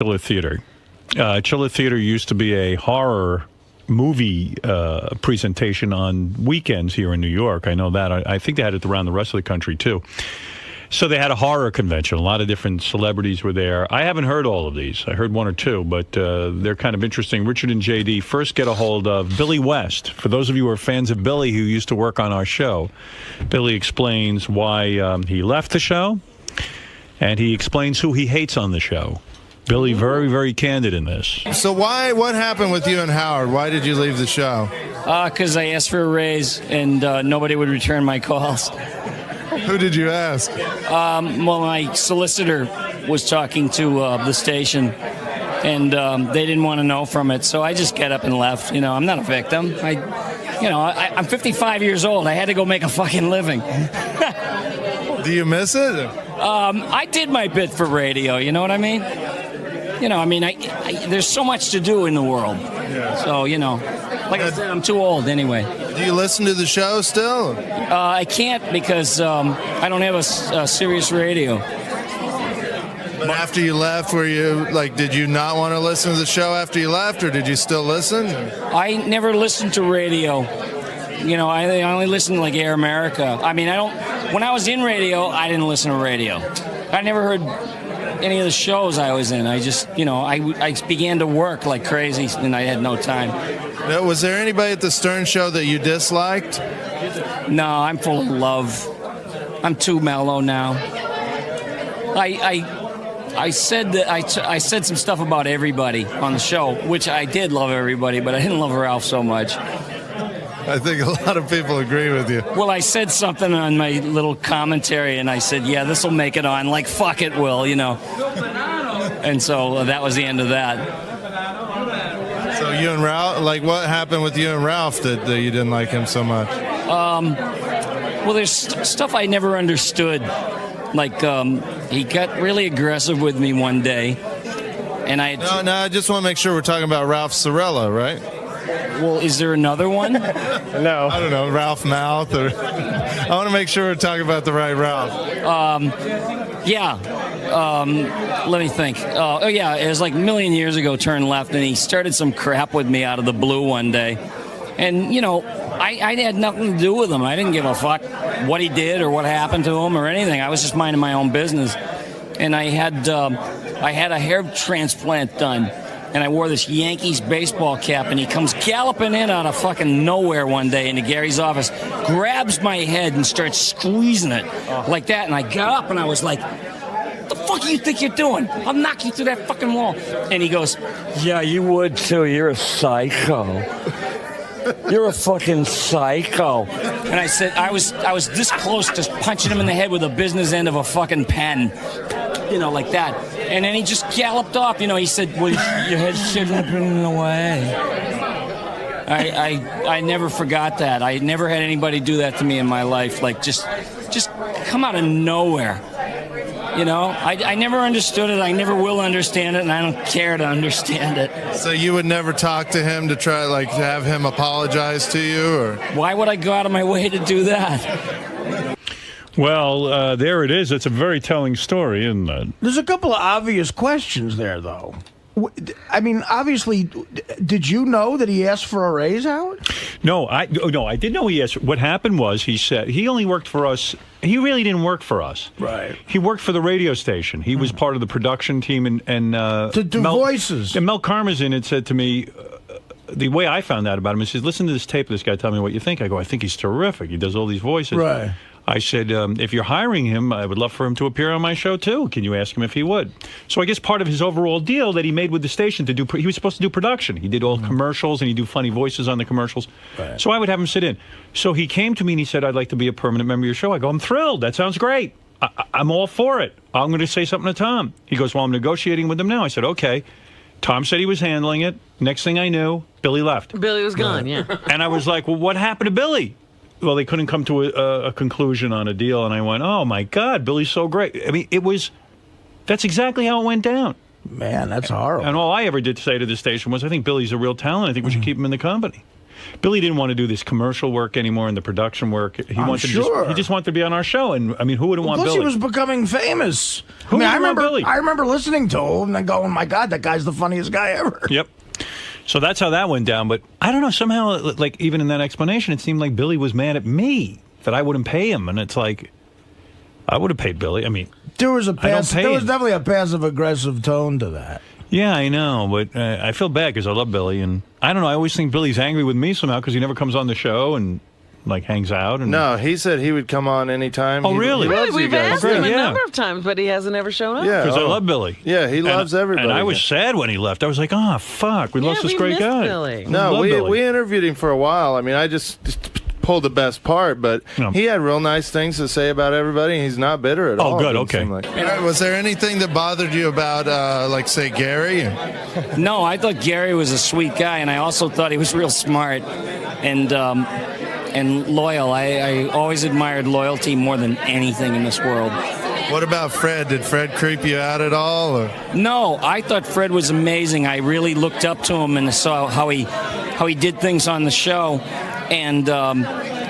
Chiller Theater. Chiller Theater used to be a horror movie presentation on weekends here in New York. I know that. I think they had it around the rest of the country, too. So they had a horror convention. A lot of different celebrities were there. I haven't heard all of these. I heard one or two, but they're kind of interesting. Richard and JD first get a hold of Billy West. For those of you who are fans of Billy who used to work on our show, Billy explains why he left the show, and he explains who he hates on the show. Billy, very, very candid in this. So what happened with you and Howard? Why did you leave the show? Because I asked for a raise, and nobody would return my calls. Who did you ask? Well, my solicitor was talking to the station, and they didn't want to know from it, so I just got up and left. You know, I'm not a victim. I'm 55 years old. I had to go make a fucking living. Do you miss it? I did my bit for radio, you know what I mean? There's so much to do in the world. Yeah. So, like I said, I'm too old anyway. Do you listen to the show still? I can't because I don't have a Sirius radio. But after you left, did you not want to listen to the show after you left, or did you still listen? I never listened to radio. I only listened to Air America. When I was in radio, I didn't listen to radio. I never heard any of the shows I was in. I just, I began to work like crazy, and I had no time. Now, was there anybody at the Stern Show that you disliked? No, I'm full of love. I'm too mellow now. I said that I said some stuff about everybody on the show, which I did love everybody, but I didn't love Ralph so much. I think a lot of people agree with you. Well, I said something on my little commentary, and I said, yeah, this will make it on. Fuck it will, And so that was the end of that. So you and Ralph, what happened with you and Ralph that you didn't like him so much? Well, there's stuff I never understood. He got really aggressive with me one day, and No, I just want to make sure we're talking about Ralph Sorella, right? Well, is there another one? No. I don't know, Ralph Mouth, or... I want to make sure we're talking about the right Ralph. Let me think. It was a million years ago, turned left, and he started some crap with me out of the blue one day. And, I had nothing to do with him. I didn't give a fuck what he did or what happened to him or anything. I was just minding my own business. And I had a hair transplant done. And I wore this Yankees baseball cap, and he comes galloping in out of fucking nowhere one day into Gary's office, grabs my head and starts squeezing it like that. And I got up and I was like, what the fuck do you think you're doing? I'll knock you through that fucking wall. And he goes, yeah, you would too. You're a psycho. You're a fucking psycho. And I said, I was this close to punching him in the head with the business end of a fucking pen. Like that. And then he just galloped off. He said, well, your head shouldn't have been in the way. I never forgot that. I never had anybody do that to me in my life. Just come out of nowhere. I never understood it. I never will understand it, and I don't care to understand it. So you would never talk to him to try, to have him apologize to you, or? Why would I go out of my way to do that? Well, there it is. It's a very telling story, isn't it? There's a couple of obvious questions there, though. Obviously, did you know that he asked for a raise, Howard? No, I did know he asked. What happened was he said he only worked for us. He really didn't work for us. Right. He worked for the radio station. He was part of the production team and to do voices. And Mel Karmazin had said to me, the way I found out about him, he says, listen to this tape of this guy, tell me what you think. I go, I think he's terrific. He does all these voices. Right. I said, if you're hiring him, I would love for him to appear on my show, too. Can you ask him if he would? So I guess part of his overall deal that he made with the station he was supposed to do production. He did all commercials, and he'd do funny voices on the commercials. Right. So I would have him sit in. So he came to me, and he said, I'd like to be a permanent member of your show. I go, I'm thrilled. That sounds great. I'm all for it. I'm going to say something to Tom. He goes, well, I'm negotiating with him now. I said, okay. Tom said he was handling it. Next thing I knew, Billy left. Billy was gone, yeah. And I was like, well, what happened to Billy? Well, they couldn't come to a conclusion on a deal, and I went, oh, my God, Billy's so great. I mean, that's exactly how it went down. Man, that's horrible. And all I ever did say to the station was, I think Billy's a real talent. I think we should keep him in the company. Billy didn't want to do this commercial work anymore and the production work. He sure. he just wanted to be on our show. And I mean, who wouldn't want Plus, Billy? he was becoming famous. Who I wouldn't want Billy? I remember listening to him and going, "My God, that guy's the funniest guy ever." Yep. So that's how that went down. But I don't know. Somehow, like even in that explanation, it seemed like Billy was mad at me that I wouldn't pay him, and it's like I would have paid Billy. I mean, there was pay him. definitely a passive aggressive tone to that. Yeah, I know, but I feel bad because I love Billy, and I don't know. I always think Billy's angry with me somehow because he never comes on the show and like hangs out. And No, he said he would come on anytime. Oh, really? He loves Really, you we've guys. asked him a Yeah. number of times, but he hasn't ever shown up. Yeah, because I love Billy. Yeah, he loves everybody. And I was sad when he left. I was like, oh, fuck, we lost this great guy. Billy. No, Love Billy. we interviewed him for a while. I mean, I just pulled the best part, but No. he had real nice things to say about everybody. And he's not bitter at all. Oh, good, It okay. seemed like. All right, was there anything that bothered you about, like, say, Gary? No, I thought Gary was a sweet guy, and I also thought he was real smart and loyal. I always admired loyalty more than anything in this world. What about Fred? Did Fred creep you out at all? Or? No, I thought Fred was amazing. I really looked up to him and saw how he did things on the show, and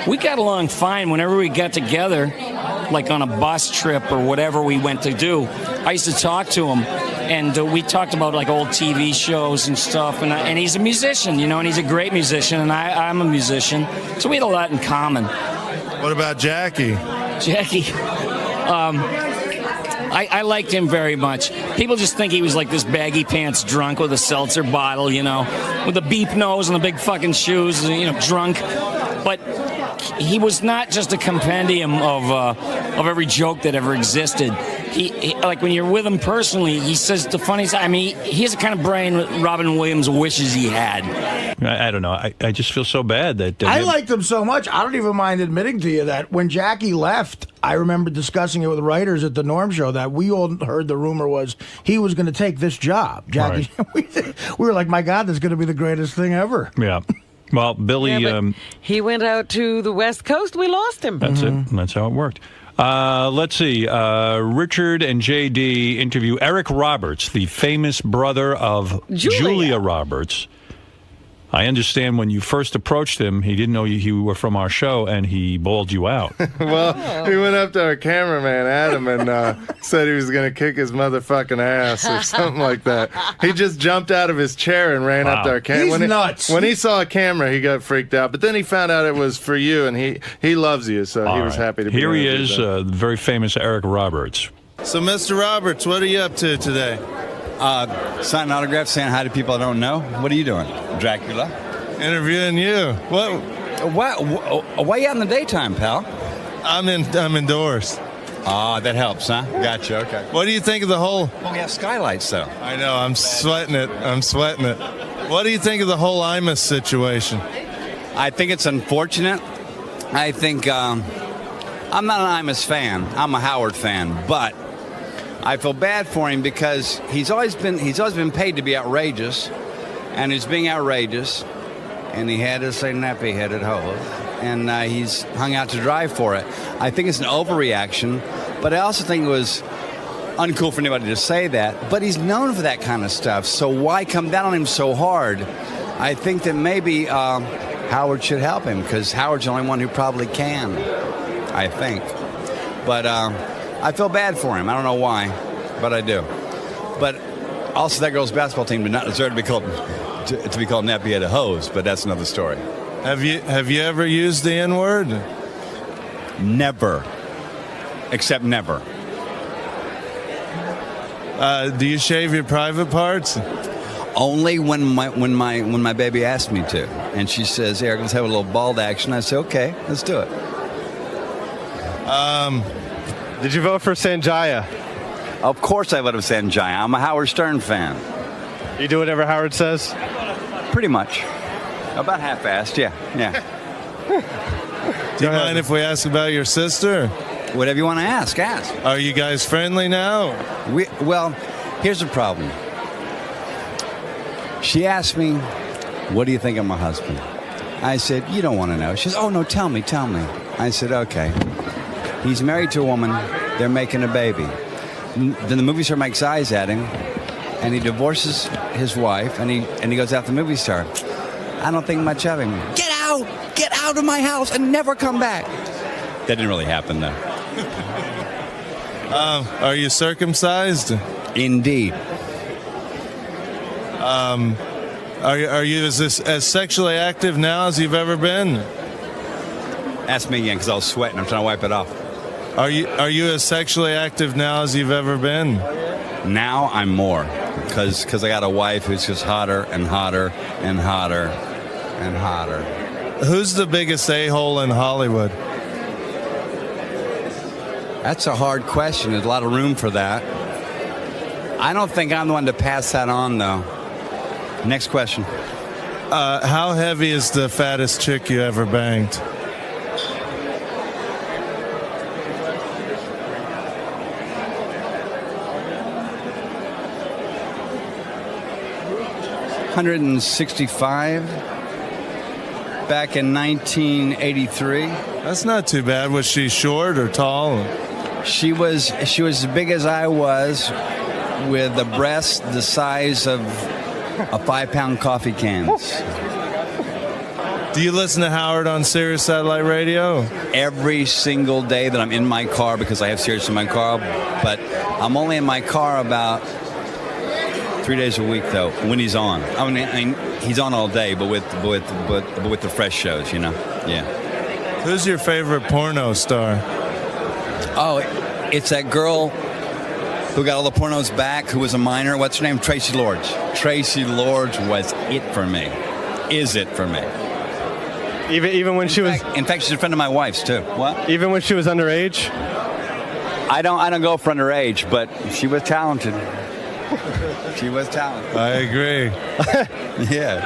we got along fine. Whenever we got together, like on a bus trip or whatever we went to do, I used to talk to him, and we talked about like old TV shows and stuff. And he's a musician, and he's a great musician, and I'm a musician, so we had a lot in common. What about Jackie? Jackie. I liked him very much. People just think he was like this baggy pants drunk with a seltzer bottle, with a beep nose and the big fucking shoes, drunk. But he was not just a compendium of every joke that ever existed. He like when you're with him personally, he says the funniest. I mean, he has the kind of brain Robin Williams wishes he had. I don't know. I just feel so bad that I liked him so much. I don't even mind admitting to you that when Jackie left, I remember discussing it with writers at the Norm Show that we all heard the rumor was he was going to take this job. Jackie, Right. we were like, my God, this is going to be the greatest thing ever. Yeah. Well, Billy, Yeah, but he went out to the West Coast. We lost him. that's it. That's how it worked. Let's see. Richard and JD interview Eric Roberts, the famous brother of Julia Roberts. I understand when you first approached him, he didn't know you were from our show, and he bawled you out. Well, he went up to our cameraman, Adam, and said he was going to kick his motherfucking ass or something like that. He just jumped out of his chair and ran up to our camera. He's nuts. When he saw a camera, he got freaked out. But then he found out it was for you, and he loves you, so he was happy to be Here he interviewed is, then. the very famous Eric Roberts. So, Mr. Roberts, what are you up to today? Signing autographs, saying hi to people I don't know. What are you doing, Dracula? Interviewing you. What? Why are you out in the daytime, pal? I'm indoors. Ah, that helps, huh? Gotcha, okay. What do you think of the whole... Well, we have skylights, though. I know, I'm sweating it. What do you think of the whole Imus situation? I think it's unfortunate. I think I'm not an Imus fan. I'm a Howard fan, but I feel bad for him because he's always been paid to be outrageous, and he's being outrageous, and he had to say nappy-headed hose, and he's hung out to dry for it. I think it's an overreaction, but I also think it was uncool for anybody to say that. But he's known for that kind of stuff, so why come down on him so hard? I think that maybe Howard should help him because Howard's the only one who probably can, I think. But I feel bad for him. I don't know why, but I do. But also, that girls' basketball team did not deserve to be called nappy-headed hose, but that's another story. Have you ever used the N-word? Never. Except never. Do you shave your private parts? Only when my baby asked me to. And she says, Eric, let's have a little bald action. I say, okay, let's do it. Did you vote for Sanjaya? Of course I voted for Sanjaya. I'm a Howard Stern fan. You do whatever Howard says? Pretty much. About half-assed, yeah. Do you mind if we ask about your sister? Whatever you want to ask. Are you guys friendly now? Well, here's the problem. She asked me, what do you think of my husband? I said, you don't want to know. She said, oh, no, tell me. I said, okay. He's married to a woman. They're making a baby. Then the movie star makes eyes at him, and he divorces his wife, and he goes after the movie star. I don't think much of him. Get out of my house and never come back. That didn't really happen, though. Are you circumcised? Indeed. Are you as sexually active now as you've ever been? Ask me again, because I was sweating. I'm trying to wipe it off. Are you as sexually active now as you've ever been? Now I'm more, because I got a wife who's just hotter and hotter and hotter and hotter. Who's the biggest a-hole in Hollywood? That's a hard question. There's a lot of room for that. I don't think I'm the one to pass that on, though. Next question. How heavy is the fattest chick you ever banged? $165 back in 1983. That's not too bad. Was she short or tall? She was as big as I was, with a breast the size of a 5-pound coffee cans. Do you listen to Howard on Sirius Satellite Radio? Every single day that I'm in my car, because I have Sirius in my car, but I'm only in my car about 3 days a week, though, when he's on. I mean, he's on all day, but with the fresh shows, you know. Yeah. Who's your favorite porno star? Oh, it's that girl who got all the pornos back, who was a minor. What's her name? Tracy Lords. Tracy Lords was it for me. Is it for me? Even when she was... In fact, she's a friend of my wife's, too. What? Even when she was underage? I don't go for underage, but she was talented. She was talented. I agree. Yeah.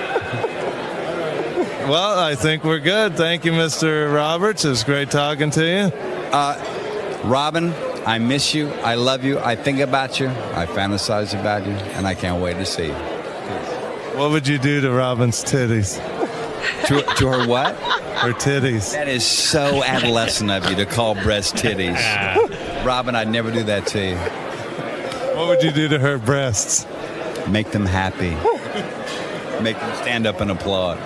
Well, I think we're good. Thank you, Mr. Roberts. It was great talking to you. Robin, I miss you. I love you. I think about you. I fantasize about you. And I can't wait to see you. What would you do to Robin's titties? To her what? Her titties. That is so adolescent of you to call breast titties. Robin, I'd never do that to you. What would you do to her breasts? Make them happy. Make them stand up and applaud.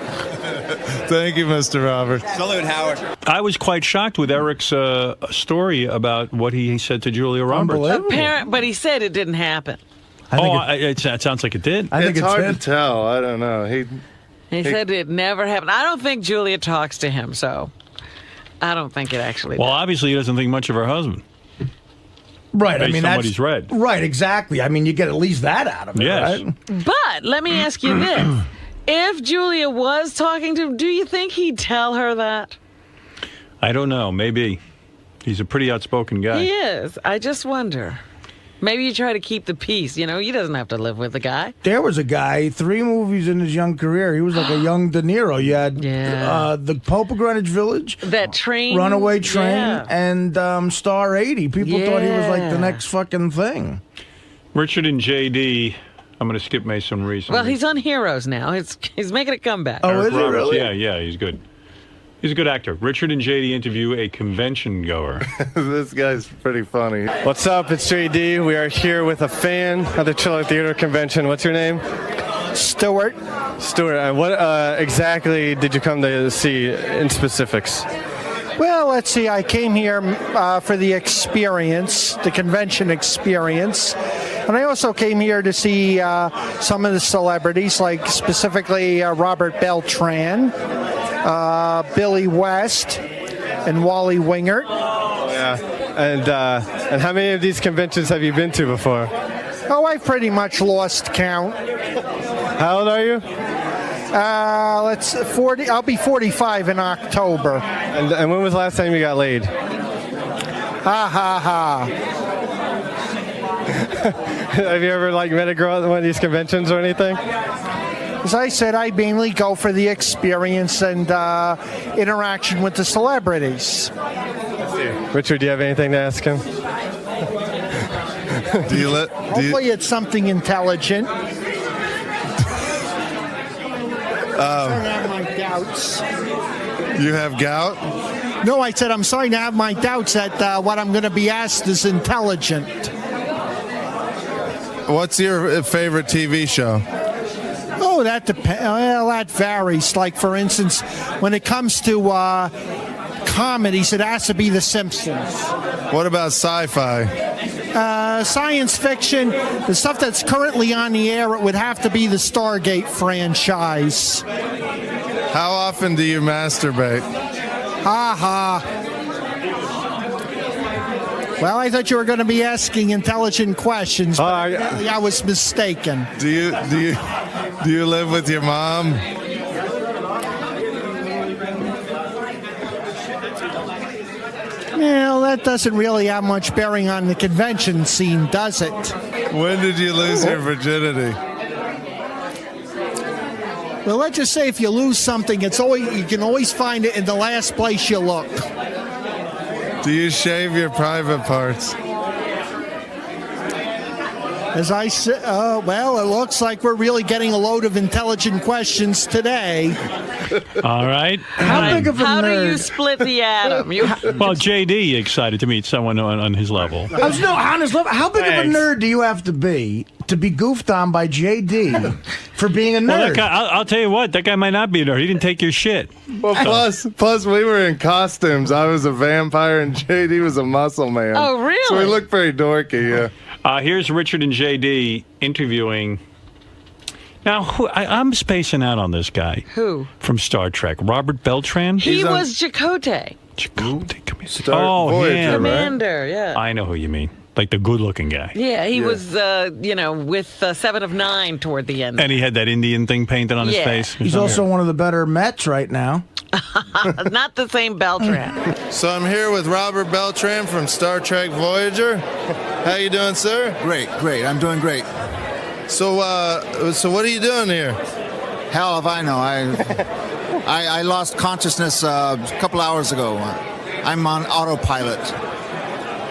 Thank you, Mr. Roberts. Salute, Howard. I was quite shocked with Eric's story about what he said to Julia Roberts. But he said it didn't happen. It sounds like it did. I think it's hard to tell. I don't know. He said it never happened. I don't think Julia talks to him, so I don't think it actually Well, does. obviously he doesn't think much of her husband. Right. I Based mean, on that's what he's read. Right, exactly. I mean, you get at least that out of it, Yes. right? But let me ask you this. If Julia was talking to him, do you think he'd tell her that? I don't know. Maybe. He's a pretty outspoken guy. He is. I just wonder. Maybe you try to keep the peace. You know, he doesn't have to live with the guy. There was a guy, 3 movies in his young career. He was like a young De Niro. You had The Pope of Greenwich Village, That Train. Runaway Train, Yeah. and Star 80. People thought he was like the next fucking thing. Richard and JD, I'm going to skip Mason Reese. Well, he's on Heroes now. He's making a comeback. Oh, Eric is he Roberts. really? Yeah, he's good. He's a good actor. Richard and JD interview a convention goer. This guy's pretty funny. What's up? It's JD. We are here with a fan of the Chiller Theater Convention. What's your name? Stuart. Stuart. And what exactly did you come to see in specifics? Well, let's see. I came here for the experience, the convention experience. And I also came here to see some of the celebrities, like specifically Robert Beltran, Billy West, and Wally Wingert. Yeah. And how many of these conventions have you been to before? Oh, I've pretty much lost count. How old are you? 40. I'll be 45 in October. And when was the last time you got laid? Ha ha ha. Have you ever met a girl at one of these conventions or anything? As I said, I mainly go for the experience and interaction with the celebrities. Richard, do you have anything to ask him? Hopefully it's something intelligent. I have my doubts. You have gout? No, I said I'm starting to have my doubts that what I'm going to be asked is intelligent. What's your favorite TV show? Oh, Oh, that depends. Well, that varies. Like, for instance, when it comes to comedies, it has to be The Simpsons. What about sci-fi? Science fiction, the stuff that's currently on the air, it would have to be the Stargate franchise. How often do you masturbate? Ha ha. Well, I thought you were going to be asking intelligent questions, but I was mistaken. Do you live with your mom? Well, that doesn't really have much bearing on the convention scene, does it? When did you lose your virginity? Well, let's just say if you lose something, you can always find it in the last place you look. Do you shave your private parts? As I said, well, it looks like we're really getting a load of intelligent questions today. All right. How big of a How nerd? do you split the atom? Well, JD excited to meet someone on his level. On his level. How big of a nerd do you have to be goofed on by JD for being a nerd? Well, that guy, I'll tell you what, that guy might not be a nerd. He didn't take your shit. Well, plus we were in costumes. I was a vampire and JD was a muscle man. Oh, really? So we looked very dorky, yeah. Here's Richard and JD interviewing. Now, I'm spacing out on this guy. Who? From Star Trek. Robert Beltran? He was Chakotay. Chakotay, come here. Voyager, him. Commander, yeah. I know who you mean. Like the good-looking guy. Yeah, he was, with 7 of 9 toward the end. And he had that Indian thing painted on his face. He's also one of the better Mets right now. Not the same Beltran. So I'm here with Robert Beltran from Star Trek Voyager. How you doing, sir? Great. I'm doing great. So what are you doing here? Hell if I know. I lost consciousness a couple hours ago. I'm on autopilot.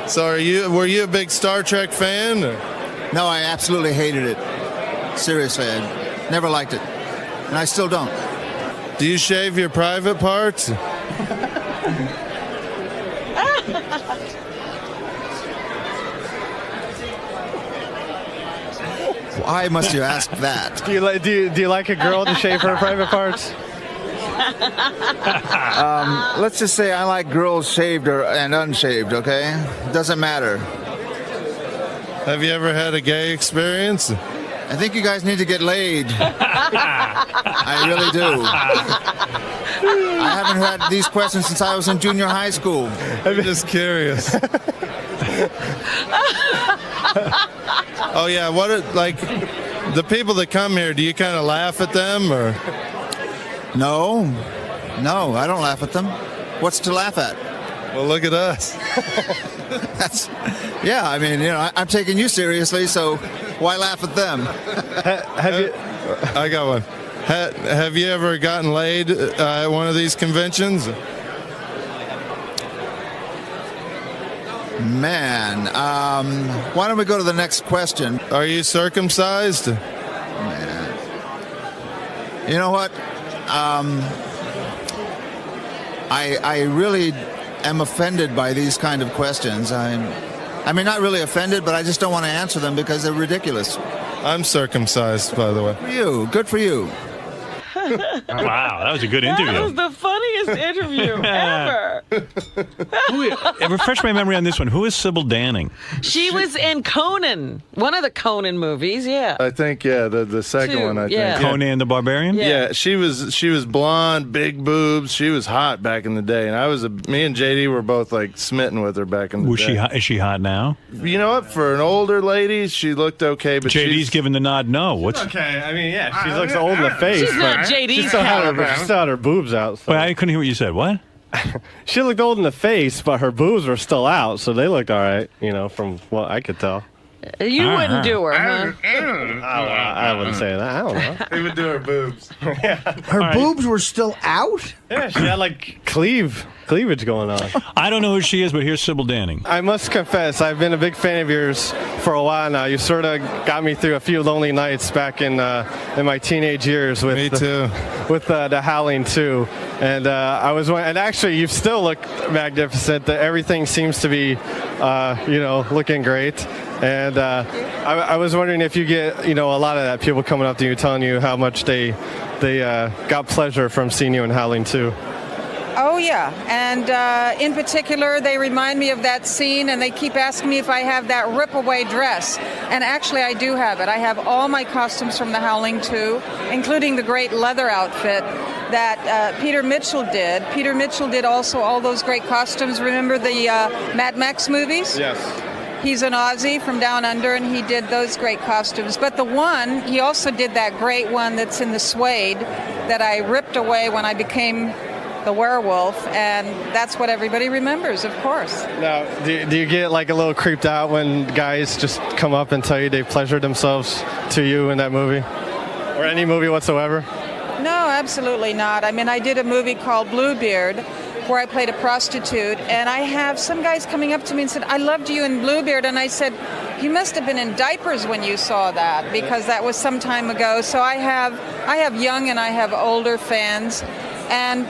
So were you a big Star Trek fan? Or? No, I absolutely hated it. Seriously, I never liked it. And I still don't. Do you shave your private parts? Why must you ask that? Do you like a girl to shave her private parts? Let's just say I like girls shaved and unshaved, okay? Doesn't matter. Have you ever had a gay experience? I think you guys need to get laid. I really do. I haven't had these questions since I was in junior high school. I'm just curious. Oh yeah, the people that come here, do you kind of laugh at them or? No, I don't laugh at them. What's to laugh at? Well, look at us. I mean, I'm taking you seriously, so why laugh at them? I got one. Have you ever gotten laid at one of these conventions? Man, why don't we go to the next question? Are you circumcised? Man. You know what? I really am offended by these kind of questions. I mean, not really offended, but I just don't want to answer them because they're ridiculous. I'm circumcised, by the way. Good for you. Wow, that was a good interview. That was the funniest interview ever. Refresh my memory on this one. Who is Sybil Danning? She was in Conan, one of the Conan movies, yeah. I think, the second one, I think. Conan the Barbarian? Yeah, she was blonde, big boobs. She was hot back in the day, and me and JD were both like smitten with her back in the day. Is she hot now? You know what? For an older lady, she looked okay, but JD's giving the nod no. What's okay? I mean, yeah, she looks old in the face. She's not JD's she still had her boobs out. So. Wait, I couldn't hear what you said. What? She looked old in the face, but her boobs were still out, so they looked all right, from what I could tell. You wouldn't do her, huh? I wouldn't say that. I don't know. He would do her boobs. Her boobs were still out? Yeah, she had like cleavage going on. I don't know who she is, but here's Sybil Danning. I must confess, I've been a big fan of yours for a while now. You sort of got me through a few lonely nights back in my teenage years with the Howling 2. And and actually, you still look magnificent. Everything seems to be, looking great. And I was wondering if you get, a lot of that, people coming up to you telling you how much they got pleasure from seeing you in Howling 2. Oh, yeah. And in particular, they remind me of that scene, and they keep asking me if I have that rip-away dress. And actually, I do have it. I have all my costumes from The Howling 2, including the great leather outfit that Peter Mitchell did. Peter Mitchell did also all those great costumes. Remember the Mad Max movies? Yes. He's an Aussie from down under, and he did those great costumes. But he also did that great one that's in the suede that I ripped away when I became the werewolf, and that's what everybody remembers, of course. Now, do you get like a little creeped out when guys just come up and tell you they pleasured themselves to you in that movie? Or any movie whatsoever? No, absolutely not. I mean, I did a movie called Bluebeard where I played a prostitute, and I have some guys coming up to me and said, I loved you in Bluebeard, and I said, you must have been in diapers when you saw that, because that was some time ago. So I have young and I have older fans, and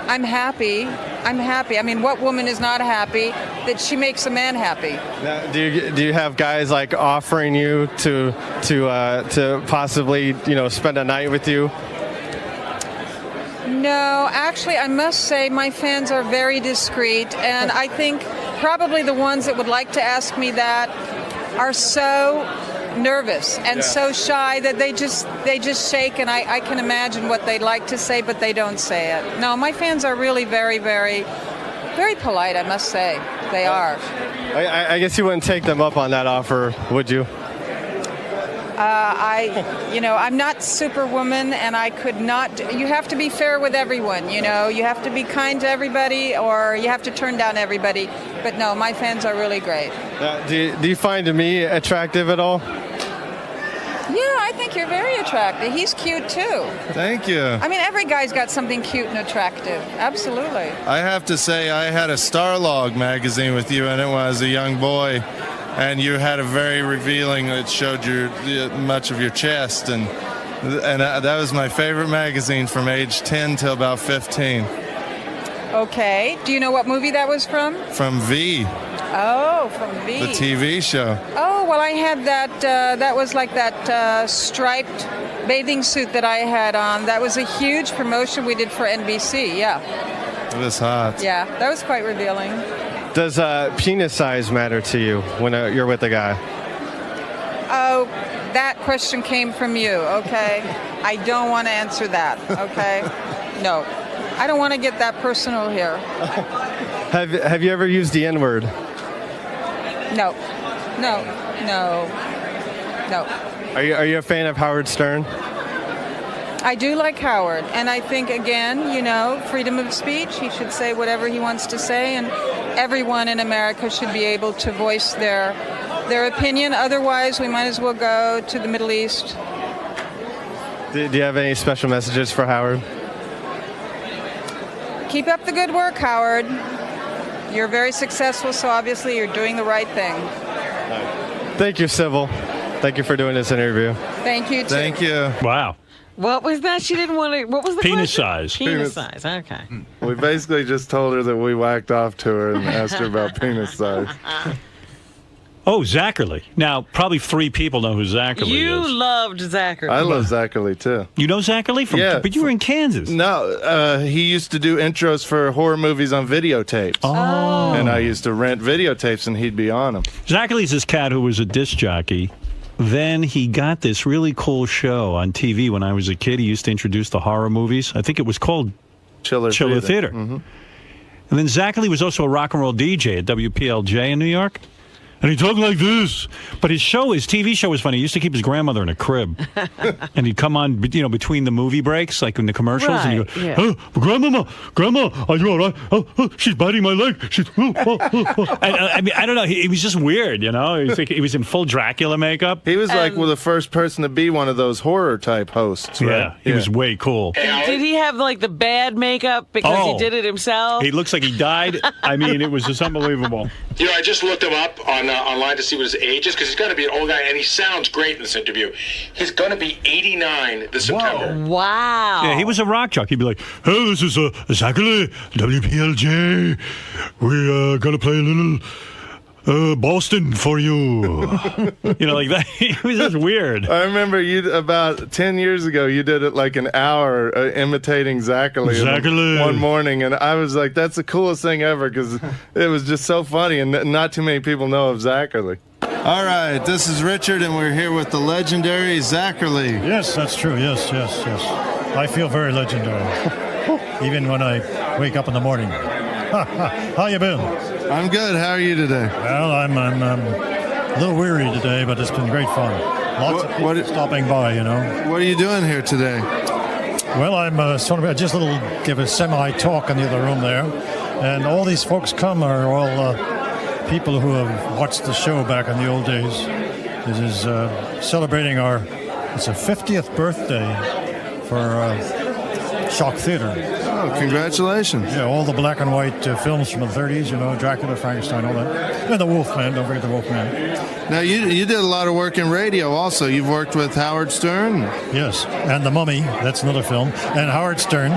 I'm happy. I mean, what woman is not happy that she makes a man happy? Now, do you have guys like offering you to possibly spend a night with you? No, actually, I must say my fans are very discreet, and I think probably the ones that would like to ask me that are so nervous and so shy that they just shake, and I can imagine what they'd like to say, but they don't say it. No, my fans are really very, very, very polite, I must say. They are. I guess you wouldn't take them up on that offer, would you? I'm not Superwoman, and I could not. You have to be fair with everyone, you have to be kind to everybody, or you have to turn down everybody. But no, my fans are really great. Do you find me attractive at all? Yeah, I think you're very attractive. He's cute too. Thank you. I mean, every guy's got something cute and attractive. Absolutely. I have to say, I had a Starlog magazine with you in it when I was a young boy, and you had a very revealing. It showed much of your chest, and that was my favorite magazine from age 10 till about 15. Okay. Do you know what movie that was from? From V. Oh, from V. The TV show. Oh, well, I had that. That was like that striped bathing suit that I had on. That was a huge promotion we did for NBC. Yeah. It was hot. Yeah, that was quite revealing. Does penis size matter to you when you're with a guy? Oh, that question came from you, okay? I don't want to answer that, okay? No. I don't want to get that personal here. Have you ever used the N-word? No. Are you a fan of Howard Stern? I do like Howard, and I think, again, freedom of speech. He should say whatever he wants to say, and everyone in America should be able to voice their opinion. Otherwise, we might as well go to the Middle East. Do you have any special messages for Howard? Keep up the good work, Howard. You're very successful, so obviously you're doing the right thing. Thank you, Sybil. Thank you for doing this interview. Thank you, too. Thank you. Wow. What was that? She didn't want to. What was the penis question? size? Penis size. Okay. We basically just told her that we whacked off to her and asked her about penis size. Oh, Zachary. Now, probably 3 people know who Zachary is. You loved Zachary. I love Zachary, too. You know Zachary? Yeah. But you were in Kansas. No, he used to do intros for horror movies on videotapes. Oh. And I used to rent videotapes, and he'd be on them. Zachary's this cat who was a disc jockey. Then he got this really cool show on TV when I was a kid. He used to introduce the horror movies. I think it was called Chiller Theater. Mm-hmm. And then Zachary was also a rock and roll DJ at WPLJ in New York. And he talked like this. But his TV show was funny. He used to keep his grandmother in a crib. And he'd come on, between the movie breaks, like in the commercials. Right, And he'd go, yeah. oh, Grandma, are you all right? Oh, she's biting my leg. I mean, I don't know. He was just weird, He was in full Dracula makeup. He was like the first person to be one of those horror-type hosts, right? Yeah, he was way cool. Did he have like the bad makeup because he did it himself? He looks like he died. I mean, it was just unbelievable. I just looked him up online to see what his age is, because he's going to be an old guy, and he sounds great in this interview. He's going to be 89 this September. Wow. Yeah, he was a rock jock. He'd be like, hey, this is Zachary, WPLJ. We're going to play a little Boston for you. Like that. It was just weird. I remember you about 10 years ago, you did it like an hour imitating Zachary one morning. And I was like, that's the coolest thing ever because it was just so funny. And not too many people know of Zachary. All right, this is Richard, and we're here with the legendary Zachary. Yes, that's true. Yes. I feel very legendary, even when I wake up in the morning. How you been? I'm good. How are you today? Well, I'm a little weary today, but it's been great fun. Lots of people stopping by, What are you doing here today? Well, I'm just give a semi-talk in the other room there, and all these folks are all people who have watched the show back in the old days. This is celebrating it's a 50th birthday for Shock Theater. Oh, congratulations. Yeah, all the black and white films from the 30s, Dracula, Frankenstein, all that. And the Wolfman, don't forget the Wolfman. Now, you did a lot of work in radio also. You've worked with Howard Stern. Yes, and The Mummy, that's another film. And Howard Stern.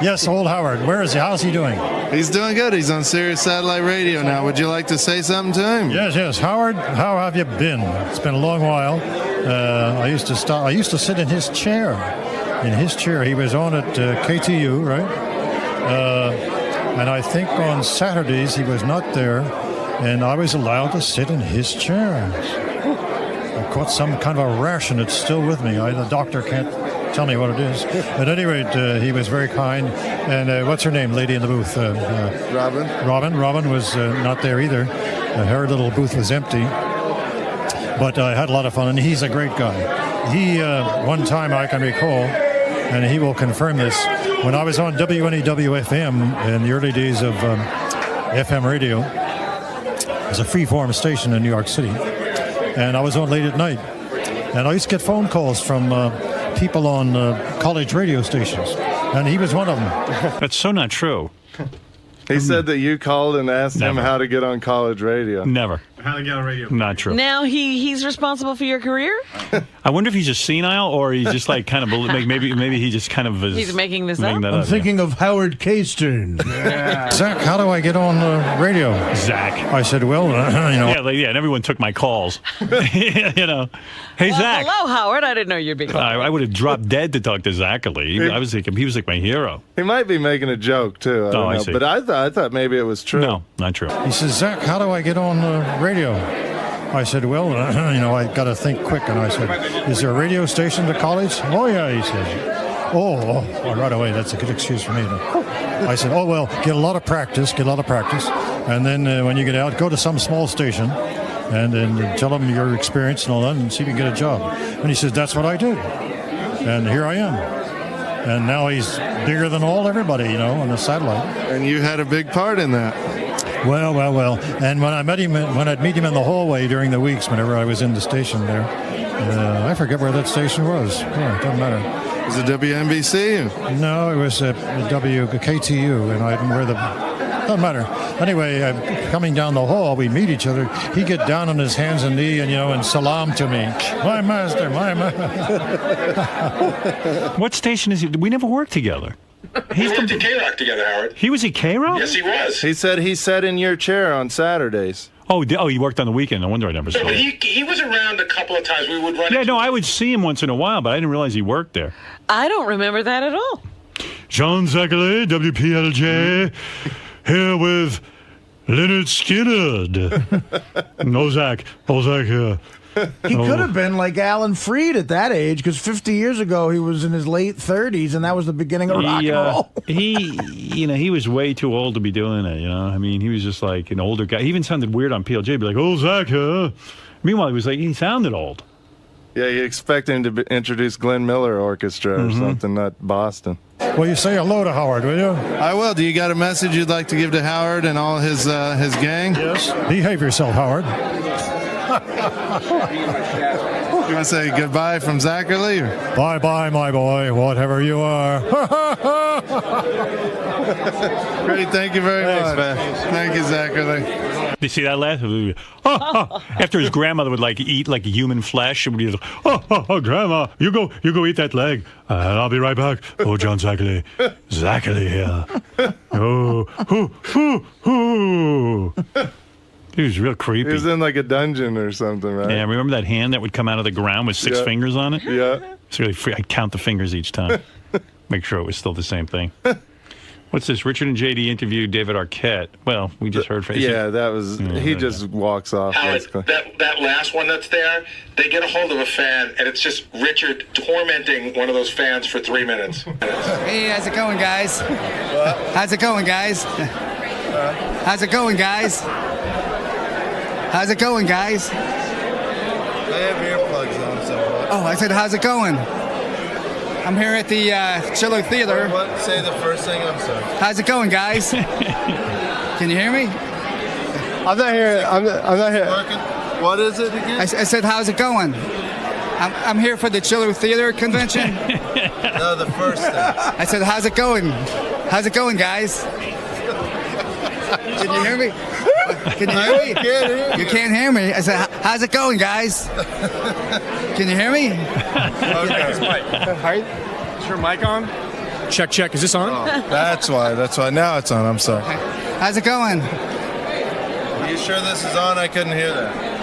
Yes, old Howard. Where is he? How's he doing? He's doing good. He's on Sirius Satellite Radio now. Would you like to say something to him? Yes. Howard, how have you been? It's been a long while. I used to sit in his chair. He was on at KTU, right? And I think on Saturdays he was not there, and I was allowed to sit in his chair. I caught some kind of a rash, and it's still with me. The doctor can't tell me what it is. At any rate, he was very kind. And what's her name, lady in the booth? Robin. Robin was not there either. Her little booth was empty. But I had a lot of fun, and he's a great guy. He, one time I can recall, and he will confirm this, when I was on WNEW-FM in the early days of FM radio, it was a free-form station in New York City, and I was on late at night, and I used to get phone calls from people on college radio stations, and he was one of them. That's so not true. He said that you called and asked him how to get on college radio. Never. How to get on radio. Not true. Now he's responsible for your career? I wonder if he's just senile or he's just like kind of maybe he just kind of is. He's making this up. I'm thinking of Howard K. Stern. Yeah. Zach, how do I get on radio? Zach. I said, well, Yeah, and everyone took my calls. Hey, Zach. Hello, Howard. I didn't know you'd be calling. I would have dropped dead to talk to Zachary. I was thinking he was like my hero. He might be making a joke too. I don't know. see. But I thought maybe it was true. No, not true. He says, Zach, how do I get on radio? I said, well, I got to think quick. And I said, is there a radio station at the college? Oh, yeah, he says. Oh, right away. That's a good excuse for me. I said, oh, well, get a lot of practice. And then when you get out, go to some small station and then tell them your experience and all that and see if you can get a job. And he says, that's what I did. And here I am. And now he's bigger than everybody, on the satellite. And you had a big part in that. Well. And when I'd meet him in the hallway during the weeks, whenever I was in the station there, I forget where that station was. Yeah, it doesn't matter. Was it WNBC? No, it was WKTU, and I didn't wear the. Doesn't matter. Anyway, coming down the hall, we meet each other. He'd get down on his hands and knees and salam to me. My master. What station is he? We never worked together. We worked at K-Rock together, Howard. He was at K-Rock? Yes, he was. He said he sat in your chair on Saturdays. Oh, he worked on the weekend. No wonder I never saw him. He was around a couple of times. We would run. Yeah, no, I would see him once in a while, but I didn't realize he worked there. I don't remember that at all. John Zachary, WPLJ, here with Leonard Skinner. No, Zach. Oh, Zach here. He could have been like Alan Freed at that age, because 50 years ago he was in his late 30s, and that was the beginning of rock and roll. He was way too old to be doing it. I mean, he was just like an older guy. He even sounded weird on PLJ. He'd be like, "Oh, Zach, huh?" Meanwhile, he sounded old. Yeah, you expect him to introduce Glenn Miller Orchestra or something, not Boston. Well, you say hello to Howard, will you? I will. Do you got a message you'd like to give to Howard and all his gang? Yes. Behave yourself, Howard. You want to say goodbye from Zachary? Bye-bye, my boy, whatever you are. Great, thank you very much. Man. Thank you, Zachary. Did you see that laugh? After his grandmother would eat like human flesh, and would be like, oh, Grandma, you go eat that leg, and I'll be right back. Oh, John Zachary here. Oh, hoo. He was real creepy. He was in like a dungeon or something, right? Yeah, remember that hand that would come out of the ground with 6 fingers on it? Yeah. It's really I'd count the fingers each time. Make sure it was still the same thing. What's this? Richard and JD interviewed David Arquette. Well, we just heard from that was he just walks off. That last one that's there, they get a hold of a fan, and it's just Richard tormenting one of those fans for 3 minutes. Hey, how's it going, guys? How's it going, guys? How's it going, guys? How's it going, guys? They have earplugs on, so. Oh, I said, how's it going? I'm here at the Chiller Theater. What? Say the first thing. I'm sorry. How's it going, guys? Can you hear me? I'm not here. I'm not here. What is it again? I said, how's it going? I'm here for the Chiller Theater convention. No, the first thing. I said, how's it going? How's it going, guys? Can you hear me? Can you hear me? You can't hear me. I said, how's it going, guys? Can you hear me? Okay. Is your mic on? Check. Is this on? Oh, that's why. Now it's on. I'm sorry. How's it going? Are you sure this is on? I couldn't hear that.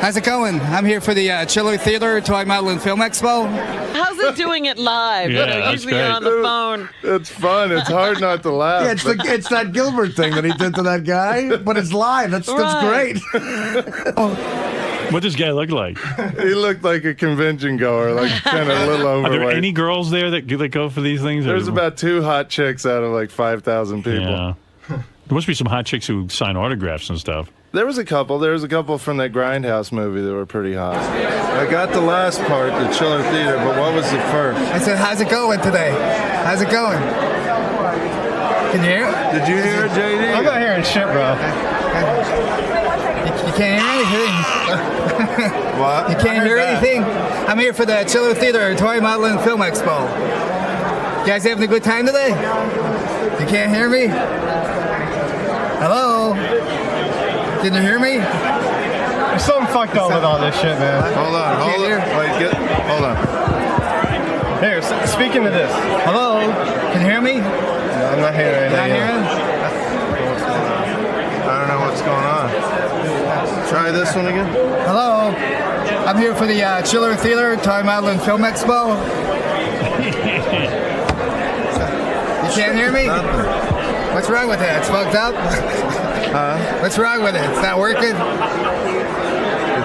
How's it going? I'm here for the Chiller Theater Toy Model and Film Expo. How's it doing it live? Usually on the phone. It's fun. It's hard not to laugh. Yeah, it's that Gilbert thing that he did to that guy, but it's live. That's great. What does this guy look like? He looked like a convention goer, like kind of a little overweight. Are there any girls there that go for these things? There's about 2 hot chicks out of like 5,000 people. Yeah. There must be some hot chicks who sign autographs and stuff. There was a couple. There was a couple from that Grindhouse movie that were pretty hot. I got the last part, the Chiller Theater, but what was the first? I said, how's it going today? How's it going? Can you hear it? Did you hear it, JD? I'm not hearing shit, bro. You can't hear anything. What? You can't hear anything? I'm here for the Chiller Theater Toy Model and Film Expo. You guys having a good time today? You can't hear me? Hello? Can you hear me? There's something fucked up with all this shit, man. Hold on. Hold on. Here, speaking of this. Hello? Can you hear me? No, I'm not hearing anything. Not hearing? I don't know what's going on. Try this one again. Hello? I'm here for the Chiller Theater Toy Model and Film Expo. You can't hear me? What's wrong with it? It's fucked up? What's wrong with it? It's not working?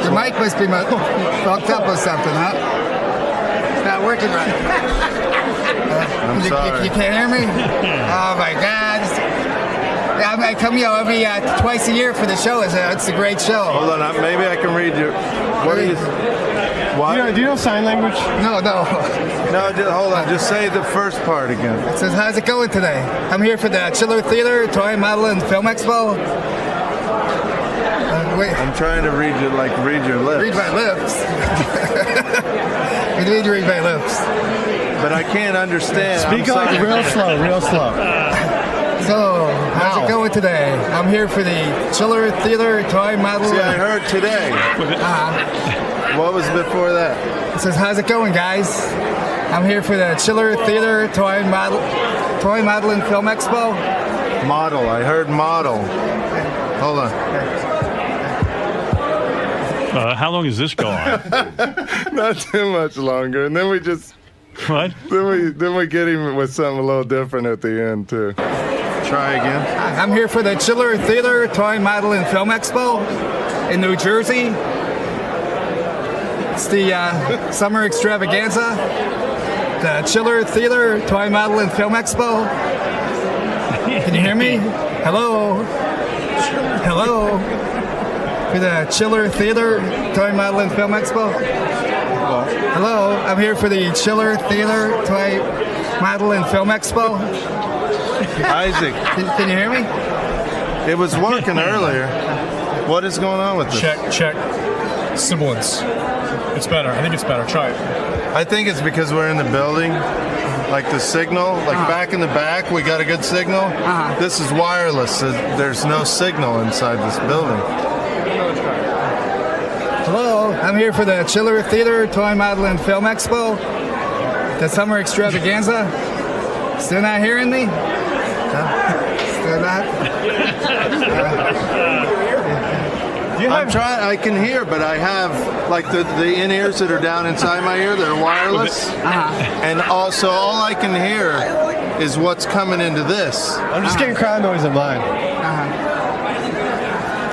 Your mic must be fucked up or something, huh? It's not working right. I'm sorry. You can't hear me? Oh my God. I come every twice a year for the show. It's a great show. Hold on, maybe I can read your. What is? What? Do you know sign language? No. No, hold on. Just say the first part again. It says, how's it going today? I'm here for the Chiller Theater Toy Model and Film Expo. Wait. I'm trying to read your lips. Read my lips. You need to read my lips. But I can't understand. Speak like real slow. So, how's it going today? I'm here for the Chiller Theater Toy Model. See, I heard today. What was before that? It says, how's it going, guys? I'm here for the Chiller Theater Toy Model and Film Expo. Model. I heard model. Hold on. How long does this go on? Not too much longer. And then we just... What? Then we get him with something a little different at the end, too. Try again. I'm here for the Chiller Theater Toy Model and Film Expo in New Jersey. It's the summer extravaganza. The Chiller Theater Toy Model and Film Expo. Can you hear me? Hello? Hello? For the Chiller Theater Toy Model and Film Expo. Hello? I'm here for the Chiller Theater Toy Model and Film Expo. Isaac. Can you hear me? It was working earlier. What is going on with this? Check. Sibilance. It's better. I think it's better. Try it. I think it's because we're in the building. Like the signal, back in the back, we got a good signal. This is wireless. So there's no signal inside this building. Hello, I'm here for the Chiller Theater Toy Model and Film Expo. The summer extravaganza. Still not hearing me? Still not? I'm trying. I can hear, but I have like the in-ears that are down inside my ear that are wireless, and also all I can hear is what's coming into this. I'm just getting crowd noise in mine.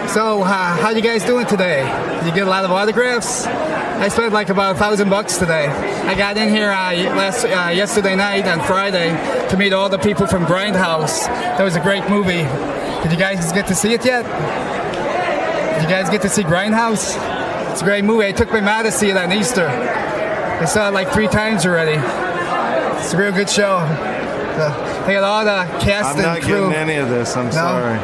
So, how you guys doing today? Did you get a lot of autographs? I spent like about $1,000 today. I got in here yesterday night on Friday to meet all the people from Grindhouse. That was a great movie. Did you guys get to see it yet? Did you guys get to see Grindhouse? It's a great movie. I took my mom to see it on Easter. I saw it like 3 times already. It's a real good show. I got all the cast and crew. I'm not getting any of this. I'm sorry.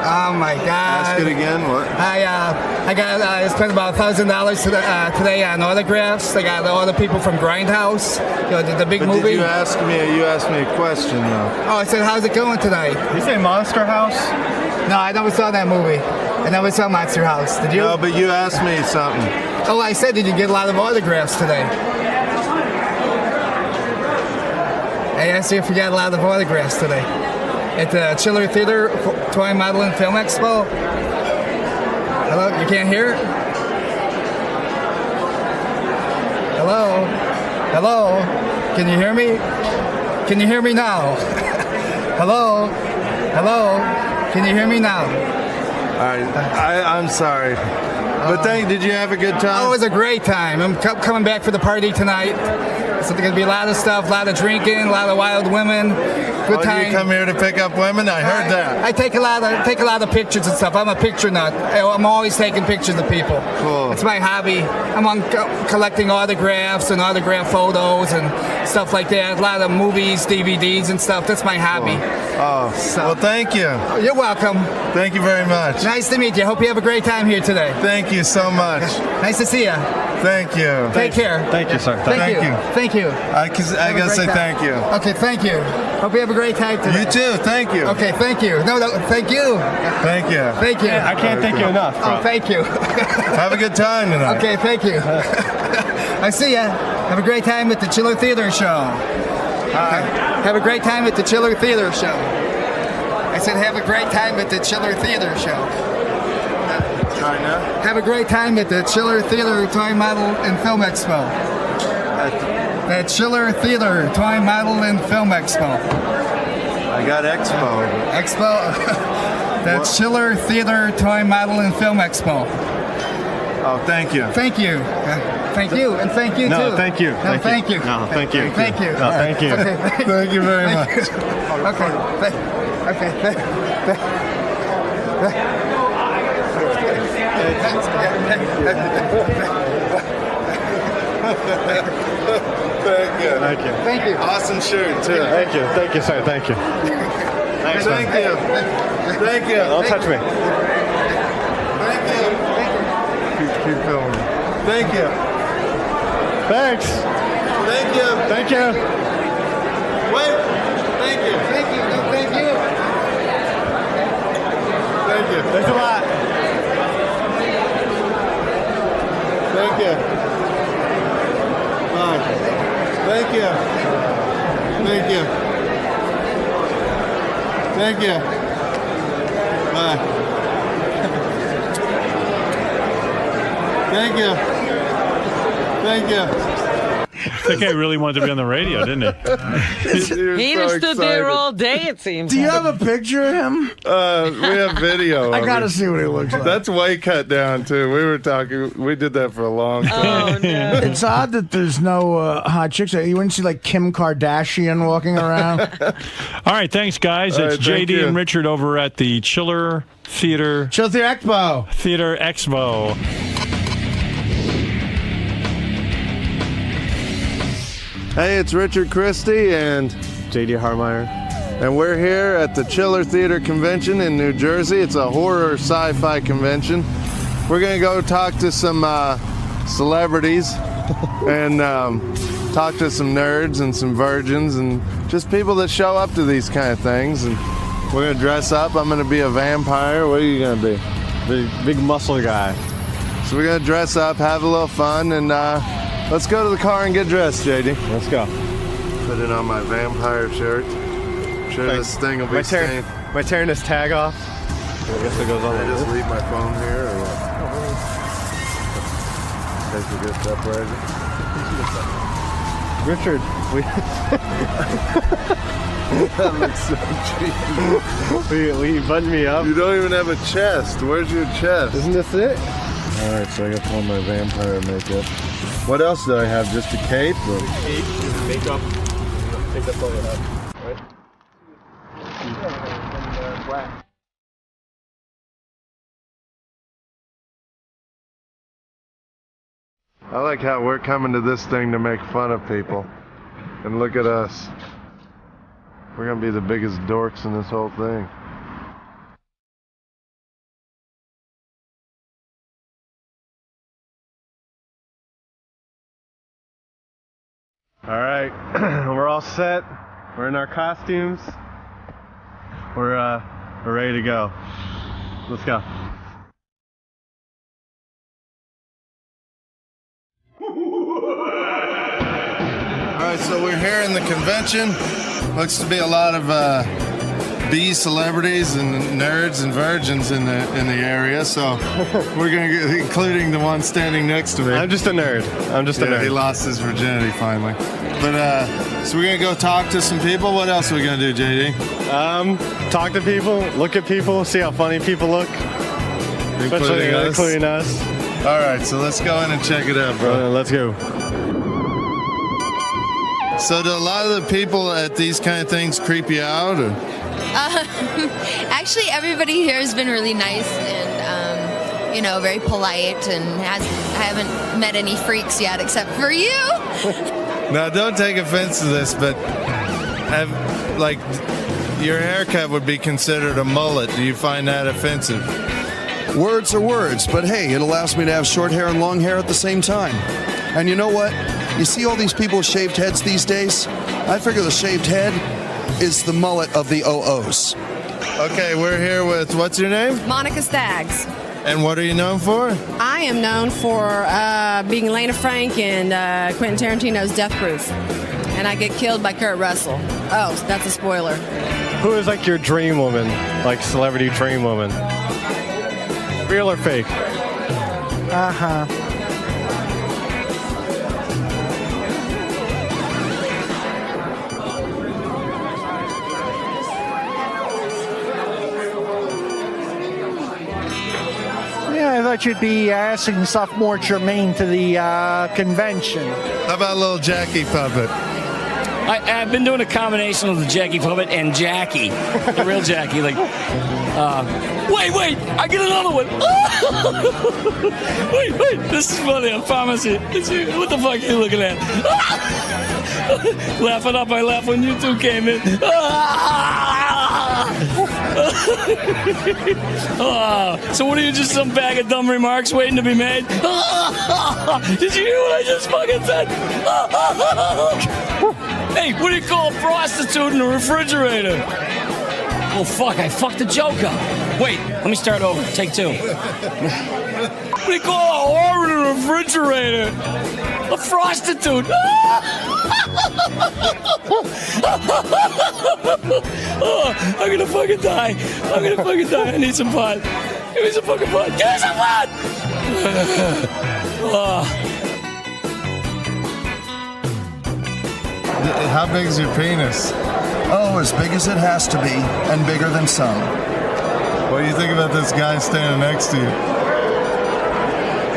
Oh my God! Ask it again. What? I spent about $1,000 today on autographs. I got all the people from Grindhouse. The big movie. Did you ask me? You asked me a question though. Oh, I said, how's it going tonight? Did you say Monster House? No, I never saw that movie. I never saw Monster House. Did you? No, but you asked me something. Oh, I said, did you get a lot of autographs today? I asked you if you got a lot of autographs today. At the Chiller Theater Toy Model and Film Expo. Hello, you can't hear it? Hello? Hello? Can you hear me? Can you hear me now? Hello? Hello? Can you hear me now? All right, I'm sorry. But did you have a good time? Oh, it was a great time. I'm coming back for the party tonight. So there's going to be a lot of stuff, a lot of drinking, a lot of wild women. Good time. You come here to pick up women? I heard that. I take a lot of pictures and stuff. I'm a picture nut. I'm always taking pictures of people. Cool. It's my hobby. I'm on collecting autographs and autograph photos and stuff like that. A lot of movies, DVDs and stuff. That's my hobby. Cool. Oh, well, thank you. You're welcome. Thank you very much. Nice to meet you. Hope you have a great time here today. Thank you so much. Nice to see you. Thank you. Take care. Thank you, sir. Thank you. Thank you. I gotta say thank you. Okay, thank you. Hope you have a great time today. You too. Thank you. Okay, thank you. No, thank you. Thank you. Thank you. I can't thank you enough. Oh, thank you. Have a good time tonight. Okay, thank you. I see ya. Have a great time at the Chiller Theater show. Have a great time at the Chiller Theater show. I said have a great time at the Chiller Theater show. Have a great time at the Chiller Theater Toy Model and Film Expo. At Chiller Theater Toy Model and Film Expo. I got Expo. Expo? That's Chiller Theater Toy Model and Film Expo. Oh, thank you. Thank you. Thank you, and thank you No, too. thank you. No, thank you. No, thank you. Thank you. No, thank you. Okay, Thank you very much. Okay. Thank you. Thank you. Thank you. Awesome shirt too. Thank you. Thank you, sir. Thank you. Thanks, Thank man. you. Thank you. Don't touch me. Thank you. Keep filming. Thank you. Thanks. Thank you. Thank you. Wait. Thank you. Thank you. No, thank you. Thank you. Thanks a lot. Thank you. Bye. Thank you. Thank you. Thank you. Bye. Thank you. Thank you. That guy really wanted to be on the radio, didn't he? He just stood there all day, it seems. Do you have a picture of him? We have video. I gotta see what he looks like. That's way cut down too. We were talking. We did that for a long time. Oh, no. It's odd that there's no hot chicks. You wouldn't see like Kim Kardashian walking around. All right, thanks, guys. All It's right, thank JD you. and Richard over at the Chiller Theater Expo. Theater Expo. Hey, it's Richard Christy and JD Harmeyer. And we're here at the Chiller Theater Convention in New Jersey. It's a horror sci-fi convention. We're going to go talk to some celebrities and talk to some nerds and some virgins and just people that show up to these kind of things. And we're going to dress up. I'm going to be a vampire. What are you going to be? The big muscle guy. So we're going to dress up, have a little fun, and let's go to the car and get dressed, JD. Let's go. Put it on my vampire shirt. I'm sure Thanks. this thing will be My turn. stained. Am I tearing this tag off? I guess it goes on. I just leave my phone here, or what? In case we get separated. Richard, That looks so cheap. will you button me up? You don't even have a chest. Where's your chest? Isn't this it? Alright, so I got to pull my vampire makeup. What else do I have? Just a cape? Or? Cape, makeup. I think that's all I have, right? I like how we're coming to this thing to make fun of people. And look at us. We're going to be the biggest dorks in this whole thing. All right, we're all set. We're in our costumes. We're ready to go. Let's go. All right, so we're here in the convention. Looks to be a lot of B celebrities and nerds and virgins in the area. So we're gonna get, including the one standing next to me. I'm just a nerd. I'm just a nerd. He lost his virginity finally. But so we're gonna go talk to some people. What else are we gonna do, JD? Talk to people, look at people, see how funny people look, including us. All right, so let's go in and check it out, bro. Let's go. So do a lot of the people at these kind of things creep you out? Or? Actually, everybody here has been really nice and, you know, very polite, and I haven't met any freaks yet except for you. Now, don't take offense to this, but your haircut would be considered a mullet. Do you find that offensive? Words are words, but hey, it allows me to have short hair and long hair at the same time. And you know what? You see all these people with shaved heads these days? I figure the shaved head is the mullet of the OOs. Okay, we're here with, what's your name? Monica Staggs. And what are you known for? I am known for being Elena Frank in Quentin Tarantino's Death Proof. And I get killed by Kurt Russell. Oh, that's a spoiler. Who is like your dream woman, like celebrity dream woman? Real or fake? Uh-huh. Yeah, I thought you'd be asking stuff more germane to the convention. How about a little Jackie puppet? I've been doing a combination of the Jackie puppet and Jackie, the real Jackie. Like, wait, I get another one. wait, this is funny. I promise you. What the fuck are you looking at? Laughing up, I laughed when you two came in. So what are you, just some bag of dumb remarks waiting to be made? Did you hear what I just fucking said? Hey, what do you call a prostitute in a refrigerator? Oh, fuck, I fucked the joke up. Wait, let me start over. Take two. What do you call a whore in a refrigerator? A prostitute. Oh, I'm gonna fucking die. I need some pot. Give me some fucking pot. Give me some pot! How big is your penis? Oh, as big as it has to be, and bigger than some. What do you think about this guy standing next to you?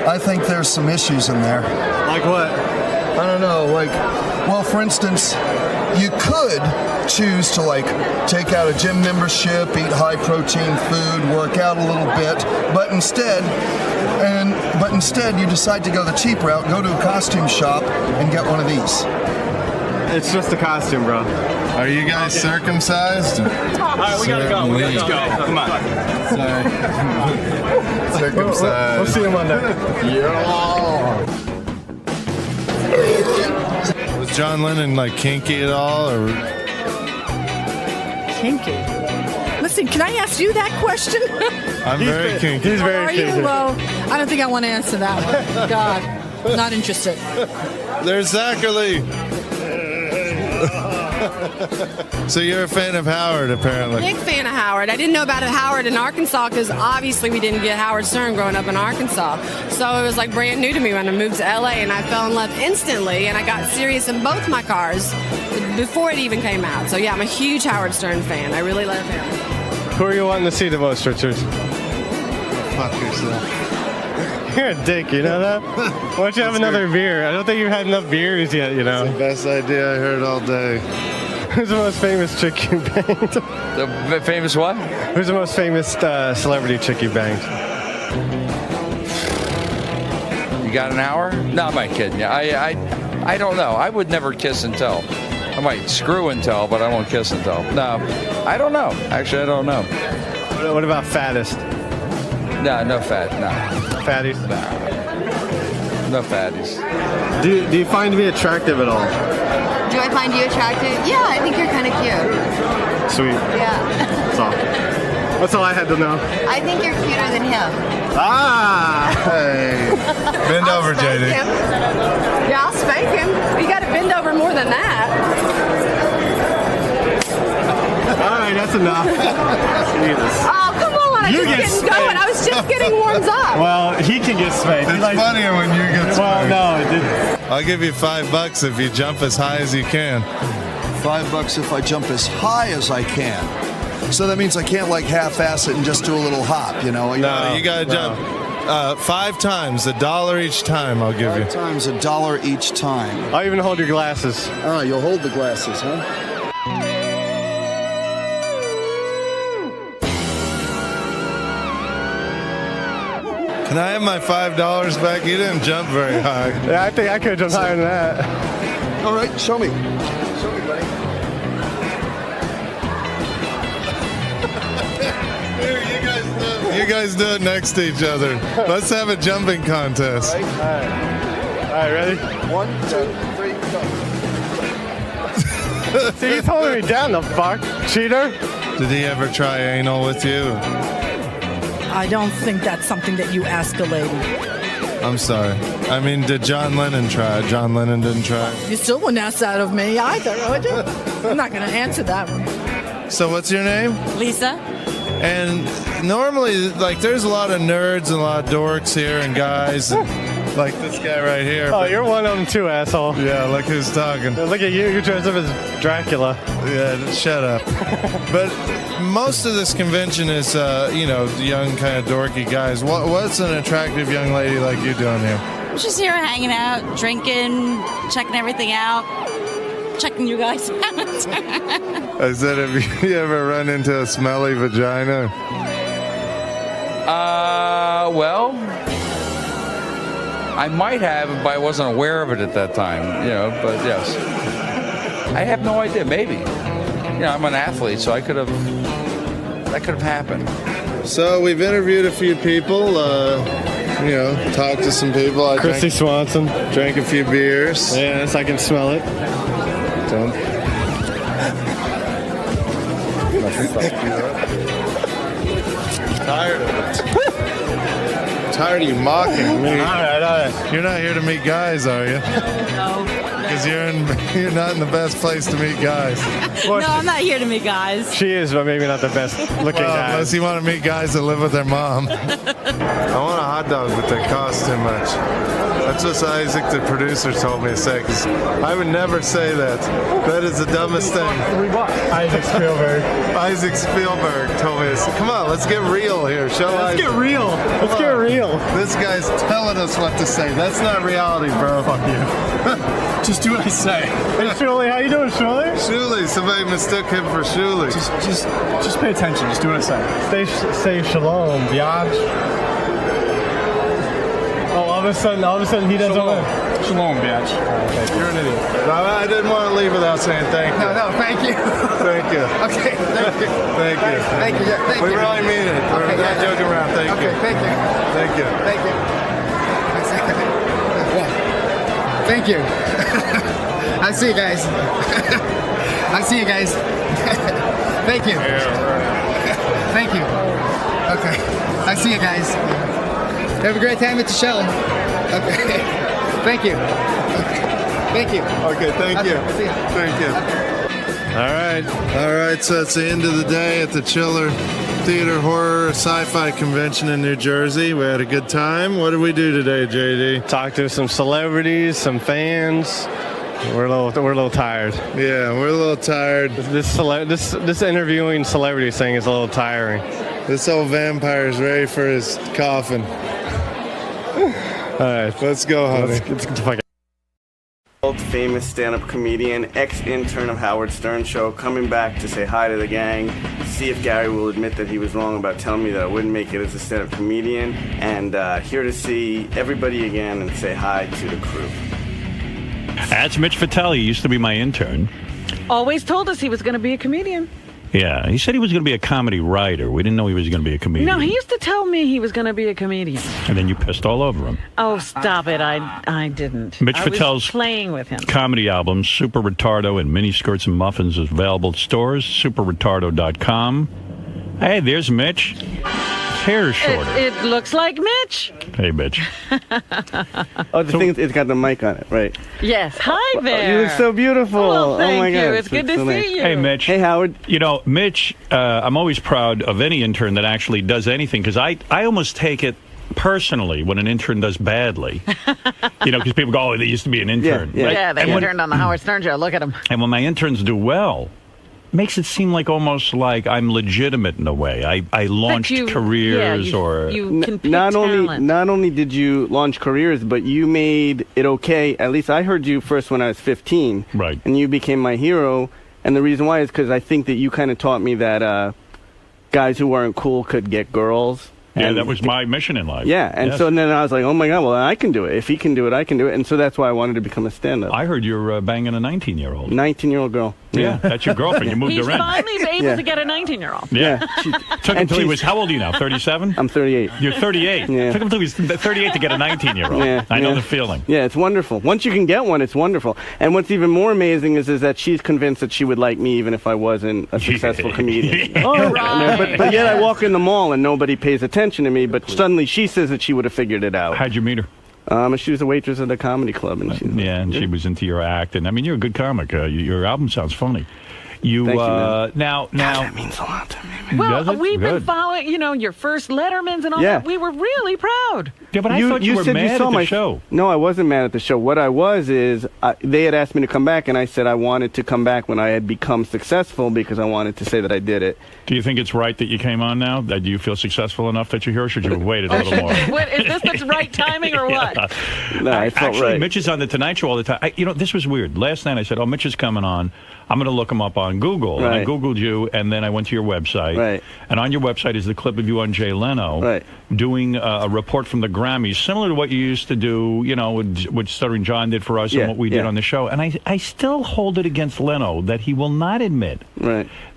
I think there's some issues in there. Like what? I don't know, well, for instance, you could choose to, take out a gym membership, eat high-protein food, work out a little bit, but instead you decide to go the cheap route, go to a costume shop, and get one of these. It's just a costume, bro. Are you guys circumcised? All right, we gotta go. Let's go. Come on. Sorry. Circumcised. We'll see you Monday. Yeah. Was John Lennon kinky at all, or? Kinky? Listen, can I ask you that question? I'm very kinky. He's very kinky. Are you? Well, I don't think I want to answer that one. God, not interested. There's Zachary. So you're a fan of Howard, apparently. Big fan of Howard. I didn't know about Howard in Arkansas because obviously we didn't get Howard Stern growing up in Arkansas. So it was like brand new to me when I moved to LA, and I fell in love instantly, and I got Sirius in both my cars before it even came out. So yeah, I'm a huge Howard Stern fan. I really love him. Who are you wanting to see the most, Richard? Fuck yourself. You're a dick, you know that? Why don't you have another beer? I don't think you've had enough beers yet, you know? It's the best idea I heard all day. Who's the most famous chick you banged? The famous what? Who's the most famous celebrity chick you banged? You got an hour? No, I'm not kidding you. I don't know. I would never kiss and tell. I might screw and tell, but I won't kiss and tell. No, I don't know. Actually, I don't know. What about fattest? No, no fat. No. Fatties? No fatties. Do you find me attractive at all? Do I find you attractive? Yeah, I think you're kind of cute. Sweet. Yeah. That's all I had to know. I think you're cuter than him. Ah! Hey. Bend over, JD. Him. Yeah, I'll spank him. You got to bend over more than that. All right, that's enough. Jesus. Oh, come on. I was just getting going. I was just getting warmed up. Well, he can get spanked. It's funnier when you get spanked. Well, no, it didn't. I'll give you $5 if you jump as high as you can. $5 if I jump as high as I can. So that means I can't like half-ass it and just do a little hop, you know? No, you gotta jump 5 times, $1 each time. I'll give you. 5 times $1 each time. I'll even hold your glasses. Ah, you'll hold the glasses, huh? Can I have my $5 back? You didn't jump very high. Yeah, I think I could have jumped higher than that. All right, show me. Show me, buddy. Here, you guys do it next to each other. Let's have a jumping contest. All right, ready? 1, 2, 3, go. See, he's holding me down, the fuck. Cheater. Did he ever try anal with you? I don't think that's something that you ask a lady. I'm sorry. I mean, did John Lennon try? John Lennon didn't try. You still wouldn't ask that of me either, would you? I'm not going to answer that one. So what's your name? Lisa. And normally, like, there's a lot of nerds and a lot of dorks here and guys, and, like this guy right here. Oh, you're one of them too, asshole. Yeah, look who's talking. Look at you. You're dressed up as Dracula. Yeah, shut up. But most of this convention is, young, kind of dorky guys. What's an attractive young lady like you doing here? I'm just here hanging out, drinking, checking everything out, checking you guys out. I said, have you ever run into a smelly vagina? Well, I might have, but I wasn't aware of it at that time, but yes. I have no idea, maybe. I'm an athlete, so that could have happened. So we've interviewed a few people, talked to some people. Christy Swanson. Drank a few beers. Yes, I can smell it. Don't. Tired of it. Tired of you mocking me. All right. You're not here to meet guys, are you? No. Because you're not in the best place to meet guys. No, I'm not here to meet guys. She is, but maybe not the best looking guy. Unless you want to meet guys that live with their mom. I want a hot dog, but they cost too much. That's what Isaac, the producer, told me to say, because I would never say that. That is the dumbest thing. Isaac Spielberg. Isaac Spielberg told me to say, come on, let's get real here. Let's get real. Let's get real. This guy's telling us what to say. That's not reality, bro. Fuck you. Just do what I say. Hey, Shuley, how you doing, Shuley? Shuley, somebody mistook him for Shuley. Just pay attention. Just do what I say. Say shalom, biatch. Oh, all of a sudden he doesn't know. Shalom, biatch. You're an idiot. No, I didn't want to leave without saying thank you. No, thank you. Thank you. Okay, thank you. Thank you. Thank you. Yeah, thank we you. really mean it. We're not joking around. Thank you. Thank you. Thank you. Thank you. Thank you. I'll see you guys. I'll see you guys. Thank you. Thank you. Okay. I'll see you guys. Have a great time at the show. Okay. Thank you. Okay. Thank you. Okay, thank you. See you. Thank you. All right, so it's the end of the day at the Chiller Theater Horror Sci-Fi Convention in New Jersey. We had a good time. What did we do today, JD? Talked to some celebrities, some fans. We're a little tired. Yeah, we're a little tired. This interviewing celebrity thing is a little tiring. This old vampire's ready for his coffin. All right, let's go, honey. Let's get the fuck out. Famous stand-up comedian, ex-intern of Howard Stern show, coming back to say hi to the gang, see if Gary will admit that he was wrong about telling me that I wouldn't make it as a stand-up comedian, and here to see everybody again and say hi to the crew. That's Mitch Vitelli. He used to be my intern. Always told us he was going to be a comedian. Yeah, he said he was going to be a comedy writer. We didn't know he was going to be a comedian. No, he used to tell me he was going to be a comedian. And then you pissed all over him. Oh, stop it. I didn't. Mitch I Vitel's was playing with him. Comedy album, Super Retardo and Mini Skirts and Muffins, is available at stores, superretardo.com. Hey, there's Mitch. His hair is shorter. It looks like Mitch. Hey, Mitch. Oh, the thing is, it's got the mic on it, right? Yes. Hi there. You look so beautiful. Well, thank oh my you. God. It's good to so see nice. you. Hey, Mitch. Hey, Howard. You know, Mitch, I'm always proud of any intern that actually does anything, because I almost take it personally when an intern does badly. You know, because people go, oh, they used to be an intern. Yeah, right? Yeah, they And when- interned on the Howard Stern show. Look at him. And when my interns do well, makes it seem like almost like I'm legitimate in a way. I launched careers or you can pick not talent. only did you launch careers, but you made it okay. At least I heard you first when I was 15. Right. And you became my hero. And the reason why is because I think that you kind of taught me that guys who weren't cool could get girls. Yeah, And that was my mission in life. Yeah, and Yes. so then I was like, oh my God, well, I can do it. If he can do it, I can do it. And so that's why I wanted to become a stand-up. I heard you're banging a 19-year-old. 19-year-old girl. Yeah, that's your girlfriend. You moved He's her in. finally able Yeah. to get a 19-year-old. Yeah. Took him And till he she's- was, how old are you now, 37? I'm 38. You're 38. Yeah. Took him till he was 38 to get a 19-year-old. Yeah, I know yeah. the feeling. Yeah, it's wonderful. Once you can get one, it's wonderful. And what's even more amazing is that she's convinced that she would like me even if I wasn't a successful comedian. Right. But yet I walk in the mall and nobody pays attention to me, but suddenly she says that she would have figured it out. How'd you meet her? She was a waitress at a comedy club. And she's She was into your act. And I mean, you're a good comic. Your album sounds funny. You, Thank you, man. now that means a lot to me. Does Well, it? we've been Good. following, your first Lettermans and all Yeah. that. We were really proud. Yeah, but I thought you were said mad saw at the my show. No, I wasn't mad at the show. What I was is they had asked me to come back, and I said I wanted to come back when I had become successful because I wanted to say that I did it. Do you think it's right that you came on now? Do you feel successful enough that you're here, or should you have waited a little more? What, is this the right timing or what? No, I felt Actually, right. Mitch is on the Tonight Show all the time. This was weird. Last night I said, Mitch is coming on. I'm going to look him up on Google. And I Right. Googled you, and then I went to your website. Right. And on your website is the clip of you on Jay Leno doing a report from the Grammys, similar to what you used to do, what Stuttering John did for us Yeah, and what we did yeah. on the show. And I still hold it against Leno that he will not admit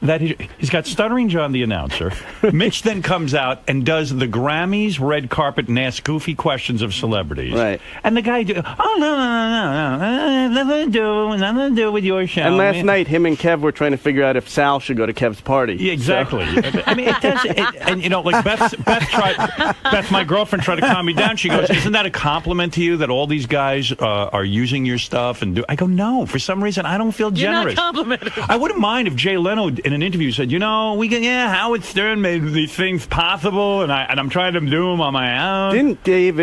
that he's got Stuttering John, the announcer. Mitch then comes out and does the Grammys red carpet and asks goofy questions of celebrities. Right. And the guy, nothing to do with your show. And last night, him and Kev were trying to figure out if Sal should go to Kev's party. Yeah, exactly. I mean, it does. And like Beth, my girlfriend, tried to calm me down. She goes, "Isn't that a compliment to you that all these guys are using your stuff?" And I go, "No, for some reason I don't feel generous." You're not complimented. I wouldn't mind if Jay Leno in an interview said, Howard Stern made these things possible, and I'm trying to do them on my own. Didn't Dave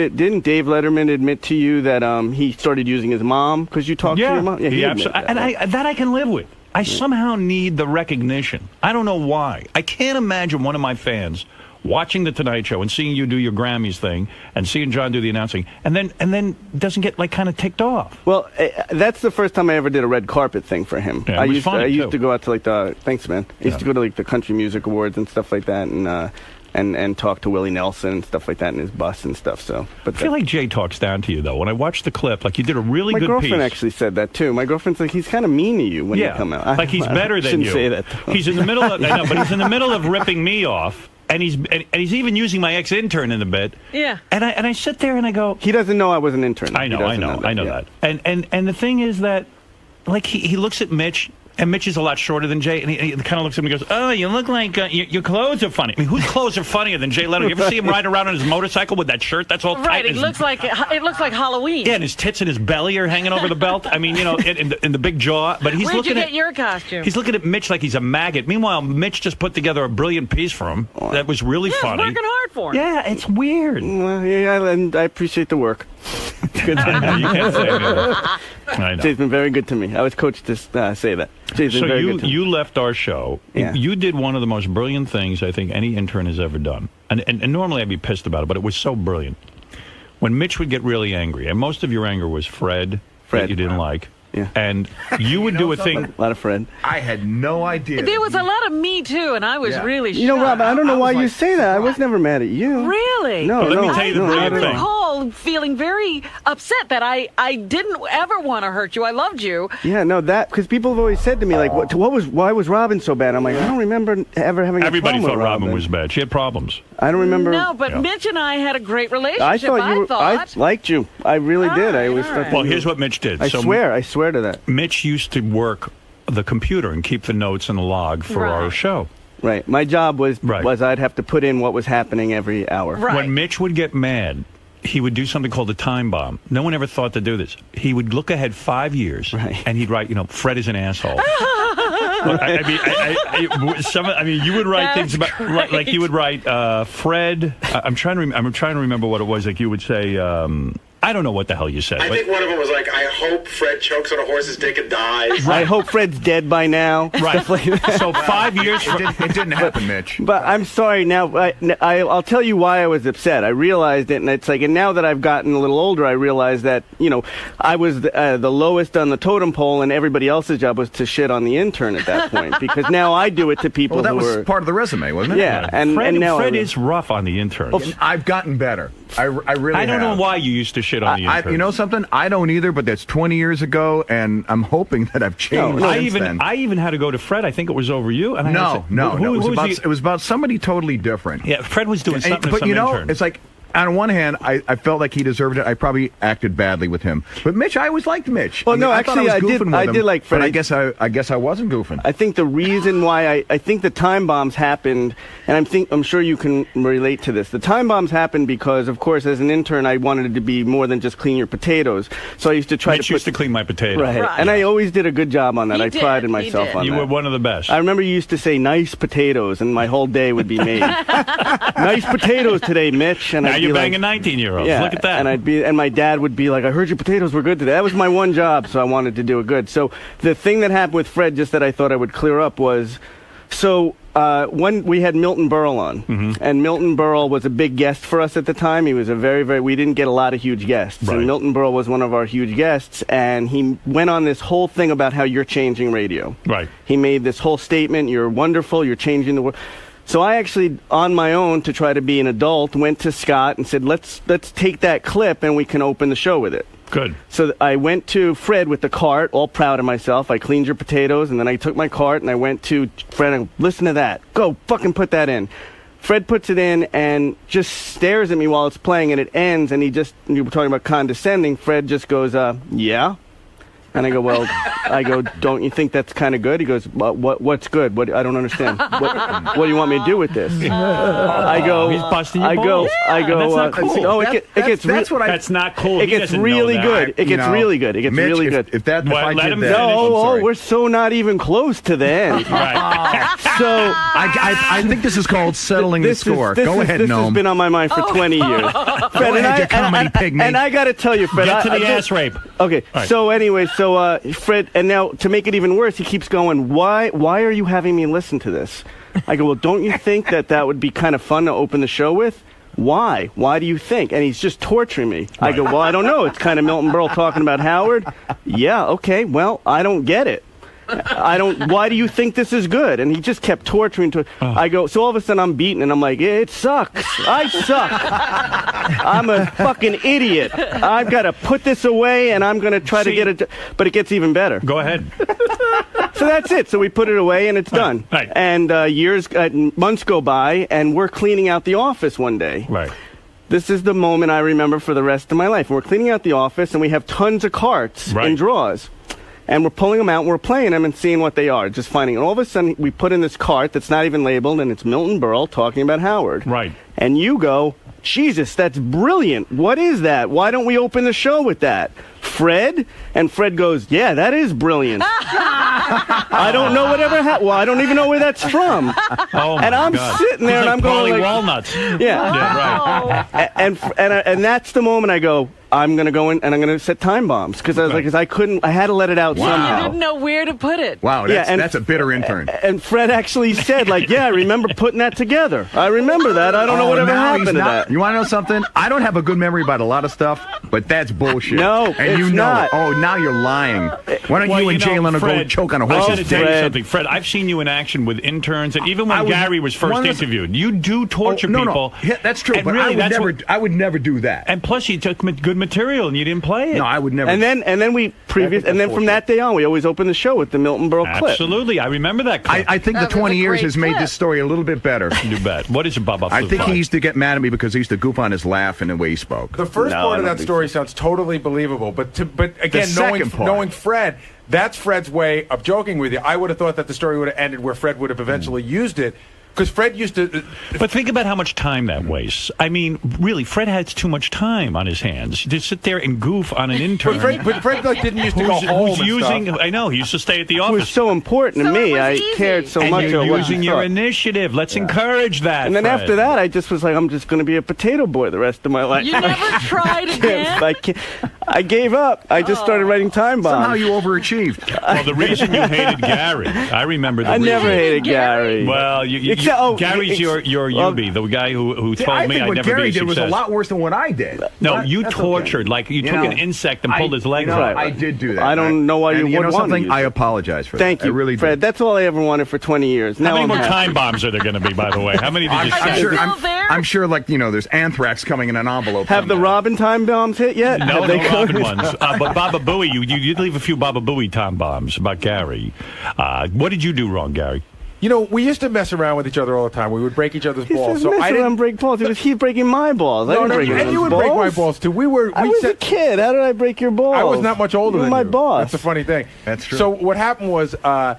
Letterman admit to you that he started using his mom because you talked to your mom? he admitted absolutely. that. And I can live with. I somehow need the recognition. I don't know why. I can't imagine one of my fans watching the Tonight Show and seeing you do your Grammys thing and seeing John do the announcing and then doesn't get kind of ticked off. Well, that's the first time I ever did a red carpet thing for him. Yeah, it I was used funny, I used too. to go out to the thanks, man. I used to go to the Country Music Awards and stuff like that, and talk to Willie Nelson and stuff like that in his bus and stuff. So, but I feel like Jay talks down to you though. When I watched the clip, like you did a really my good girlfriend piece. actually said that too. My girlfriend's like, he's kind of mean to you when you come out. Like he's better than shouldn't you. say that. Though. He's in the middle of I know, but he's in the middle of ripping me off. And he's even using my ex-intern in a bit. Yeah. And I sit there and I go, he doesn't know I was an intern. I know that. And the thing is that, like he looks at Mitch And Mitch is a lot shorter than Jay, and he kind of looks at him and goes, "Oh, you look like your clothes are funny." I mean, whose clothes are funnier than Jay Leno? You ever see him riding around on his motorcycle with that shirt that's all tight? Right, it looks like Halloween. Yeah, and his tits and his belly are hanging over the belt. I mean, in the big jaw. But he's Where'd looking you get your costume? He's looking at Mitch like he's a maggot. Meanwhile, Mitch just put together a brilliant piece for him that was really funny. Working hard for him. Yeah, it's weird. Well, yeah, and I appreciate the work. Good. You can't say that. I know. Jay's been very good to me. I was coached to say that. Jay's been very good to me. You left our show. Yeah. You did one of the most brilliant things I think any intern has ever done. And normally I'd be pissed about it, but it was so brilliant. When Mitch would get really angry, and most of your anger was Fred. That you didn't like. Yeah. And you would do a thing. A lot of Fred. I had no idea. There was a lot of me too, and I was really shocked. You know, Rob, I don't know why you say that. I was never mad at you. Really? No, let me tell you the brilliant I thing. recall feeling very upset that I didn't ever want to hurt you. I loved you. Yeah, no, because people have always said to me, like, why was Robin so bad? I'm like, I don't remember ever having Everybody a thought problem with Robin was bad. She had problems. I don't remember. No, but Mitch and I had a great relationship. I thought I liked you. I really did. I always thought. Well, here's what Mitch did. I swear to that. Mitch used to work the computer and keep the notes and the log for our show. Right. My job was I'd have to put in what was happening every hour. Right. When Mitch would get mad, he would do something called a time bomb. No one ever thought to do this. He would look ahead 5 years, and he'd write, Fred is an asshole. I mean, you would write things about, like you would write, Fred. I'm trying to remember what it was. Like you would say, I don't know what the hell you said. I think one of them was like, I hope Fred chokes on a horse's dick and dies. I hope Fred's dead by now. Right. So 5 years. It didn't happen, Mitch. But I'm sorry. Now I'll tell you why I was upset. I realized it, and it's like, and now that I've gotten a little older, I realized that I was the lowest on the totem pole, and everybody else's job was to shit on the intern at that point. Because now I do it to people. Well, that who was part of the resume, wasn't it? Yeah, and now Fred is rough on the intern. I've gotten better. I really. I don't know why you used to shit on the intern. You know something? I don't either, but that's 20 years ago, and I'm hoping that I've changed since then. I even had to go to Fred. I think it was over you. And It was about somebody totally different. Yeah, Fred was doing something. But it's like, on one hand, I felt like he deserved it. I probably acted badly with him. But Mitch, I always liked Mitch. Well, I did like Fred. But I guess I wasn't goofing. I think the reason why I think the time bombs happened, and I'm sure you can relate to this. The time bombs happened because, of course, as an intern, I wanted it to be more than just clean your potatoes. So I used to try Mitch used to clean my potatoes. Right. And I always did a good job on that. I prided myself on that. You were one of the best. I remember you used to say nice potatoes, and my whole day would be made. Nice potatoes today, Mitch. And now you're banging 19-year-olds. Yeah, look at that. And my dad would be like, I heard your potatoes were good today. That was my one job, so I wanted to do it good. So the thing that happened with Fred, just that I thought I would clear up, was when we had Milton Berle on, and Milton Berle was a big guest for us at the time. He was a we didn't get a lot of huge guests, and Milton Berle was one of our huge guests, and he went on this whole thing about how you're changing radio. Right. He made this whole statement, you're wonderful, you're changing the world. So I actually, on my own, to try to be an adult, went to Scott and said, let's take that clip and we can open the show with it. Good. So I went to Fred with the cart, all proud of myself. I cleaned your potatoes, and then I took my cart and I went to Fred and listen to that. Go fucking put that in. Fred puts it in and just stares at me while it's playing, and it ends, and you were talking about condescending. Fred just goes, yeah. And I go, don't you think that's kind of good? He goes, what's good? I don't understand. What do you want me to do with this? I go, he's busting your balls. I go, that's not cool. That's not cool. It gets really good. It gets really good. It gets really good. If I let did him that, no, we're so not even close to the end. Right. So I think this is called settling the score. Go ahead, This Gnome. has been on my mind for 20 years. Fred, and I got to tell you, Fred. Get to the ass rape. Okay. Right. So anyway, Fred, and now to make it even worse, he keeps going, why are you having me listen to this? I go, well, don't you think that would be kind of fun to open the show with? Why? Why do you think? And he's just torturing me. I go, well, I don't know. It's kind of Milton Berle talking about Howard. Yeah, okay, well, I don't get it. Why do you think this is good? And he just kept torturing. I go, so all of a sudden I'm beaten, and I'm like, it sucks. I suck. I'm a fucking idiot. I've got to put this away, and I'm going to try to get it. But it gets even better. Go ahead. So that's it. So we put it away, and it's done. Right. And months go by, and we're cleaning out the office one day. Right. This is the moment I remember for the rest of my life. We're cleaning out the office, and we have tons of carts and drawers. And we're pulling them out, and we're playing them and seeing what they are, just finding. And all of a sudden, we put in this cart that's not even labeled, and it's Milton Berle talking about Howard. Right. And you go, Jesus, that's brilliant. What is that? Why don't we open the show with that? Fred? And Fred goes, yeah, that is brilliant. I don't know whatever happened. Well, I don't even know where that's from. Oh my and I'm God. sitting there, He's and I'm like going Paulie like, Walnuts. Yeah. Right. And that's the moment I go, I'm going to go in and I'm going to set time bombs because I was like, I had to let it out somehow. You didn't know where to put it. Wow, that's a bitter intern. And Fred actually said, like, yeah, I remember putting that together. I remember that. I don't know whatever happened to that. You want to know something? I don't have a good memory about a lot of stuff, but that's bullshit. No, and you it's know not. it. Oh, now you're lying. Why don't you and Jay Leno go choke on a I horse's got to tell you dick? something, Fred. I've seen you in action with interns, and even when Gary was first interviewed, you do torture people. Yeah, that's true, And but really, I would never do that. And plus, you took good material and you didn't play it. No, I would never. And then from that day on, we always open the show with the Milton Berle clip. Absolutely, I remember that clip. I think the 20 years has made this story a little bit better. You bet. What is it, Bubba? I think he used to get mad at me because he used to goof on his laugh and the way he spoke. The first part of that story sounds totally believable, but again, knowing Fred, that's Fred's way of joking with you. I would have thought that the story would have ended where Fred would have eventually used it. Because Fred used to... But think about how much time that wastes. I mean, really, Fred has too much time on his hands to sit there and goof on an intern. But Fred like, didn't used to go home who's and stuff. I know, he used to stay at the office. It was so important to me. I cared so much. And you're what using your initiative. Let's encourage that, And then Fred. after that, I just was like, I'm just going to be a potato boy the rest of my life. You never tried again? I gave up. I just started writing time bombs. Somehow you overachieved. Well, the reason you hated Gary, I remember the I reason. never hated Gary. Well, Gary's your Yubi, the guy who told me I'd never be a success. I think what Gary did was a lot worse than what I did. No, you tortured. Like, you took an insect and pulled his legs out. I did do that. I don't know why you would want something. to. I apologize for that. Thank you, I really Fred. did. That's all I ever wanted for 20 years. Now How many I'm more happy. time bombs are there going to be, by the way? How many did you say? I'm sure, like, there's anthrax coming in an envelope. Have the Robin time bombs hit yet? No, Have they no Robin come? ones. But Baba Booey, you did leave a few Baba Booey time bombs about Gary. What did you do wrong, Gary? We used to mess around with each other all the time. We would break each other's balls. So I didn't break balls. It was he breaking my balls. I didn't break and you would balls. break my balls too. I was a kid. How did I break your balls? I was not much older you were than my you. boss. That's the funny thing. That's true. So what happened was I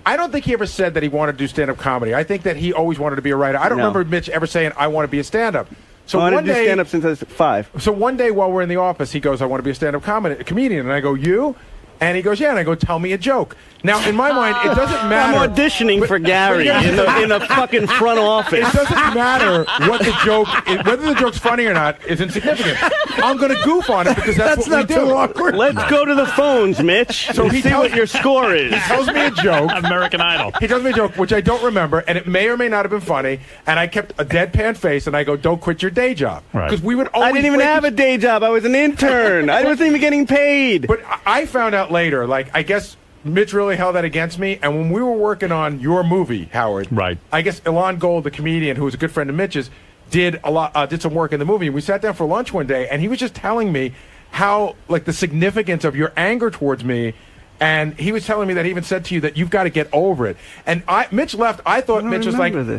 don't think he ever said that he wanted to do stand-up comedy. I think that he always wanted to be a writer. I don't remember Mitch ever saying, I want to be a stand-up. So I wanted one to do day, stand-up since I was 5. So one day while we're in the office, he goes, I want to be a stand-up comedian. And I go, you? And he goes, yeah. And I go, tell me a joke. Now, in my mind, it doesn't matter. I'm auditioning for Gary in a fucking front office. It doesn't matter what the joke is, whether the joke's funny or not is insignificant. I'm going to goof on it because that's what we do. Too awkward. Let's go to the phones, Mitch. So and see what your score is. He tells me a joke. American Idol. He tells me a joke, which I don't remember, and it may or may not have been funny. And I kept a deadpan face, and I go, "Don't quit your day job," because we would always. I didn't even have a day job. I was an intern. I wasn't even getting paid. But I found out later, I guess Mitch really held that against me. And when we were working on your movie, Howard, right? I guess Ilan Gold, the comedian who was a good friend of Mitch's, did some work in the movie. And we sat down for lunch one day, and he was just telling me how the significance of your anger towards me. And he was telling me that he even said to you that you've got to get over it. And Mitch left. I thought Mitch was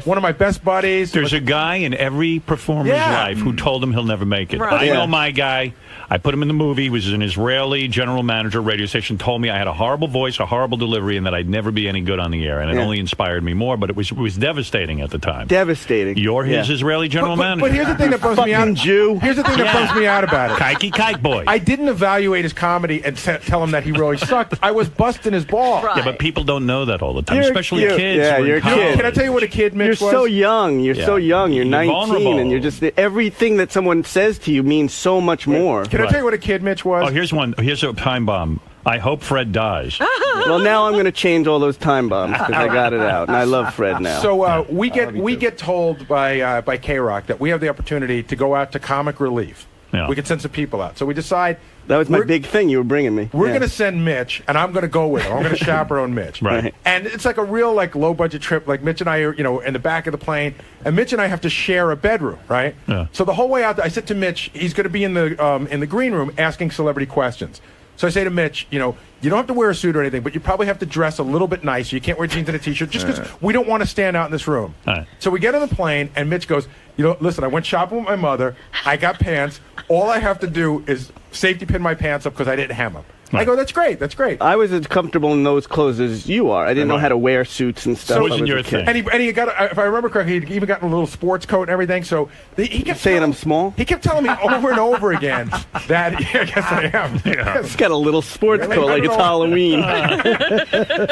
one of my best buddies. There's a guy in every performer's life who told him he'll never make it. Right. I know my guy. I put him in the movie. He was an Israeli general manager radio station. Told me I had a horrible voice, a horrible delivery, and that I'd never be any good on the air. And it only inspired me more. But it was devastating at the time. Devastating. You're his Israeli general manager. But here's the thing that bums me out. Jew. Here's the thing that bums me out about it. Kike boy. I didn't evaluate his comedy and tell him that he really sucked. I was busting his balls. Yeah, but people don't know that all the time, especially kids. Yeah, who are you're in college. Can I tell you what a kid Mitch You're was? so young. You're so young. You're 19, vulnerable. and you're just everything that someone says to you means so much more. Can I tell you what a kid Mitch was? Oh, here's one. Here's a time bomb. I hope Fred dies. Well, now I'm going to change all those time bombs because I got it out, and I love Fred now. So we get told by K-Rock that we have the opportunity to go out to Comic Relief. Yeah. We can send some people out. So we decide. That was my big thing you were bringing me. We're going to send Mitch, and I'm going to go with him. I'm going to chaperone Mitch. Right. And it's like a real low budget trip. Like Mitch and I are in the back of the plane, and Mitch and I have to share a bedroom, right? Yeah. So the whole way out there, I said to Mitch, he's going to be in the green room asking celebrity questions. So I say to Mitch, you don't have to wear a suit or anything, but you probably have to dress a little bit nice. You can't wear jeans and a T-shirt just because we don't want to stand out in this room. Right. So we get on the plane, and Mitch goes, listen, I went shopping with my mother. I got pants. All I have to do is safety pin my pants up because I didn't hem them. I go, that's great. That's great. I was as comfortable in those clothes as you are. I didn't know how to wear suits and stuff. So wasn't your thing. And he got, if I remember correctly, he even got a little sports coat and everything. So he kept saying I'm small. He kept telling me over and over again that I guess I am. Yeah. He's got a little sports coat like it's Halloween.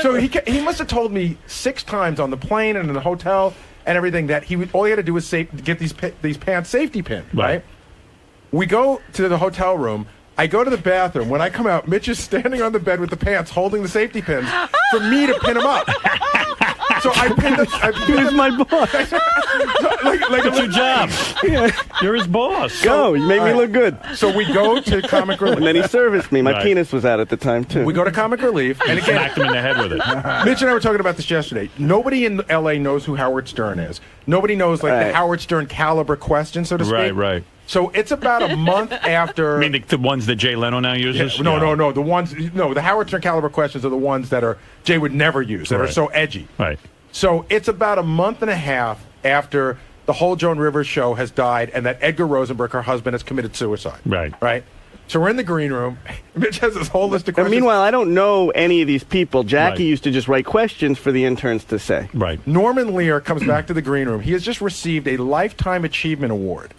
So he must have told me 6 times on the plane and in the hotel and everything that all he had to do was get these pants safety pinned. Right. We go to the hotel room. I go to the bathroom. When I come out, Mitch is standing on the bed with the pants, holding the safety pins for me to pin him up. So I pinned him. He was my boss. like it's your job. Yeah. You're his boss. Go. You make me look good. So we go to Comic Relief. And then he serviced me. My penis was out at the time, too. We go to Comic Relief. And again, smacked him in the head with it. Mitch and I were talking about this yesterday. Nobody in L.A. knows who Howard Stern is. Nobody knows the Howard Stern caliber question, so to speak. Right. So it's about a month after. I mean, the ones that Jay Leno now uses? Yeah, no. The Howard Stern caliber questions are the ones that Jay would never use, that are so edgy. Right. So it's about a month and a half after the whole Joan Rivers show has died and that Edgar Rosenberg, her husband, has committed suicide. Right. So we're in the green room. Mitch has this whole list of questions. And meanwhile, I don't know any of these people. Jackie used to just write questions for the interns to say. Right. Norman Lear comes back to the green room. He has just received a Lifetime Achievement Award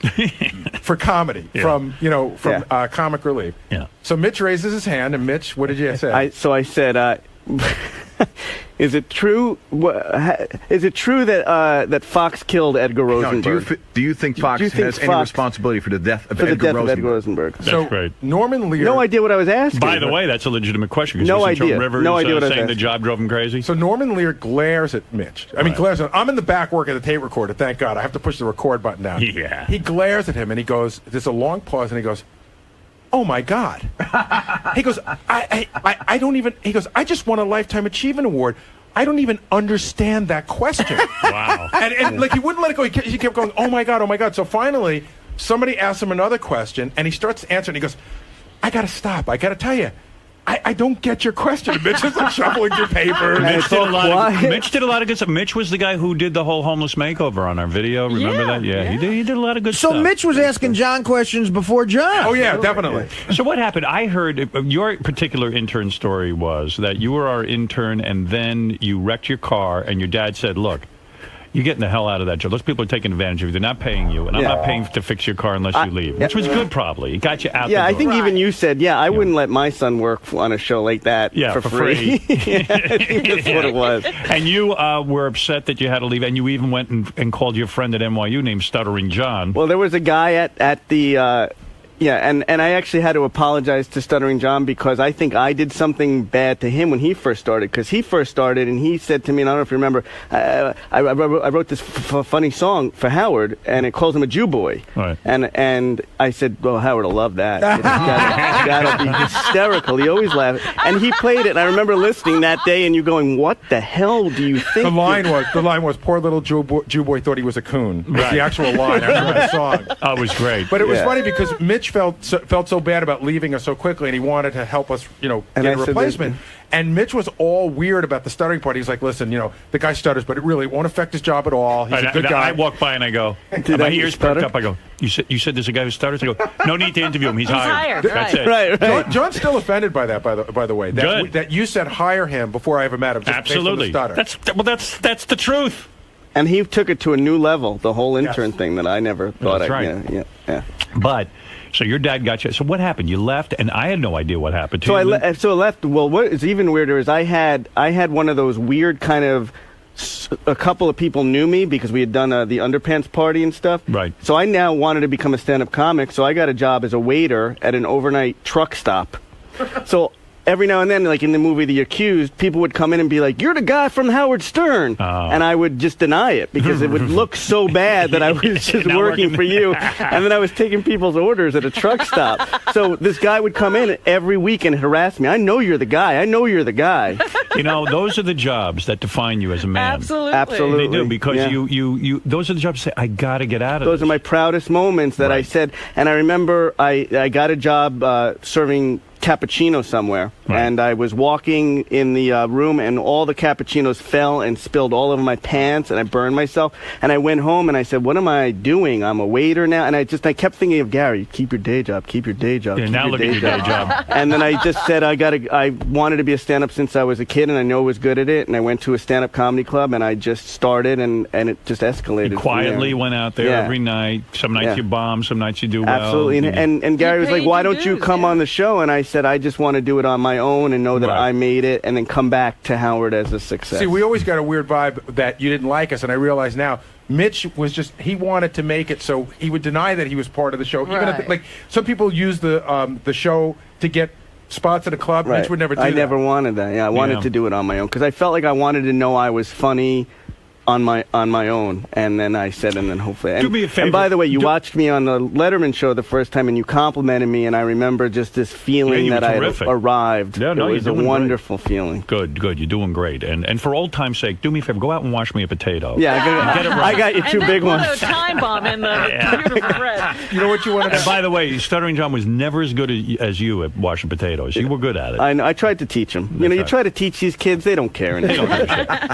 for comedy from Comic Relief. Yeah. So Mitch raises his hand, and Mitch, what did you say? I said, is it true? Is it true that Fox killed Edgar Rosenberg? No, do you think Fox has any responsibility for the death of Edgar Rosenberg? That's great. Norman Lear. No idea what I was asking. By the way, that's a legitimate question. No idea. Rivers, no idea what I was saying asking. the job drove him crazy. So Norman Lear glares at Mitch. Glares at him. I'm in the back working the tape recorder. Thank God. I have to push the record button down. Yeah. He glares at him and he goes. There's a long pause and he goes, "Oh my God." He goes, I don't even. He goes, "I just won a Lifetime Achievement Award. I don't even understand that question." Wow. And like he wouldn't let it go. He kept going, "Oh my God, oh my God." So finally, somebody asked him another question, and he starts answering. He goes, "I got to stop. I got to tell you, I don't get your question." Mitch is like shuffling through papers. Mitch did a lot of good stuff. Mitch was the guy who did the whole homeless makeover on our video. Remember that? Yeah. He did a lot of good stuff. So Mitch was asking John questions before John. Oh, yeah, definitely. So what happened? I heard your particular intern story was that you were our intern and then you wrecked your car and your dad said, "Look, you're getting the hell out of that job. Those people are taking advantage of you. They're not paying you, and I'm not paying to fix your car unless you leave," which was good, probably. It got you out the door. I think even you said, I wouldn't let my son work on a show like that for free. I think that's what it was. And you were upset that you had to leave, and you even went and called your friend at NYU named Stuttering John. Well, there was a guy at the... and I actually had to apologize to Stuttering John because I think I did something bad to him when he first started. Because he first started and he said to me, and I don't know if you remember, I wrote this funny song for Howard, and it calls him a Jew boy. Right. And I said, "Well, Howard will love that. That'll be hysterical." He always laughed. And he played it, and I remember listening that day, and you going, "What the hell do you think?" The line was, "Poor little Jew boy thought he was a coon." Right. It's the actual line. I remember the song. Oh, it was great. But it was funny because Mitch felt so bad about leaving us so quickly, and he wanted to help us, get a replacement. And Mitch was all weird about the stuttering part. He's like, "Listen, the guy stutters, but it really won't affect his job at all. He's a good guy." I walk by and I go, my ears perked up. I go, "You said there's a guy who stutters?" I go, "No need to interview him. He's hired. That's it." Right. John's still offended by that. By the way, that you said hire him before I ever met him. Just Absolutely. Based on the stutter. That's the truth. And he took it to a new level, the whole intern thing that I never thought. That's right. Yeah. But. So your dad got you. So what happened? You left, and I had no idea what happened to you. So I left. Well, what is even weirder is I had one of those weird kind of. A couple of people knew me because we had done the underpants party and stuff. Right. So I now wanted to become a stand-up comic. So I got a job as a waiter at an overnight truck stop. So. Every now and then, like in the movie The Accused, people would come in and be like, "You're the guy from Howard Stern." And I would just deny it because it would look so bad that I was just working for you. And then I was taking people's orders at a truck stop. So this guy would come in every week and harass me. "I know you're the guy. I know you're the guy." Those are the jobs that define you as a man. Absolutely. They do, because you those are the jobs that say, "I got to get out of Those are my proudest moments that I said. And I remember I got a job serving cappuccino somewhere. and I was walking in the room, and all the cappuccinos fell and spilled all over my pants, and I burned myself. And I went home, and I said, "What am I doing? I'm a waiter now." And I kept thinking of Gary. Keep your day job. Keep your day job. Yeah, keep now your look at your day job. And then I just said, I wanted to be a stand-up since I was a kid, and I know I was good at it. And I went to a stand-up comedy club, and I just started, and it just escalated. You quietly went out there every night. Some nights you bomb, some nights you do well. Absolutely. And Gary was like, "Why don't you come on the show?" And I said, "I just want to do it on my own and know that I made it, and then come back to Howard as a success." See, we always got a weird vibe that you didn't like us, and I realize now Mitch was he wanted to make it so he would deny that he was part of the show. Even if, like, some people use the show to get spots at a club. Right. Mitch would never do that. I never wanted that. Yeah, I wanted to do it on my own because I felt like I wanted to know I was funny on my own, and then I said, and then hopefully. Do me a favor. And by the way, you watched me on the Letterman show the first time, and you complimented me, and I remember just this feeling that I had arrived. Yeah, no, it was a wonderful feeling. Good. You're doing great. And for old time's sake, do me a favor. Go out and wash me a potato. Yeah, get it right. I got you two big ones. And then put a time bomb in the beautiful bread. You know what you wanted to... And by the way, Stuttering John was never as good as you at washing potatoes. You were good at it. I know. I tried to teach him. You try to teach these kids, they don't care anymore.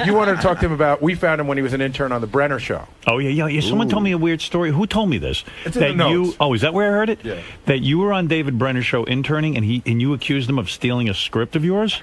You wanted to talk to him about... We found him when he was an intern on the Brenner show. Oh, yeah. Someone told me a weird story. Who told me this? It's in the notes. Is that where I heard it? Yeah. That you were on David Brenner's show interning, and you accused him of stealing a script of yours?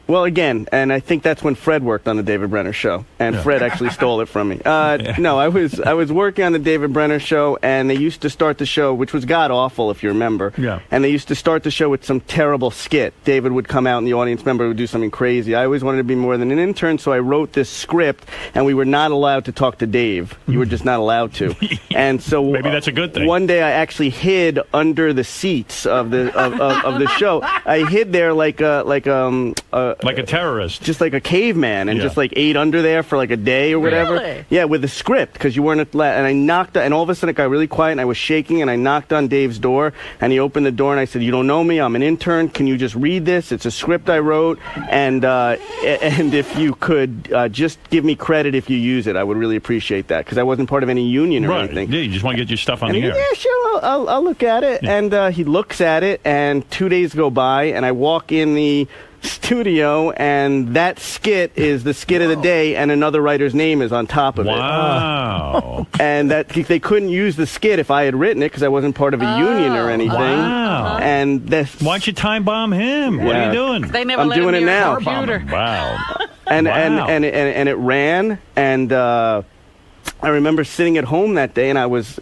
Well, again, and I think that's when Fred worked on the David Brenner show, and Fred actually stole it from me. No, I was working on the David Brenner show, and they used to start the show, which was god-awful, if you remember. Yeah. And they used to start the show with some terrible skit. David would come out, and the audience member would do something crazy. I always wanted to be more than an intern, so I wrote this script, and we were not allowed to talk to Dave. You were just not allowed to. And so maybe that's a good thing. One day, I actually hid under the seats of the show. I hid there like a terrorist, just like a caveman, and just like ate under there for like a day or whatever. Really? Yeah, with the script, because you weren't allowed. And I knocked, and all of a sudden it got really quiet, and I was shaking, and I knocked on Dave's door, and he opened the door, and I said, "You don't know me. I'm an intern. Can you just read this? It's a script I wrote, and if you could just give me credit if you use it, I would really appreciate that, because I wasn't part of any union or anything." Yeah, you just want to get your stuff on the air. Yeah, sure, I'll look at it. Yeah. And he looks at it, and 2 days go by, and I walk in the studio, and that skit is the skit of the day, and another writer's name is on top of it. Wow. And that they couldn't use the skit if I had written it, because I wasn't part of a union or anything. Wow. And that's... Why don't you time bomb him? What are you doing? They never I'm let doing him it use now. a computer. Wow. And it ran, and I remember sitting at home that day, and I was,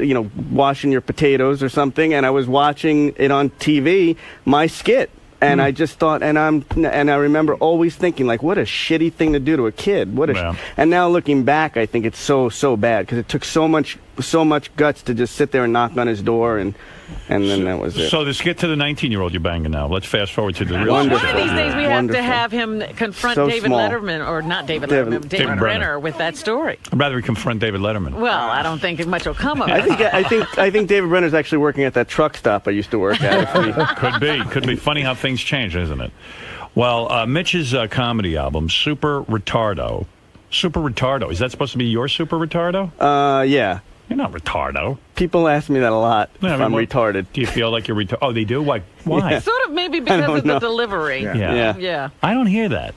washing your potatoes or something, and I was watching it on TV, my skit. And I just thought, and I remember always thinking, like, what a shitty thing to do to a kid. And now looking back, I think it's so bad, because it took so much guts to just sit there and knock on his door, and then that was it. So let's get to the 19-year-old you're banging now. Let's fast forward to the real One of situation. these days we have to have him confront David Letterman, or not David Letterman, David Brenner with that story. I'd rather we confront David Letterman. Well, I don't think much will come of it. I think David Brenner's actually working at that truck stop I used to work at. Could be. Funny how things change, isn't it? Well, Mitch's comedy album, Super Retardo. Super Retardo. Is that supposed to be your Super Retardo? Yeah. You're not retardo. People ask me that a lot. If I'm retarded. Do you feel like you're retarded? Oh, they do? Why? Yeah. Sort of maybe because of the delivery. Yeah. I don't hear that.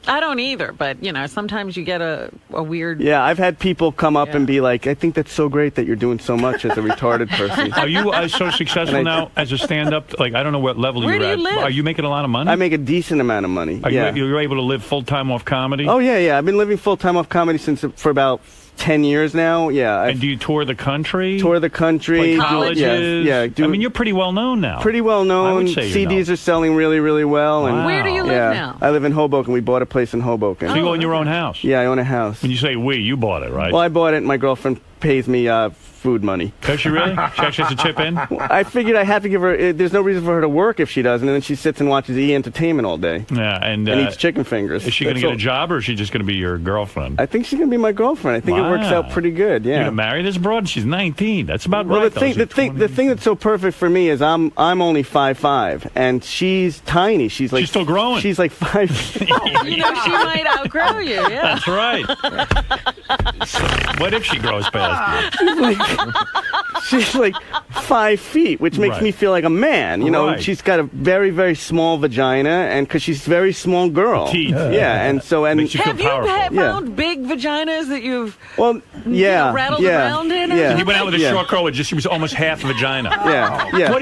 I don't either, but, sometimes you get a weird... Yeah, I've had people come up and be like, "I think that's so great that you're doing so much as a retarded person." Are you so successful now as a stand-up? Like, I don't know what level you're at. Where do you live? Are you making a lot of money? I make a decent amount of money. You're able to live full-time off comedy? Oh, yeah. I've been living full-time off comedy for about 10 years now. Yeah. And do you tour the country? Tour the country. Like colleges? Yeah. I mean, you're pretty well known now. Pretty well known. I would say CDs are selling really, really well. Wow. And Where do you live now? I live in Hoboken. We bought a place in Hoboken. So you own your own house? Yeah, I own a house. When you say we, you bought it, right? Well, I bought it, and my girlfriend pays me food money. Does she really? She actually has to chip in? I figured I had to give her... there's no reason for her to work if she doesn't, and then she sits and watches E! Entertainment all day. Yeah, and eats chicken fingers. Is she going to get a job, or is she just going to be your girlfriend? I think she's going to be my girlfriend. I think it works out pretty good, yeah. You got married this broad? She's 19. That's about right. The thing that's so perfect for me is I'm only 5'5", and she's tiny. She's still growing. She's like 5. She might outgrow you, yeah. That's right. What if she grows past you? she's like 5 feet, which makes me feel like a man. You know, she's got a very, very small vagina, and because she's a very small girl. Teeth. Yeah, and so and Have you found big vaginas that you've rattled around in? You went out with a short girl, she was almost half vagina. Yeah.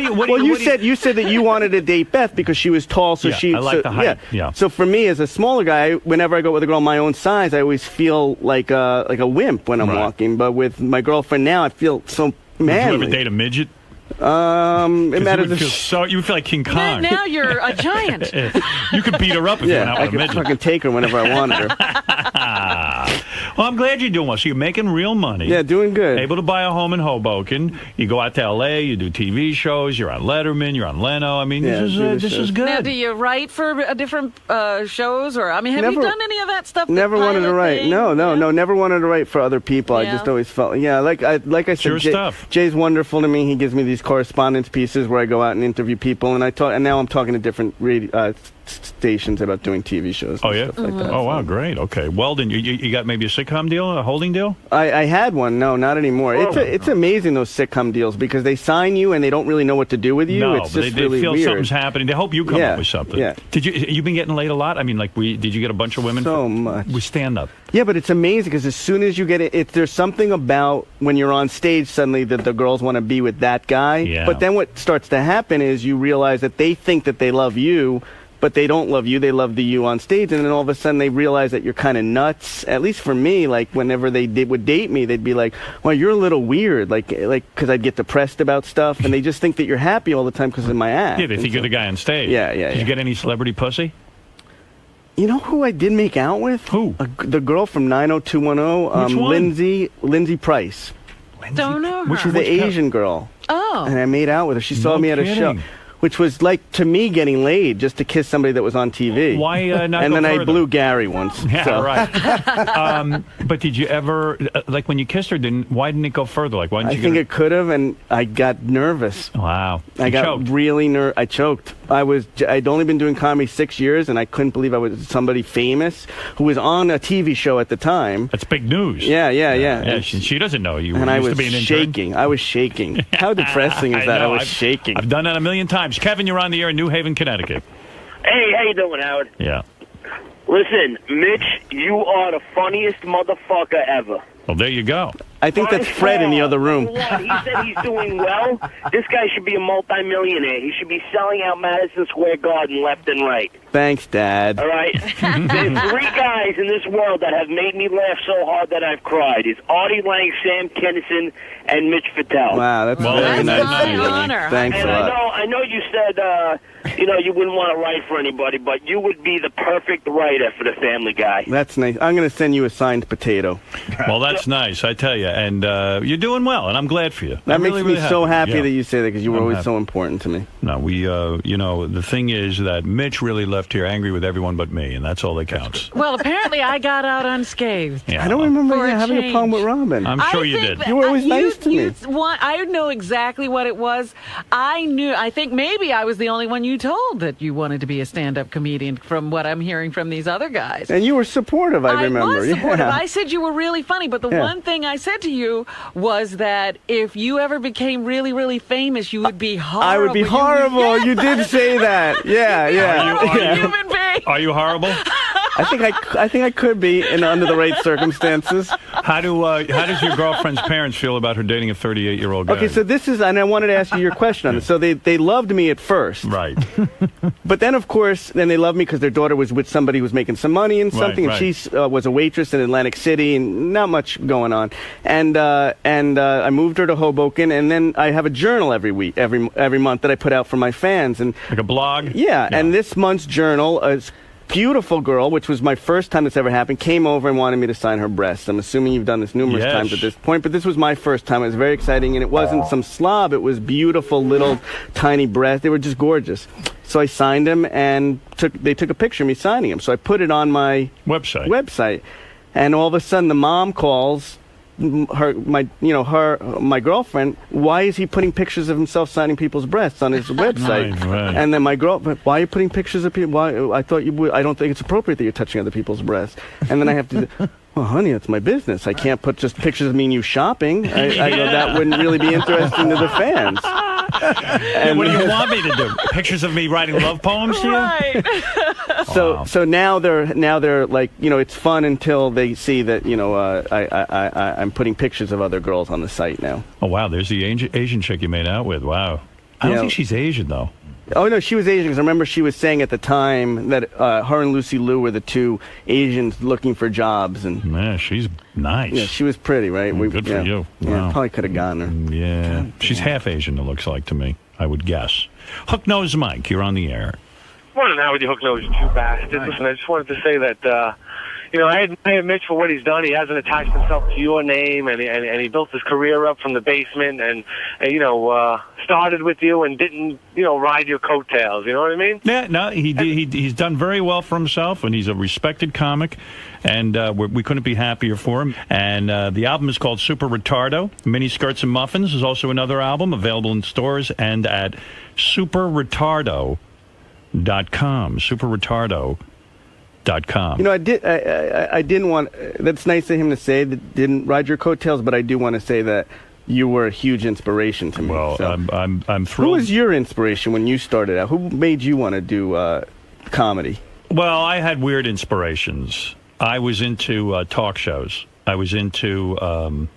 You said that you wanted to date Beth because she was tall, so I like the height. Yeah. So for me, as a smaller guy, whenever I go with a girl my own size, I always feel like a wimp when I'm walking. But with my girlfriend now, I feel so manly. Would you ever date a midget? It matters. You would feel like King Kong. Now you're a giant. You could beat her up if you went out with a midget. I could take her whenever I wanted her. Well, I'm glad you're doing well. So you're making real money. Yeah, doing good. Able to buy a home in Hoboken. You go out to L.A., you do TV shows, you're on Letterman, you're on Leno. I mean, this is good. Now, do you write for different shows? Or, I mean, have you done any of that stuff? Never wanted to write. No, never wanted to write for other people. I just always felt, like I said, stuff. Jay's wonderful to me. He gives me these correspondence pieces where I go out and interview people, and now I'm talking to different radio stations about doing TV shows. Oh, yeah? Stuff like that. Oh, wow, great. Okay. Weldon, you got maybe a sitcom deal, a holding deal? I had one. No, not anymore. It's amazing, those sitcom deals, because they sign you and they don't really know what to do with you. No, it's but just they really feel weird. something's happening. They hope you come up with something. Yeah. You been getting laid a lot? I mean, did you get a bunch of women? So much. We stand up. Yeah, but it's amazing because as soon as you get it, there's something about when you're on stage suddenly that the girls want to be with that guy. Yeah. But then what starts to happen is you realize that they think that they love you, but they don't love you. They love the you on stage, and then all of a sudden they realize that you're kind of nuts. At least for me, like whenever they would date me, they'd be like, "Well, you're a little weird," like because I'd get depressed about stuff, and they just think that you're happy all the time because of my act. Yeah, they think you're the guy on stage. Yeah. Did you get any celebrity pussy? You know who I did make out with? Who? The girl from 90210, Which one? Lindsay Price. Don't know her. She's the Asian girl. Oh. And I made out with her. She saw me at a show. Which was like, to me, getting laid just to kiss somebody that was on TV. Why not And go then further? I blew Gary once. Yeah, so. right. But did you ever, like when you kissed her, why didn't it go further? Like, why didn't I you think it could have, and I got nervous. Wow. I got really nervous. I choked. I'd only been doing comedy 6 years, and I couldn't believe I was somebody famous who was on a TV show at the time. That's big news. Yeah. Yeah, she doesn't know you. And I used was to be an shaking. I was shaking. How depressing is that? I was shaking. I've done that a million times. Kevin, you're on the air in New Haven, Connecticut. Hey, how you doing, Howard? Yeah. Listen, Mitch, you are the funniest motherfucker ever. Well, there you go. I think that's Fred in the other room. He said he's doing well. This guy should be a multimillionaire. He should be selling out Madison Square Garden left and right. Thanks, Dad. All right? There's 3 guys in this world that have made me laugh so hard that I've cried. It's Artie Lang, Sam Kinison, and Mitch Fatel. Wow, that's very nice of you. Thanks and a lot. I know you said, you wouldn't want to write for anybody, but you would be the perfect writer for the Family Guy. That's nice. I'm going to send you a signed potato. Well, that's nice, I tell you. And you're doing well, and I'm glad for you. That I'm makes really, me so happy Yeah. that you say that because you were I'm always happy. so important to me. No, the thing is that Mitch really left here angry with everyone but me, and that's all that counts. Well, apparently I got out unscathed. Yeah. I don't remember For you a having a problem with Robin. I'm sure you did. You were always nice to me. I know exactly what it was. I think maybe I was the only one you told that you wanted to be a stand-up comedian from what I'm hearing from these other guys. And you were supportive, I remember. I was supportive. Yeah. I said you were really funny, but the Yeah. one thing I said to you was that if you ever became really, really famous, you would be horrible. I would be horrible. You did say that. Yeah. Human being. Are you horrible? I think I could be under the right circumstances. How does your girlfriend's parents feel about her dating a 38-year-old guy? Okay, so this is, and I wanted to ask you your question on this. So they loved me at first, right? But then, of course, they loved me because their daughter was with somebody who was making some money and something, Right. and she was a waitress in Atlantic City, and not much going on. And I moved her to Hoboken, and then I have a journal every month that I put out for my fans, and like a blog. Yeah, and this month's journal is. Beautiful girl, which was my first time this ever happened, came over and wanted me to sign her breasts. I'm assuming you've done this numerous Yes. times at this point, but this was my first time. It was very exciting, and it wasn't some slob. It was beautiful little tiny breasts. They were just gorgeous. So I signed them, and they took a picture of me signing them. So I put it on my website. And all of a sudden, the mom calls my girlfriend, why is he putting pictures of himself signing people's breasts on his website? Right. And then my girlfriend, why are you putting pictures of people? Why? I thought you would. I don't think it's appropriate that you're touching other people's breasts. And then I have to. Well, honey, it's my business. I can't put just pictures of me and you shopping. I go, that wouldn't really be interesting to the fans. And what do you want me to do? Pictures of me writing love poems to you? Right. So now they're like, it's fun until they see that I'm putting pictures of other girls on the site now. Oh wow, there's the Asian chick you made out with. Wow, I don't think she's Asian though. Oh no, she was Asian because I remember she was saying at the time that her and Lucy Liu were the two Asians looking for jobs, and man, she's nice. Yeah, she was pretty, right? Good for you. Yeah, Wow. probably could have gotten her. Yeah, she's half Asian. It looks like to me. I would guess. Hook Nose Mike, you're on the air. Morning, how with you, Hook Nose, you two bastards. Listen, I just wanted to say that, I admire Mitch for what he's done. He hasn't attached himself to your name, and he built his career up from the basement, and started with you and didn't, ride your coattails. You know what I mean? Yeah, no, he's done very well for himself, and he's a respected comic, and we couldn't be happier for him. And the album is called Super Retardo. Mini Skirts and Muffins is also another album available in stores and at superretardo.com. Superretardo.com. I didn't want. That's nice of him to say that didn't ride your coattails, but I do want to say that you were a huge inspiration to me. Well, so. I'm thrilled. Who was your inspiration when you started out? Who made you want to do comedy? Well, I had weird inspirations. I was into talk shows. I was into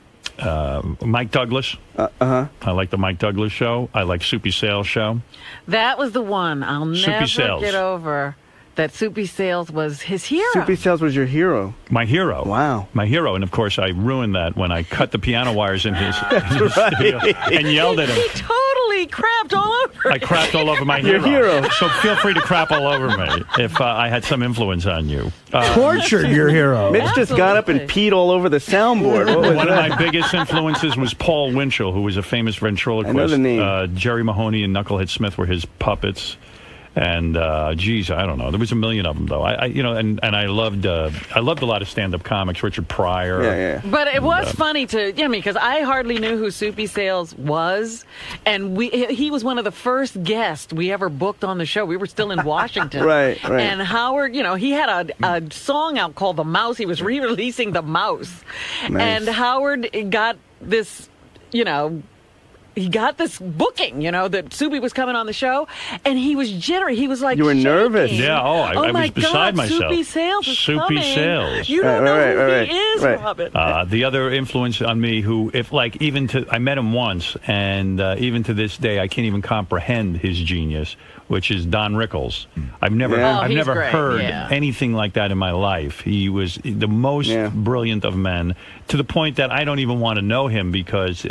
Mike Douglas. I like the Mike Douglas show. I like Soupy Sales show. That was the one I'll never get over. That Soupy Sales was his hero. Soupy Sales was your hero. My hero. Wow. My hero. And, of course, I ruined that when I cut the piano wires in his studio and yelled at him. He totally crapped all over I crapped all over my Your hero. So feel free to crap all over me if I had some influence on you. Tortured your hero. Mitch just got up and peed all over the soundboard. One of my biggest influences was Paul Winchell, who was a famous ventriloquist. I know the name. Jerry Mahoney and Knucklehead Smith were his puppets. And geez, I don't know. There was a million of them, though. I loved a lot of stand-up comics. Richard Pryor. Yeah. But it was funny because I hardly knew who Soupy Sales was, and he was one of the first guests we ever booked on the show. We were still in Washington, right. And Howard, he had a song out called "The Mouse." He was re-releasing "The Mouse," and Howard got this, he got this booking, that Soupy was coming on the show, and he was jittery. He was like, you were nervous. Yeah, I was beside myself. Soupy Sales is Soupy coming. Sales. You don't know who he is, Robin. The other influence on me, I met him once, and even to this day, I can't even comprehend his genius, which is Don Rickles. I've never heard anything like that in my life. He was the most brilliant of men, to the point that I don't even want to know him because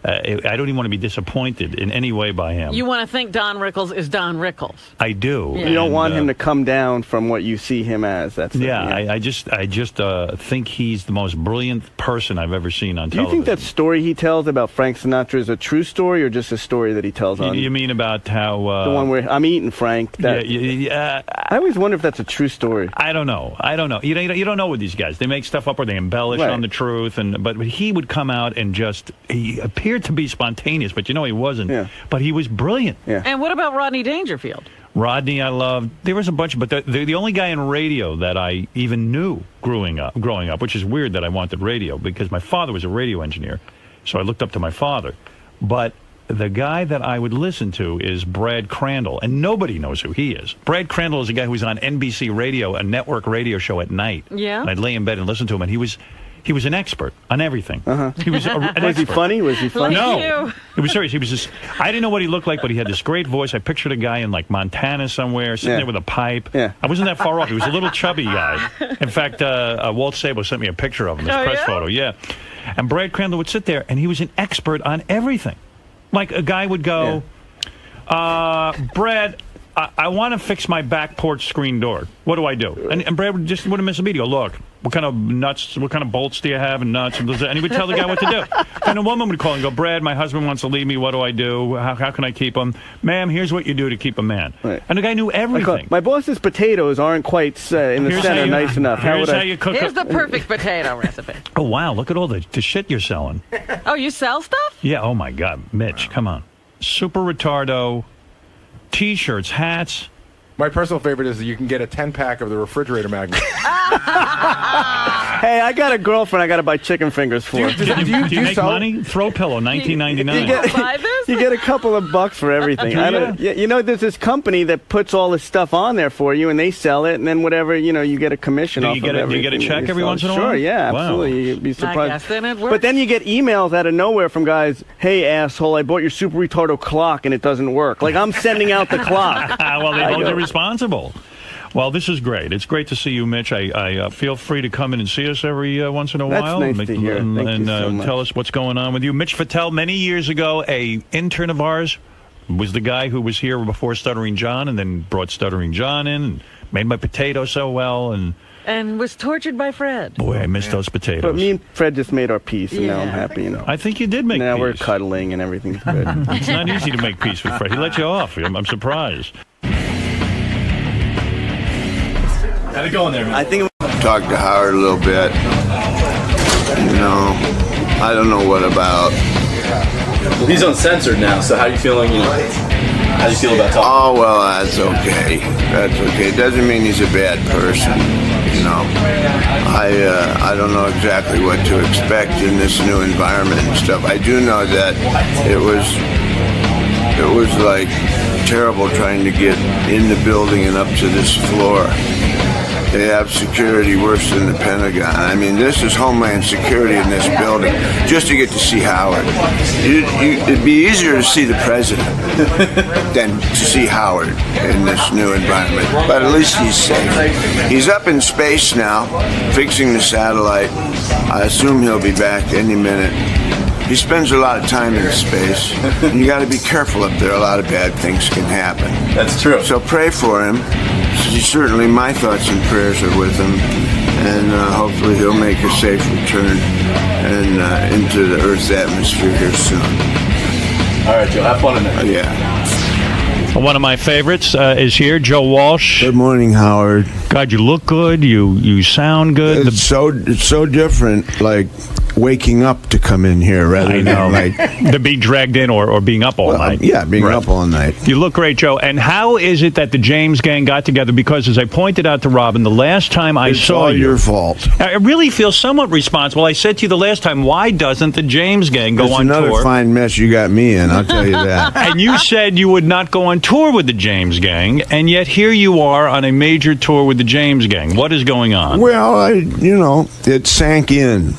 I don't even want to be disappointed in any way by him. You want to think Don Rickles is Don Rickles. I do. You don't want him to come down from what you see him as. I just think he's the most brilliant person I've ever seen on television. Do you think that story he tells about Frank Sinatra is a true story, or just a story that he tells on? You mean about how the one where I'm eating Frank? I always wonder if that's a true story. I don't know. You don't know with these guys. They make stuff up or they embellish on the truth, but he would come out and he appeared to be spontaneous, but he wasn't. Yeah. But he was brilliant. Yeah. And what about Rodney Dangerfield? Rodney, I loved. There was a bunch, but the only guy in radio that I even knew growing up, which is weird that I wanted radio because my father was a radio engineer, so I looked up to my father. But the guy that I would listen to is Brad Crandall, and nobody knows who he is. Brad Crandall is a guy who was on NBC Radio, a network radio show at night. Yeah. And I'd lay in bed and listen to him, and he was an expert on everything. He was an expert. Was he funny? No. It was serious. He was just, I didn't know what he looked like, but he had this great voice. I pictured a guy in like Montana somewhere, sitting there with a pipe. Yeah. I wasn't that far off. He was a little chubby guy. In fact, Walt Sabo sent me a picture of him, this press photo. Yeah. And Brad Crandall would sit there, and he was an expert on everything. Like a guy would go, Brad, I want to fix my back porch screen door. What do I do? And Brad just wouldn't miss a beat. He go, look, what kind of nuts, what kind of bolts do you have and nuts? And he would tell the guy what to do. And a woman would call and go, Brad, my husband wants to leave me. What do I do? How can I keep him? Ma'am, here's what you do to keep a man. Right. And the guy knew everything. My boss's potatoes aren't quite in the center nice enough. Here's how you cook Here's the perfect potato recipe. Oh, wow. Look at all the shit you're selling. Oh, you sell stuff? Yeah. Oh, my God. Mitch, come on. Super Retardo, T-shirts, hats. My personal favorite is that you can get a 10-pack of the refrigerator magnet. Hey, I got a girlfriend I got to buy chicken fingers for. Do you make money? Throw Pillow, $19.99. You get a couple of bucks for everything. There's this company that puts all this stuff on there for you, and they sell it, and then whatever, you get a commission off of everything. Do you get a check every once in a while? Sure, yeah, Wow. absolutely. You'd be surprised. I guess then it works. But then you get emails out of nowhere from guys, hey, asshole, I bought your Super Retardo clock, and it doesn't work. Like, I'm sending out the clock. Well, they hold you responsible. Well, this is great. It's great to see you, Mitch. I feel free to come in and see us every once in a while. That's nice to hear. Thank you so much. Tell us what's going on with you. Mitch Fattel, many years ago, a intern of ours, was the guy who was here before Stuttering John and then brought Stuttering John in and made my potato so well. And was tortured by Fred. Boy, I missed those potatoes. But me and Fred just made our peace, and now I'm happy, I think you did make now peace. We're cuddling, and everything's good. It's not easy to make peace with Fred. He let you off. I'm surprised. How'd it go in there, man? I think talked to Howard a little bit. I don't know what about. Well, he's uncensored now, so how are you feeling? How do you feel about talking? Oh, well, that's okay. That's okay. It doesn't mean he's a bad person. I don't know exactly what to expect in this new environment and stuff. I do know that it was like terrible trying to get in the building and up to this floor. They have security worse than the Pentagon. I mean, this is Homeland Security in this building, just to get to see Howard. It'd be easier to see the president than to see Howard in this new environment. But at least he's safe. He's up in space now, fixing the satellite. I assume he'll be back any minute. He spends a lot of time in space. And you got to be careful up there. A lot of bad things can happen. That's true. So pray for him. Certainly my thoughts and prayers are with him. And hopefully he'll make a safe return and into the Earth's atmosphere here soon. All right, Joe. Have fun in there. Yeah. One of my favorites is here, Joe Walsh. Good morning, Howard. God, you look good. You sound good. It's so different, like waking up to come in here rather than like to be dragged in or being up all night. Yeah, being up all night. You look great, Joe. And how is it that the James Gang got together? Because as I pointed out to Robin, the last time I saw you, it's all your fault. I really feel somewhat responsible. I said to you the last time, why doesn't the James Gang go on another tour? Fine mess you got me in, I'll tell you that. And you said you would not go on tour with the James Gang, and yet here you are on a major tour with the James Gang. What is going on? Well, it sank in.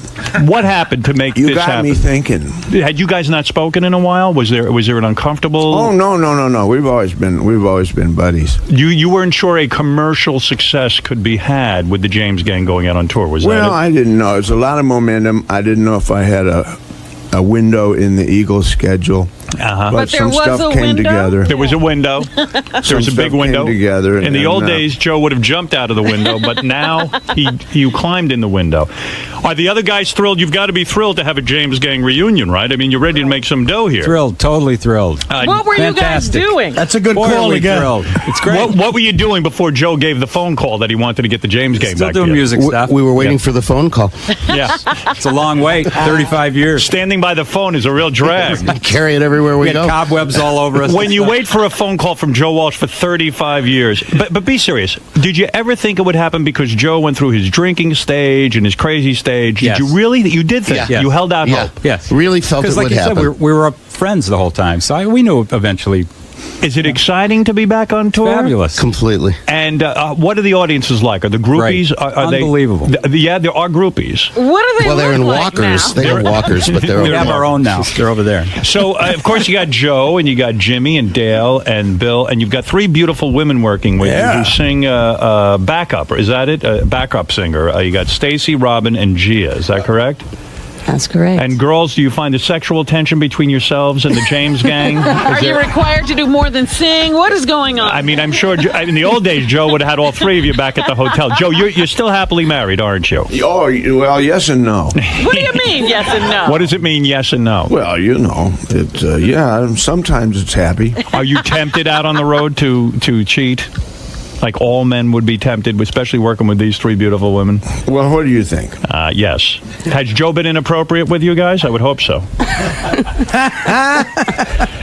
What happened to make you this happen? got me thinking. Had you guys not spoken in a while? Was there an uncomfortable? Oh no. We've always been buddies. You weren't sure a commercial success could be had with the James Gang going out on tour, was that it? Well, I didn't know. There's a lot of momentum. I didn't know if I had a window in the Eagles schedule. But there some was stuff a came window? together. There was a window. There was a big window. Together, in the old days, Joe would have jumped out of the window, but now you climbed in the window. Are the other guys thrilled? You've got to be thrilled to have a James Gang reunion, right? I mean, you're ready to make some dough here. Thrilled, totally thrilled. What were you guys doing? That's a good call again. Thrilled. It's great. What were you doing before Joe gave the phone call that he wanted to get the James Gang Still back doing together? music stuff. We were waiting for the phone call. Yeah. It's a long wait, 35 years. Standing by the phone is a real drag. Carry it everywhere we go. Cobwebs all over us. When you wait for a phone call from Joe Walsh for 35 years, but be serious. Did you ever think it would happen because Joe went through his drinking stage and his crazy stage? Yes. Did you really? You did think? Yeah. You held out hope? Yes. Really felt it like would you happen. said, we were friends the whole time, so we knew eventually. Is it exciting to be back on tour? Fabulous. Completely. And what are the audiences like? Are the groupies? Right. Are Unbelievable. Yeah, there are groupies. What do they Well, they're look in like walkers. now? They are walkers, but they're We have our own now. They're over there. So, of course, you got Joe, and you got Jimmy, and Dale, and Bill, and you've got three beautiful women working with you who sing backup. Is that it? Backup singer. You got Stacy, Robin, and Gia. Is that correct? That's correct. And girls, do you find a sexual tension between yourselves and the James gang? Are you required to do more than sing? What is going on? I mean, I'm sure in the old days, Joe would have had all three of you back at the hotel. Joe, you're still happily married, aren't you? Oh, well, yes and no. What do you mean, yes and no? What does it mean, yes and no? Well, it's sometimes it's happy. Are you tempted out on the road to cheat? Like all men would be tempted, especially working with these three beautiful women? Well, what do you think? Yes. Has Joe been inappropriate with you guys? I would hope so.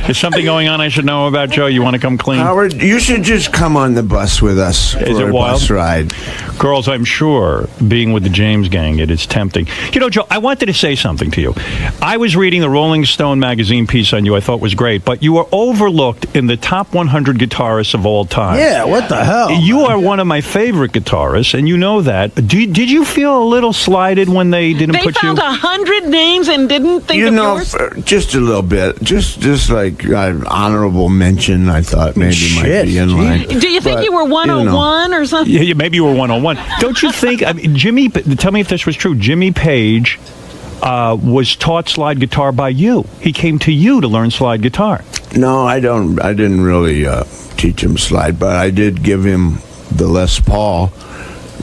Is something going on I should know about, Joe? You want to come clean? Howard, you should just come on the bus with us for Is it a wild? bus ride. Girls, I'm sure being with the James gang, it is tempting. You know, Joe, I wanted to say something to you. I was reading the Rolling Stone magazine piece on you I thought was great, but you were overlooked in the top 100 guitarists of all time. Yeah, what the hell? You are one of my favorite guitarists, and you know that. Did you feel a little slighted when they didn't They put you? found 100 names and didn't think of yours? Just a little bit. Just like honorable mention, I thought maybe might be in line. Do you think But, you were 101 or something? Yeah, maybe you were 101. Don't you think? I mean, Jimmy, tell me if this was true. Jimmy Page was taught slide guitar by you. He came to you to learn slide guitar. No, I didn't really teach him slide, but I did give him the Les Paul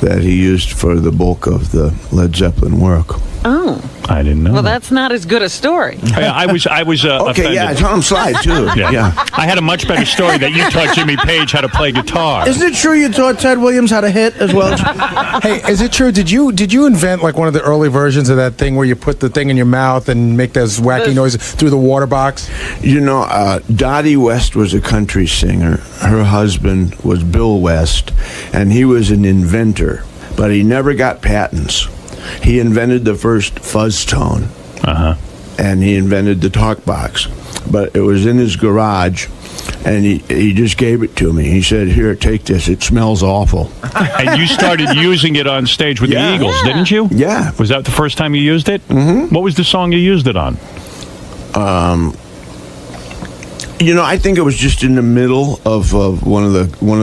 that he used for the bulk of the Led Zeppelin work. Oh. I didn't know. Well, that's not as good a story. I was Okay, offended. yeah, I taught him slide too. Yeah. I had a much better story that you taught Jimmy Page how to play guitar. Isn't it true you taught Ted Williams how to hit as well? Hey, is it true? Did you invent like one of the early versions of that thing where you put the thing in your mouth and make those wacky noises through the water box? You know, Dottie West was a country singer. Her husband was Bill West, and he was an inventor, but he never got patents. He invented the first fuzz tone, and he invented the talk box. But it was in his garage, and he just gave it to me. He said, "Here, take this. It smells awful." And you started using it on stage with the Eagles, didn't you? Yeah. Was that the first time you used it? Mm-hmm. What was the song you used it on? You know, I think it was just in the middle of one of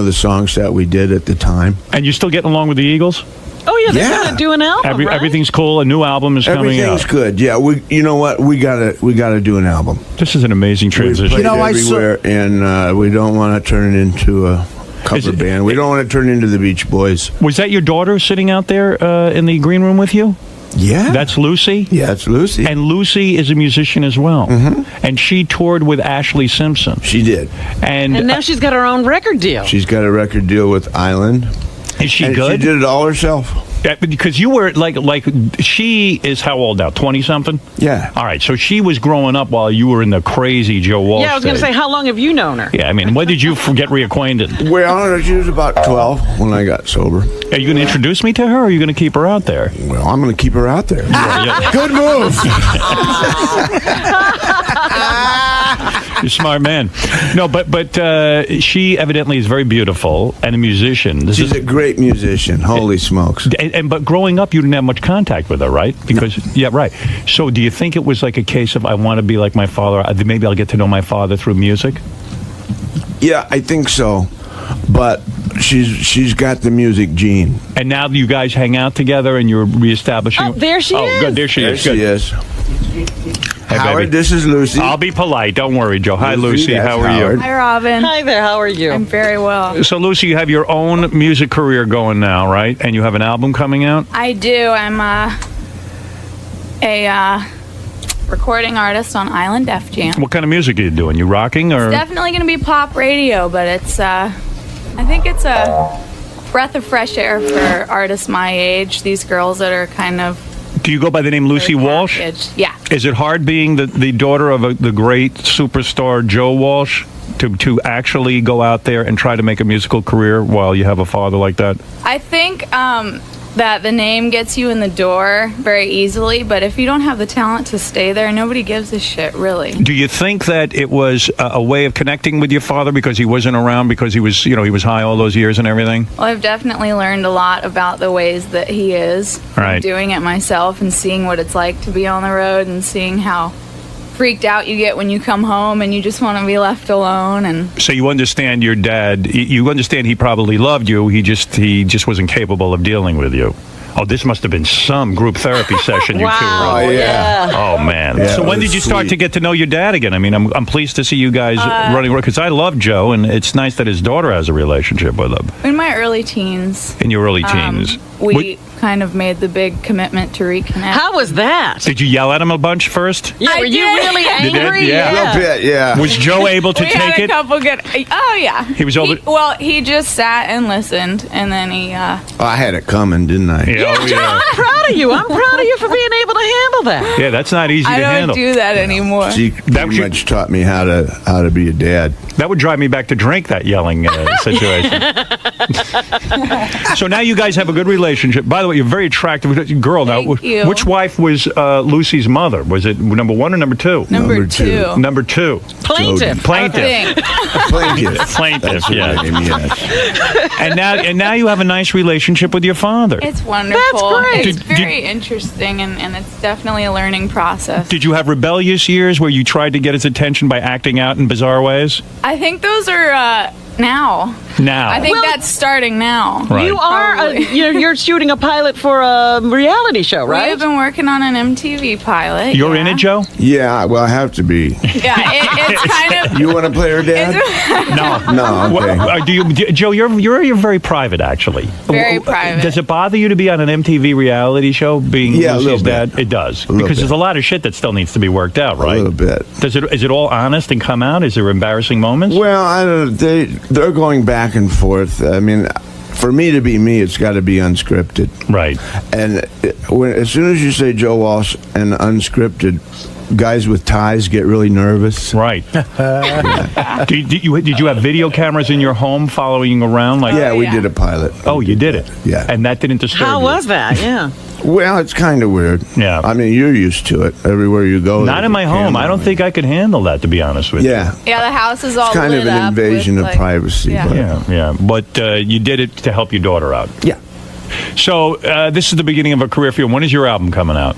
the songs that we did at the time. And you still getting along with the Eagles? Oh, yeah, they're going to do an album, right? Everything's cool. A new album is coming out. Everything's good. Yeah, you know what? We gotta do an album. This is an amazing transition. We played everywhere, and we don't want to turn it into a cover band. We don't want to turn it into the Beach Boys. Was that your daughter sitting out there in the green room with you? Yeah. That's Lucy? Yeah, it's Lucy. And Lucy is a musician as well. Mm-hmm. And she toured with Ashley Simpson. She did. And now she's got her own record deal. She's got a record deal with Island. Is she and good? She did it all herself. Because you were like she is how old now? 20-something? Yeah. All right. So she was growing up while you were in the crazy Joe Walsh. Yeah, I was going to say, how long have you known her? Yeah, I mean, when did you get reacquainted? Well, she was about 12 when I got sober. Are you going to introduce me to her, or are you going to keep her out there? Well, I'm going to keep her out there. Good move. You're a smart man. No, but she evidently is very beautiful and a musician. She's a great musician. Holy smokes. But growing up, you didn't have much contact with her, right? Because yeah, right. So do you think it was like a case of I want to be like my father? Maybe I'll get to know my father through music? Yeah, I think so. But she's got the music gene. And now you guys hang out together and you're reestablishing. Oh, there she is. Oh, good. There she is. There she is. Hey, Howard, baby. this is Lucy. I'll be polite. Don't worry, Joe. Hi, Lucy. that's How are Howard. you? Hi, Robin. Hi there. How are you? I'm very well. So, Lucy, you have your own music career going now, right? And you have an album coming out? I do. I'm a recording artist on Island Def Jam. What kind of music are you doing? You rocking or? It's definitely going to be pop radio, but it's I think it's a breath of fresh air for artists my age. These girls that are kind of. Do you go by the name Lucy Walsh? Yeah. Is it hard being the daughter of the great superstar Joe Walsh to actually go out there and try to make a musical career while you have a father like that? I think that the name gets you in the door very easily, but if you don't have the talent to stay there, nobody gives a shit, really. Do you think that it was a way of connecting with your father because he wasn't around, because he was, he was high all those years and everything? Well, I've definitely learned a lot about the ways that he is. Right. Doing it myself and seeing what it's like to be on the road and seeing how freaked out you get when you come home and you just want to be left alone. And so you understand your dad. You understand he probably loved you. He just wasn't capable of dealing with you. Oh, this must have been some group therapy session you two Wow, were on. yeah. Oh, man. Yeah, So it when was did you start sweet. to get to know your dad again? I mean, I'm pleased to see you guys running around, because I love Joe, and it's nice that his daughter has a relationship with him In my early teens, in your early teens. we kind of made the big commitment to reconnect. How was that? Did you yell at him a bunch first? Yeah, were you really You did? angry? Yeah. A little bit, yeah. Was Joe able to we take had a it? couple good. Oh yeah. He was able to- Well, he just sat and listened, and then he. I had it coming, didn't I? Yeah, oh, Joe, yeah. I'm proud of you. I'm proud of you for being able to handle that. Yeah, that's not easy I to don't handle. do that anymore. She pretty much taught me how to be a dad. That would drive me back to drink, that yelling situation. So now you guys have a good relationship. By the way, you're a very attractive girl. Now, Thank you. which wife was Lucy's mother? Was it number 1 or number 2? Number two. Number 2. Plaintiff. Plaintiff. Plaintiff. That's her Yeah. name, yes. And now you have a nice relationship with your father. It's wonderful. That's great. It's very interesting, and it's definitely a learning process. Did you have rebellious years where you tried to get his attention by acting out in bizarre ways? I think those are now. Now. I think that's starting now. Right. You are, you're shooting a pilot for a reality show, right? We've been working on an MTV pilot. You're in it, Joe? Yeah, well, I have to be. Yeah, it's kind of. You want to play her dad? No. No, okay. Well, Joe, you're very private, actually. Very private. Does it bother you to be on an MTV reality show, being Yeah, a Lucy's little bit. dad? It does, little because bit. there's a lot of shit that still needs to be worked out, right? A little bit. Is it all honest and come out? Is there embarrassing moments? Well, I don't. They're going back and forth. I mean, for me to be me, it's got to be unscripted. Right. And as soon as you say Joe Walsh and unscripted, guys with ties get really nervous. Right. Did you have video cameras in your home following you around? Yeah, we did a pilot. Oh, you did it? Yeah. And that didn't disturb How you? was that? Yeah. Well, it's kind of weird. Yeah. I mean, you're used to it. Everywhere you go. Not there's in a my home. camera. I don't think I could handle that, to be honest with you. Yeah. Yeah, the house is all It's kind lit of an up invasion with, of like- privacy. Yeah. But Yeah. But you did it to help your daughter out. Yeah. So this is the beginning of a career for you. When is your album coming out?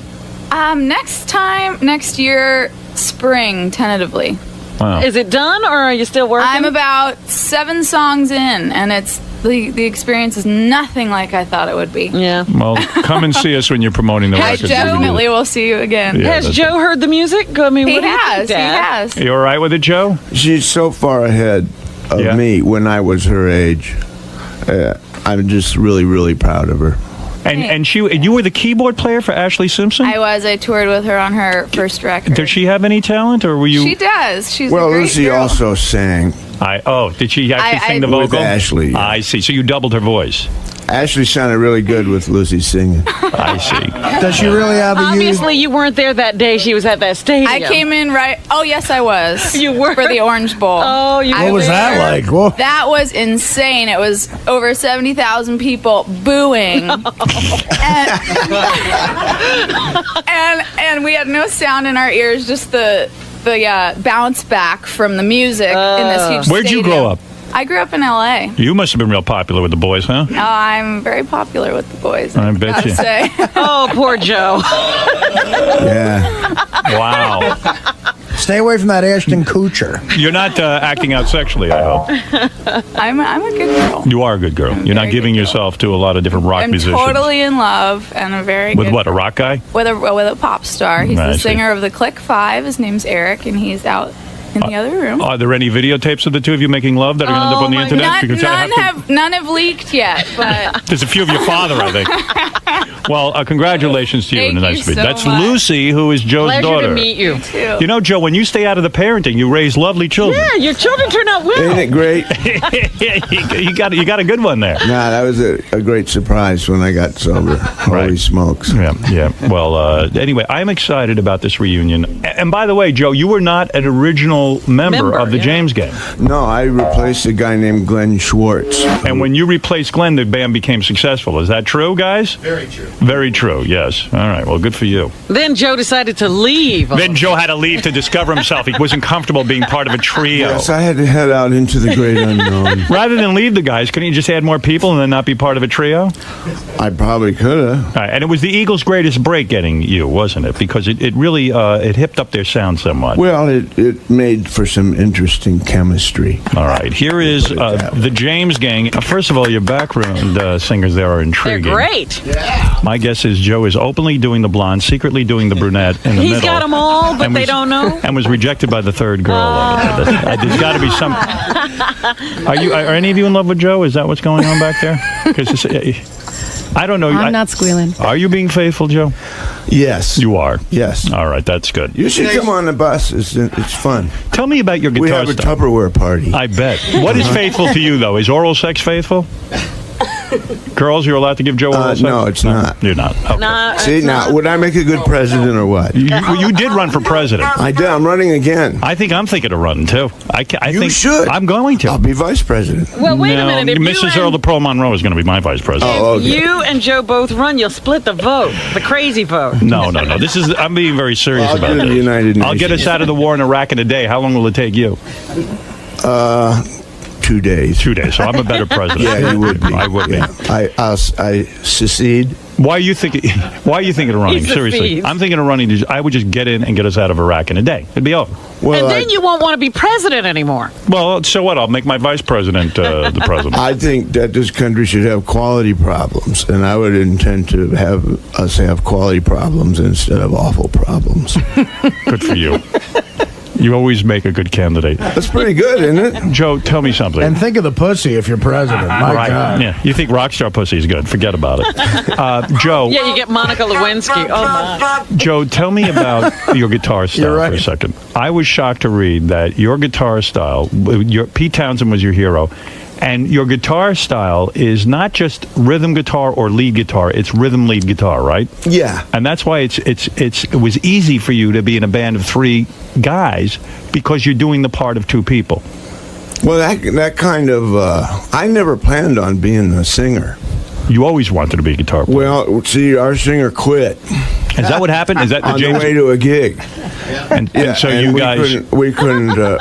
Next year, spring, tentatively. Wow. Is it done, or are you still working? I'm about 7 songs in, and it's the experience is nothing like I thought it would be. Yeah. Well, come and see us when you're promoting the I record. definitely will see you again. Yeah, Has that's Joe heard the music? I mean, He what do you think, has. He Dad? has. You all right with it, Joe? She's so far ahead of Yeah. me when I was her age. I'm just really, really proud of her. And you were the keyboard player for Ashley Simpson? I toured with her on her first record. Does she have any talent, or were you? She does. She's Well, a great Lucy girl. also sang. Did she actually sing the With vocal? Ashley, yeah. I see. So you doubled her voice. Ashley sounded really good with Lucy singing. I see. Does she really have a Obviously, you weren't there that day. She was at that stadium. I came in right. Oh, yes, I was. You were? For the Orange Bowl. Oh, you What were was that there. like? Whoa. That was insane. It was over 70,000 people booing. and we had no sound in our ears, just the bounce back from the music in this huge Where'd you grow up? I grew up in L.A. You must have been real popular with the boys, huh? Oh, I'm very popular with the boys. I bet gotta you. say. Oh, poor Joe. Yeah. Wow. Stay away from that Ashton Kutcher. You're not acting out sexually, I hope. I'm a good girl. You are a good girl. You're not giving yourself to a lot of different rock I'm musicians. totally in love and a very With good what, a rock guy? with a pop star. He's I the see. singer of the Click Five. His name's Eric, and he's out in the other room. Are there any videotapes of the two of you making love that are going to end up on the internet? Because I have to- None have leaked yet, but There's a few of your father, I think. Well, congratulations to you. Thank and a nice you to meet so That's much. Lucy, who is Joe's Pleasure daughter. to meet you. too. You know, Joe, when you stay out of the parenting, you raise lovely children. Yeah, your children turn out well. Ain't it great? you got a good one there. Nah, that was a great surprise when I got sober. Holy smokes. Yeah. Well, anyway, I'm excited about this reunion. And by the way, Joe, you were not an original member of the James Gang. No, I replaced a guy named Glenn Schwartz. And when you replaced Glenn, the band became successful. Is that true, guys? Very true. Very true, yes. All right, well, good for you. Then Joe decided to leave. Then Joe had to leave to discover himself. He wasn't comfortable being part of a trio. Yes, I had to head out into the great unknown. Rather than leave the guys, couldn't you just add more people and then not be part of a trio? I probably could have. All right, and it was the Eagles' greatest break getting you, wasn't it? Because it really it hipped up their sound somewhat. Well, it made for some interesting chemistry. All right, here is the James Gang. First of all, your background singers there are They're intriguing. great. Yeah. My guess is Joe is openly doing the blonde, secretly doing the brunette in the middle. He's got them all, but they don't know. And was rejected by the third girl. There's got to be some. Are any of you in love with Joe? Is that what's going on back there? Because I don't know. I'm not squealing. Are you being faithful, Joe? Yes. You are? Yes. All right, that's good. You should come on the bus. It's fun. Tell me about your guitar We have a stuff. Tupperware party. I bet. What is faithful to you, though? Is oral sex faithful? Girls, you're allowed to give Joe oral sex? No, it's not. You're not. Okay. Nah, See, now, would I make a good president or what? You did run for president. I did. I'm running again. I think I'm thinking of running, too. I You think should. I'm going to. I'll be vice president. Well, wait a minute. If Mrs. you Earl and, DePro Monroe is going to be my vice president. Oh, you and Joe both run, you'll split the vote, the crazy vote. No. I'm being very serious I'll about do the this. United I'll get Nations. us out of the war in Iraq in a day. How long will it take you? 2 days. 2 days. So I'm a better president. Yeah, you would be. I would be. I secede. Why are you thinking of running? Seriously, I'm thinking of running. I would just get in and get us out of Iraq in a day. It'd be over. Well, And then you won't want to be president anymore. Well, so what? I'll make my vice president the president. I think that this country should have quality problems, and I would intend to have us have quality problems instead of awful problems. Good for you. You always make a good candidate. That's pretty good, isn't it? Joe, tell me something. And think of the pussy if you're president. My God. Yeah, you think rockstar pussy is good? Forget about it. Joe. Yeah, you get Monica Lewinsky. Oh my. Joe, tell me about your guitar style for a second. I was shocked to read that your guitar style, Pete Townsend was your hero, and your guitar style is not just rhythm guitar or lead guitar, it's rhythm lead guitar, right? Yeah. And that's why it was easy for you to be in a band of 3 guys because you're doing the part of 2 people. Well, that kind of I never planned on being a singer. You always wanted to be a guitar player. Well, see, our singer quit. Is that what happened? Is that the on James? the way to a gig? And so you guys, we couldn't.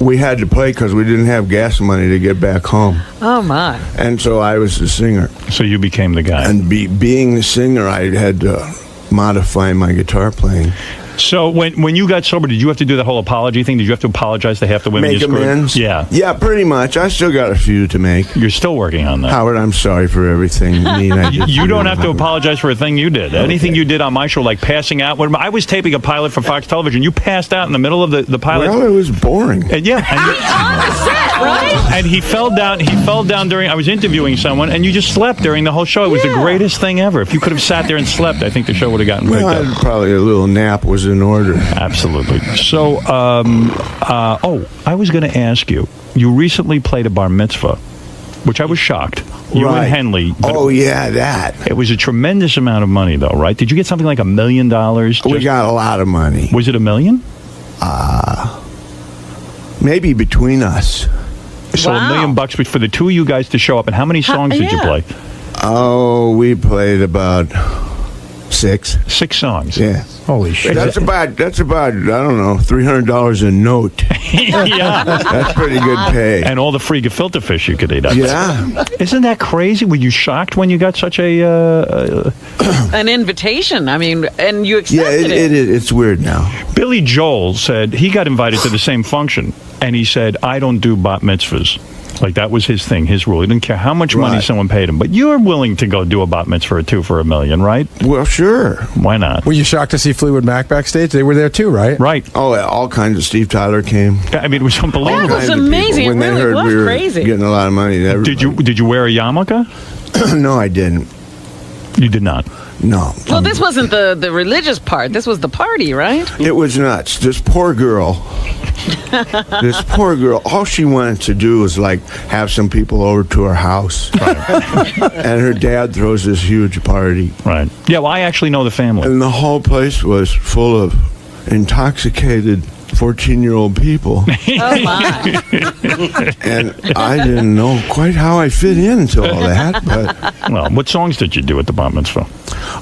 We had to play because we didn't have gas money to get back home. Oh my. And so I was the singer. So you became the guy. And being the singer, I had to modify my guitar playing. So when you got sober, did you have to do the whole apology thing? Did you have to apologize to half the women Make you screwed? amends? Yeah. Yeah, pretty much. I still got a few to make. You're still working on that. Howard, I'm sorry for everything mean I did. You don't have to apologize for a thing you did. Okay. Anything you did on my show, like passing out. When I was taping a pilot for Fox Television, you passed out in the middle of the pilot. Well, it was boring. And yeah. And he fell down. He fell down during. I was interviewing someone, and you just slept during the whole show. It was the greatest thing ever. If you could have sat there and slept, I think the show would have gotten picked up. Probably a little nap was in order. Absolutely. So, I was going to ask you. You recently played a bar mitzvah, which I was shocked. You Right. and Henley. Oh, yeah, that. It was a tremendous amount of money, though, right? Did you get something like $1 million? We got a lot of money. Was it $1 million? Maybe between us. So $1 million bucks for the 2 of you guys to show up. And how many songs did you play? Oh, we played about 6. 6 songs. Yeah. Holy shit. That's about I don't know, $300 a note. Yeah. That's pretty good pay. And all the free gefilte fish you could eat. Yeah. Isn't that crazy? Were you shocked when you got such an invitation? I mean, and you accepted it. It's weird now. Billy Joel said he got invited to the same function, and he said, I don't do bat mitzvahs. Like, that was his thing, his rule. He didn't care how much money someone paid him. But you're willing to go do a bat mitzvah or 2 for $1 million, right? Well, sure. Why not? Were you shocked to see Fleetwood Mac backstage? They were there too, right? Right. Oh, yeah, all kinds of. Steve Tyler came. I mean, it was unbelievable. That was amazing. When It they really heard was we were crazy. getting a lot of money. Did you wear a yarmulke? No, I didn't. You did not? No. Well, this wasn't the religious part. This was the party, right? It was nuts. This poor girl, all she wanted to do was, like, have some people over to her house. And her dad throws this huge party. Right. Yeah, well, I actually know the family. And the whole place was full of intoxicated 14-year-old people. Oh, my. And I didn't know quite how I fit into all that. But Well, what songs did you do at the bar mitzvah?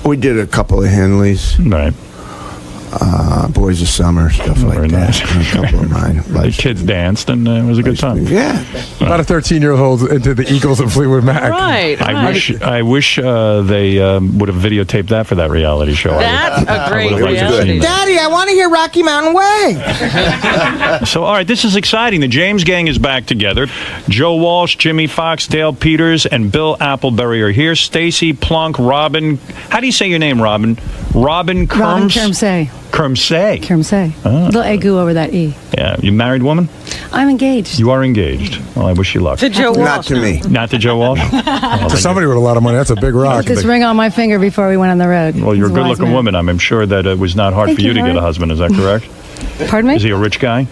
we did a couple of Henleys. Right. Boys of Summer, stuff like that. Nice. And a couple of mine. The kids danced, and it was a good time. Yeah. About a 13-year-old into the Eagles and Fleetwood Mac. Right. I wish they would have videotaped that for that reality show. That's a great would've liked to reality. see that. Daddy, I want to hear Rocky Mountain Way. So, all right, this is exciting. The James Gang is back together. Joe Walsh, Jimmy Fox, Dale Peters, and Bill Appleberry are here. Stacy Plunk, Robin. How do you say your name, Robin? Robin Kerms? Robin Kermsey. Kermsey. Kermsey. Ah. Little egu over that E. Yeah, you married woman? I'm engaged. You are engaged. Well, I wish you luck. To Joe Walsh. Not to me. Not to Joe Walsh? To somebody with a lot of money, that's a big rock. This ring on my finger before we went on the road. Well, you're a He's wise good-looking man. woman. I'm sure that it was not hard Thank for you you, to get Howard. a husband. Is that correct? Pardon me? Is he a rich guy?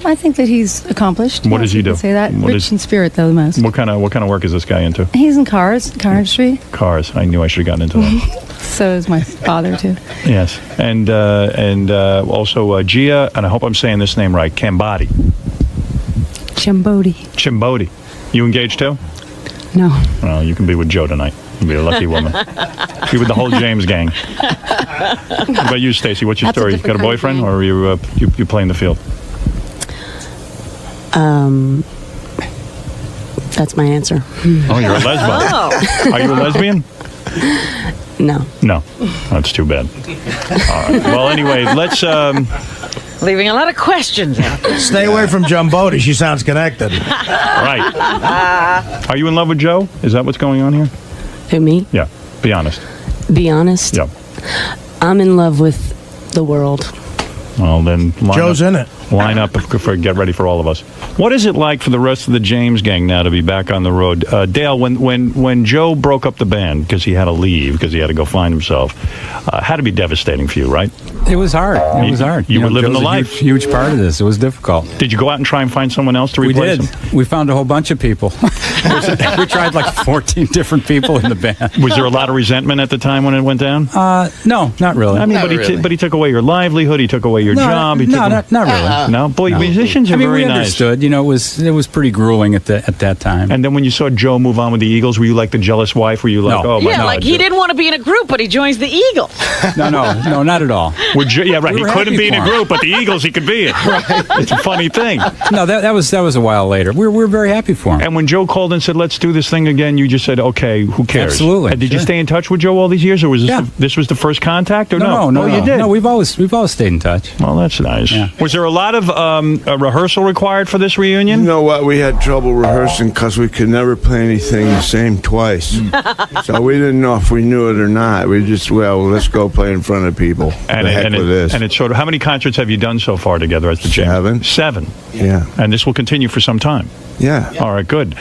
I think that he's accomplished. What does he you can do? Say that. What Rich is- in spirit, though, the most. What kind of work is this guy into? He's in car industry. Cars. I knew I should have gotten into that. So is my father, too. Yes, and also Gia, and I hope I'm saying this name right. Cambodi. Chimbodi. You engaged too? No. Well, you can be with Joe tonight. You'll be a lucky woman. Be with the whole James gang. What about you, Stacy? What's your That's a story? You different got a kind of boyfriend, gang. or are you playing the field? That's my answer. Oh, you're a lesbian. Oh. Are you a lesbian? No. No. That's too bad. All right. Well, anyway, let's. Leaving a lot of questions out there. Stay away from Jumbodi. She sounds connected. Right. Are you in love with Joe? Is that what's going on here? Who, me? Yeah. Be honest. Be honest? Yeah. I'm in love with the world. Well, then Joe's in it. Line up for get ready for all of us. What is it like for the rest of the James gang now to be back on the road? Dale, when Joe broke up the band because he had to leave because he had to go find himself, had to be devastating for you, right? It was hard. It was hard. You were living Joe's the a life. Huge part of this. It was difficult. Did you go out and try and find someone else to replace We did. him? We found a whole bunch of people. We tried like 14 different people in the band. Was there a lot of resentment at the time when it went down? No, not really. I mean, but he took away your livelihood. He took away your job. He took not really. No, boy, No. musicians are I mean, very we nice. understood. You know, it was pretty grueling at that time. And then when you saw Joe move on with the Eagles, were you like the jealous wife? Were you like, No. oh my Yeah, God? like he didn't want to be in a group, but he joins the Eagles. No, not at all. Yeah, right. We He were couldn't happy be in a for him. group, but the Eagles he could be in. Right. It's a funny thing. No, that was a while later. We were very happy for him. And when Joe called and said, "Let's do this thing again," you just said, "Okay, who cares?" Absolutely. And did you Sure. stay in touch with Joe all these years, or was this was the first contact, or no? No, Oh, you did. No, we've always stayed in touch. Well, that's nice. Yeah. Was there a lot of rehearsal required for this reunion? You know what? We had trouble rehearsing because we could never play anything the same twice. So we didn't know if we knew it or not. We just, let's go play in front of people. And the heck with this. And it's sort of, how many concerts have you done so far together as the James? 7. Yeah. And this will continue for some time. Yeah. All right, good.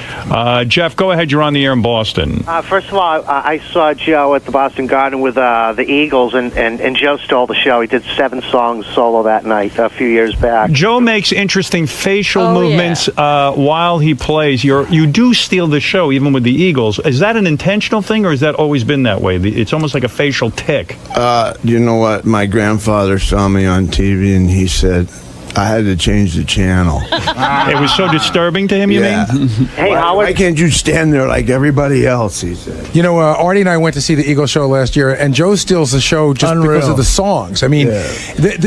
Jeff, go ahead. You're on the air in Boston. First of all, I saw Joe at the Boston Garden with the Eagles, and Joe stole the show. He did 7 songs solo that night a few years back. Joe makes interesting facial movements while he plays. You do steal the show, even with the Eagles. Is that an intentional thing, or has that always been that way? It's almost like a facial tick. You know what? My grandfather saw me on TV, and he said, I had to change the channel. It was so disturbing to him, you mean? Hey, Howard. Why can't you stand there like everybody else, he said. You know, Artie and I went to see the Eagles show last year, and Joe steals the show just because of the songs. I mean,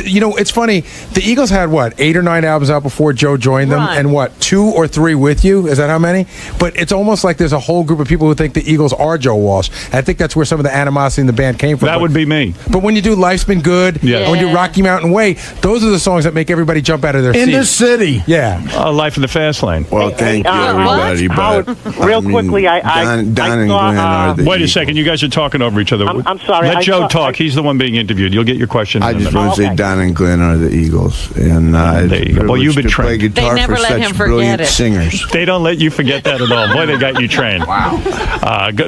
you know, it's funny. The Eagles had, 8 or 9 albums out before Joe joined them, and 2 or 3 with you? Is that how many? But it's almost like there's a whole group of people who think the Eagles are Joe Walsh. And I think that's where some of the animosity in the band came from. That would be me. But when you do Life's Been Good, and when you do Rocky Mountain Way, those are the songs that make everybody jump out of their seats. In the city. Yeah. Life in the Fast Lane. Well, thank you, everybody. Howard, real quickly, Don and Glenn are the Wait a second. You guys are talking over each other. I'm sorry, Let I Joe thought- talk. He's the one being interviewed. You'll get your question. I in a just minute. want to say Don and Glenn are the Eagles. And There you go. Well, you've been to play trained. guitar They never for let such him forget brilliant it. singers. They don't let you forget that at all. Boy, they got you trained. Wow.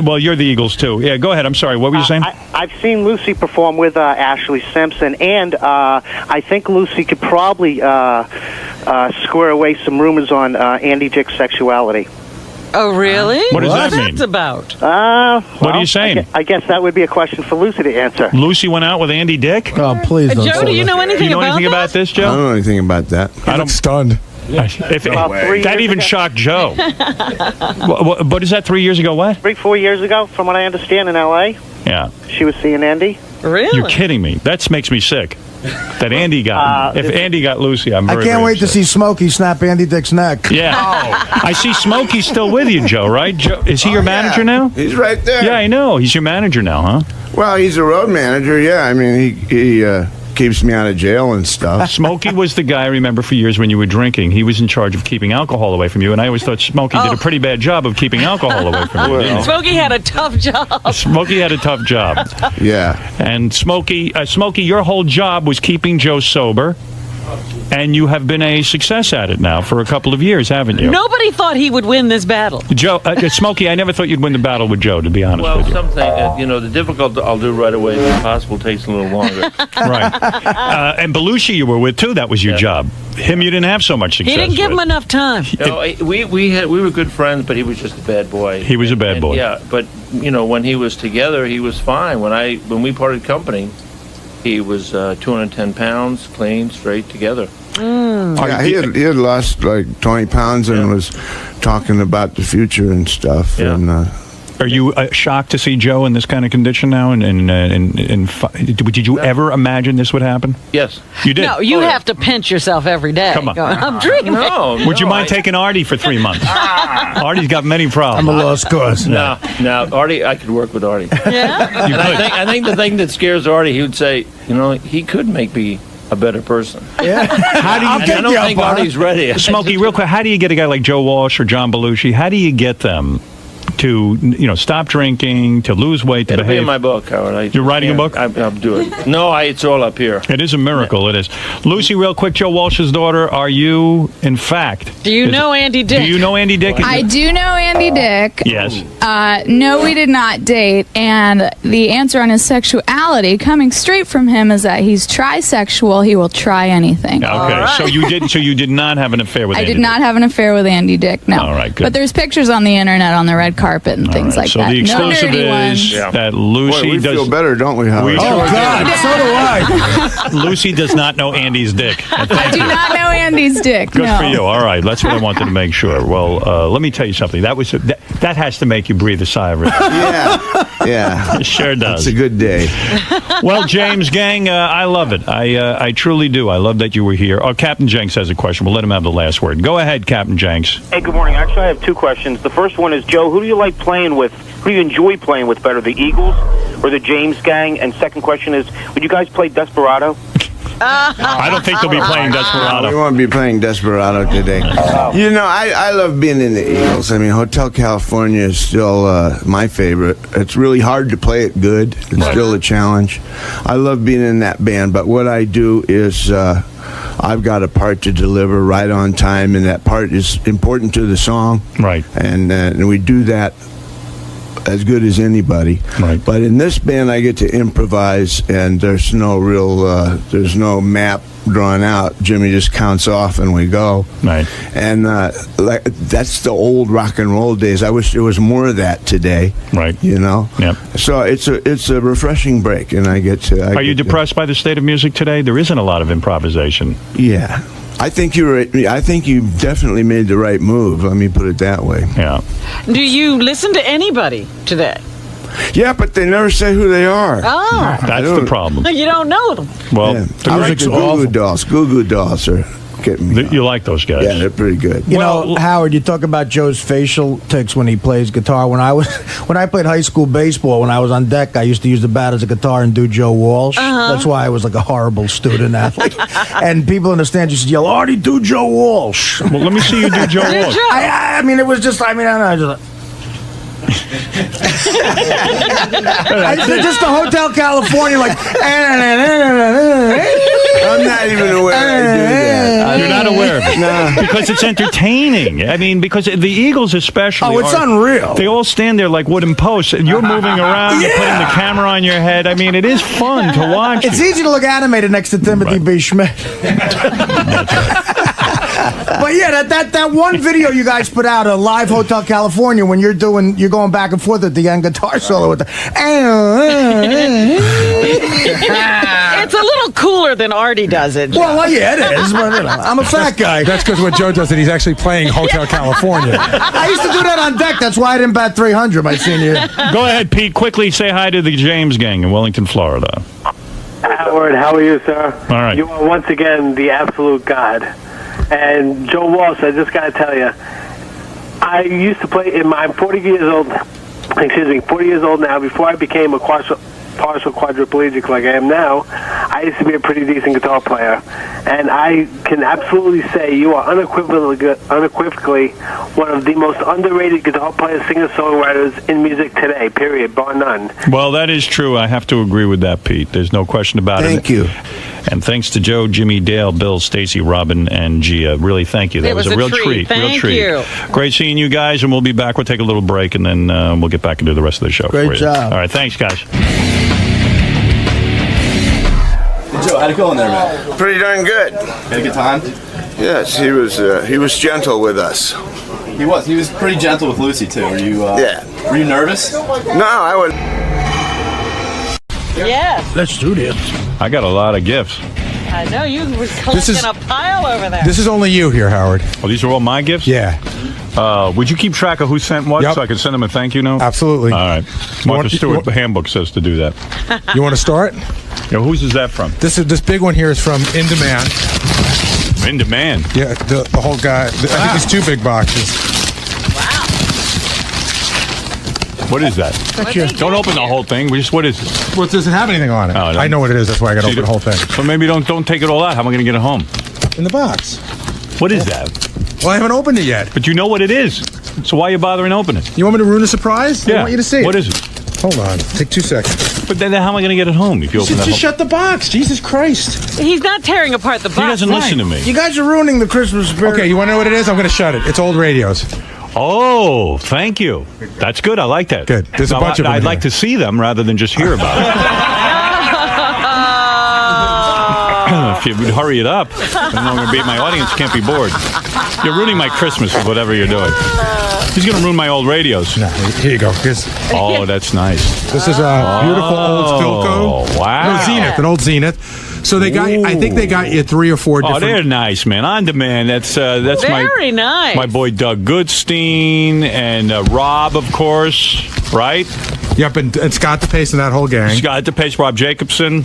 Well, you're the Eagles, too. Yeah, go ahead. I'm sorry. What were you saying? I've seen Lucy perform with Ashley Simpson, and I think Lucy could probably square away some rumors on Andy Dick's sexuality. Oh, really? What does that What's mean? that about? What are you saying? I guess that would be a question for Lucy to answer. Lucy went out with Andy Dick? Oh, please don't. Joe, do you know anything Do you know about anything about this, I Joe? don't know anything about that. I don't. Stunned. That even shocked Joe. What is that? 3 years ago? What? 3-4 years ago, from what I understand, in L.A. Yeah. She was seeing Andy. Really? You're kidding me. That makes me sick. That Andy got. If Andy got Lucy, I'm very, I can't very wait to see Smokey snap Andy Dick's neck. Yeah. I see Smokey still with you, Joe, right? Joe, is he your manager now? He's right there. Yeah, I know. He's your manager now, huh? Well, he's a road manager, yeah. I mean, he keeps me out of jail and stuff. Smokey was the guy I remember for years when you were drinking. He was in charge of keeping alcohol away from you, and I always thought Smokey did a pretty bad job of keeping alcohol away from you. Didn't he? Smokey had a tough job. Smokey had a tough job. Yeah. And Smokey, your whole job was keeping Joe sober, and you have been a success at it now for a couple of years, haven't you? Nobody thought he would win this battle. Joe, Smokey, I never thought you'd win the battle with Joe, to be honest with you. Something, the difficult I'll do right away. The impossible takes a little longer. Right. And Belushi you were with, too. That was your job. Him you didn't have so much success He didn't give him enough time. We were good friends, but he was just a bad boy. He was a bad boy. Yeah, but, when he was together, he was fine. When we parted company, he was 210 pounds, clean, straight, together. Yeah, he had lost like 20 pounds and was talking about the future and stuff. Yeah. And, are you shocked to see Joe in this kind of condition now? Did you ever imagine this would happen? Yes. You did? No, you have to pinch yourself every day. Come on. Going, I'm dreaming. Would you mind taking Artie for 3 months? Artie's got many problems. I'm a lost cause. No, Artie, I could work with Artie. Yeah? And I think the thing that scares Artie, he would say, he could make me a better person. Yeah. I don't think Artie's ready. Smokey, real quick, how do you get a guy like Joe Walsh or John Belushi? How do you get them to stop drinking, to lose weight, to It'll behave? be in my book, Howard. You're writing a book? I'll do it. No, it's all up here. It is a miracle. It is. Lucy, real quick, Joe Walsh's daughter, are you, in fact... Do you know Andy Dick? Do you know Andy Dick? I do know Andy Dick. Yes. No, we did not date, and the answer on his sexuality coming straight from him is that he's trisexual. He will try anything. Okay, so you did not have an affair with I Andy did not have an affair with Andy Dick, no. All right, good. But there's pictures on the internet on the red carpet and things like so that. the exclusive no dirty is ones. that Lucy Boy, we does... feel better, don't we, Howard? We sure do. God, so do I. Lucy does not know Andy's dick. I do not know Andy's dick, Good no. for you. All right, that's what I wanted to make sure. Well, let me tell you something. That has to make you breathe a sigh of relief. Yeah. It sure does. It's a good day. Well, James, gang, I love it. I truly do. I love that you were here. Oh, Captain Jenks has a question. We'll let him have the last word. Go ahead, Captain Jenks. Hey, good morning. Actually, I have two questions. The first one is, Joe, who do you like playing with? Who do you enjoy playing with better, the Eagles or the James Gang? And second question is, would you guys play Desperado? I don't think they'll be playing Desperado. We won't be playing Desperado today. I love being in the Eagles. I mean, Hotel California is still my favorite. It's really hard to play it good. It's still a challenge. I love being in that band, but what I do is I've got a part to deliver right on time, and that part is important to the song. Right. And we do that as good as anybody. Right. But in this band, I get to improvise, and there's no there's no map drawn out. Jimmy just counts off, and we go. Right. And that's the old rock and roll days. I wish there was more of that today. Right. Yep. So it's a refreshing break, and I get to. Are you depressed by the state of music today? There isn't a lot of improvisation. Yeah. I think you definitely made the right move. Let me put it that way. Yeah. Do you listen to anybody today? Yeah, but they never say who they are. Oh. That's the problem. You don't know them. Well, I like the Goo Goo Dolls. Goo Goo Dolls are getting me. You like those guys? Yeah, they're pretty good. You know, Howard, you talk about Joe's facial tics when he plays guitar. When I played high school baseball, when I was on deck, I used to use the bat as a guitar and do Joe Walsh. That's why I was like a horrible student athlete. And people in the stands used to yell, "Artie, do Joe Walsh." Well, let me see you do Joe Walsh. I mean, it was just, I don't know, just the Hotel California, like. I'm not even aware I do that. You're not aware of it? No. Because it's entertaining. I mean, because the Eagles especially. Oh, it's unreal. They all stand there like wooden posts. You're moving around. You're putting the camera on your head. I mean, it is fun to watch. It's easy to look animated next to Timothy B. Schmidt. But yeah, that one video you guys put out, a live Hotel California, when you're going back and forth at the end guitar solo with the. It's a little cooler than Artie does it. Well, yeah, it is. But I'm a fat guy. That's because when Joe does it, he's actually playing Hotel California. I used to do that on deck. That's why I didn't bat 300 my senior year. Go ahead, Pete. Quickly say hi to the James gang in Wellington, Florida. Howard, how are you, sir? All right. You are once again the absolute god. And Joe Walsh, I just got to tell you, I used to play I'm 40 years old. 40 years old now. Before I became a partial quadriplegic like I am now, I used to be a pretty decent guitar player. And I can absolutely say you are unequivocally one of the most underrated guitar players, singer-songwriters in music today, period, bar none. Well, that is true. I have to agree with that, Pete. There's no question about it. Thank you. And thanks to Joe, Jimmy, Dale, Bill, Stacy, Robin, and Gia. Really, thank you. That was a real treat. Thank you. Great seeing you guys, and we'll be back. We'll take a little break, and then we'll get back and do the rest of the show. Great for you. job. All right, thanks, guys. Joe, how'd it go in there, man? Pretty darn good. Had a good time? Yes, he was gentle with us. He was pretty gentle with Lucy, too. Were you, were you nervous? No, I was. Yes. Let's do this. I got a lot of gifts. I know you were collecting a pile over there. This is only you here, Howard. Oh, these are all my gifts? Yeah. Would you keep track of who sent what so I can send them a thank you note? Absolutely. All right. Martha Stewart, the handbook says to do that. You want to start? Yeah, whose is that from? This big one here is from In Demand. In Demand? Yeah, the whole guy. I think it's 2 big boxes. What is that? Don't open the whole thing. What is it? Well, it doesn't have anything on it. Oh, I know what it is. That's why I got to open the whole thing. So maybe don't take it all out. How am I going to get it home? In the box. What is that? Well, I haven't opened it yet. But you know what it is. So why are you bothering to open it? You want me to ruin the surprise? Yeah. I want you to see it. What is it? Hold on. Take 2 seconds. But then how am I going to get it home if you open that? Just shut the box. Jesus Christ. He's not tearing apart the box. He doesn't listen to me. You guys are ruining the Christmas spirit. Okay, you want to know what it is? I'm going to shut it. It's old radios. Oh, thank you. That's good. I like that. Good. There's a bunch of them. I'd like to see them rather than just hear about it. If you would hurry it up, my audience can't be bored. You're ruining my Christmas with whatever you're doing. He's going to ruin my old radios. No, here you go. Oh, that's nice. This is a beautiful old Philco. Wow. No, Zenith, an old Zenith. So they got. I think they got you 3 or 4 different. Oh, they're nice, man. On demand. That's very nice. My boy Doug Goodstein and Rob, of course. Right? Yep, and Scott DePace and that whole gang. Scott DePace, Rob Jacobson.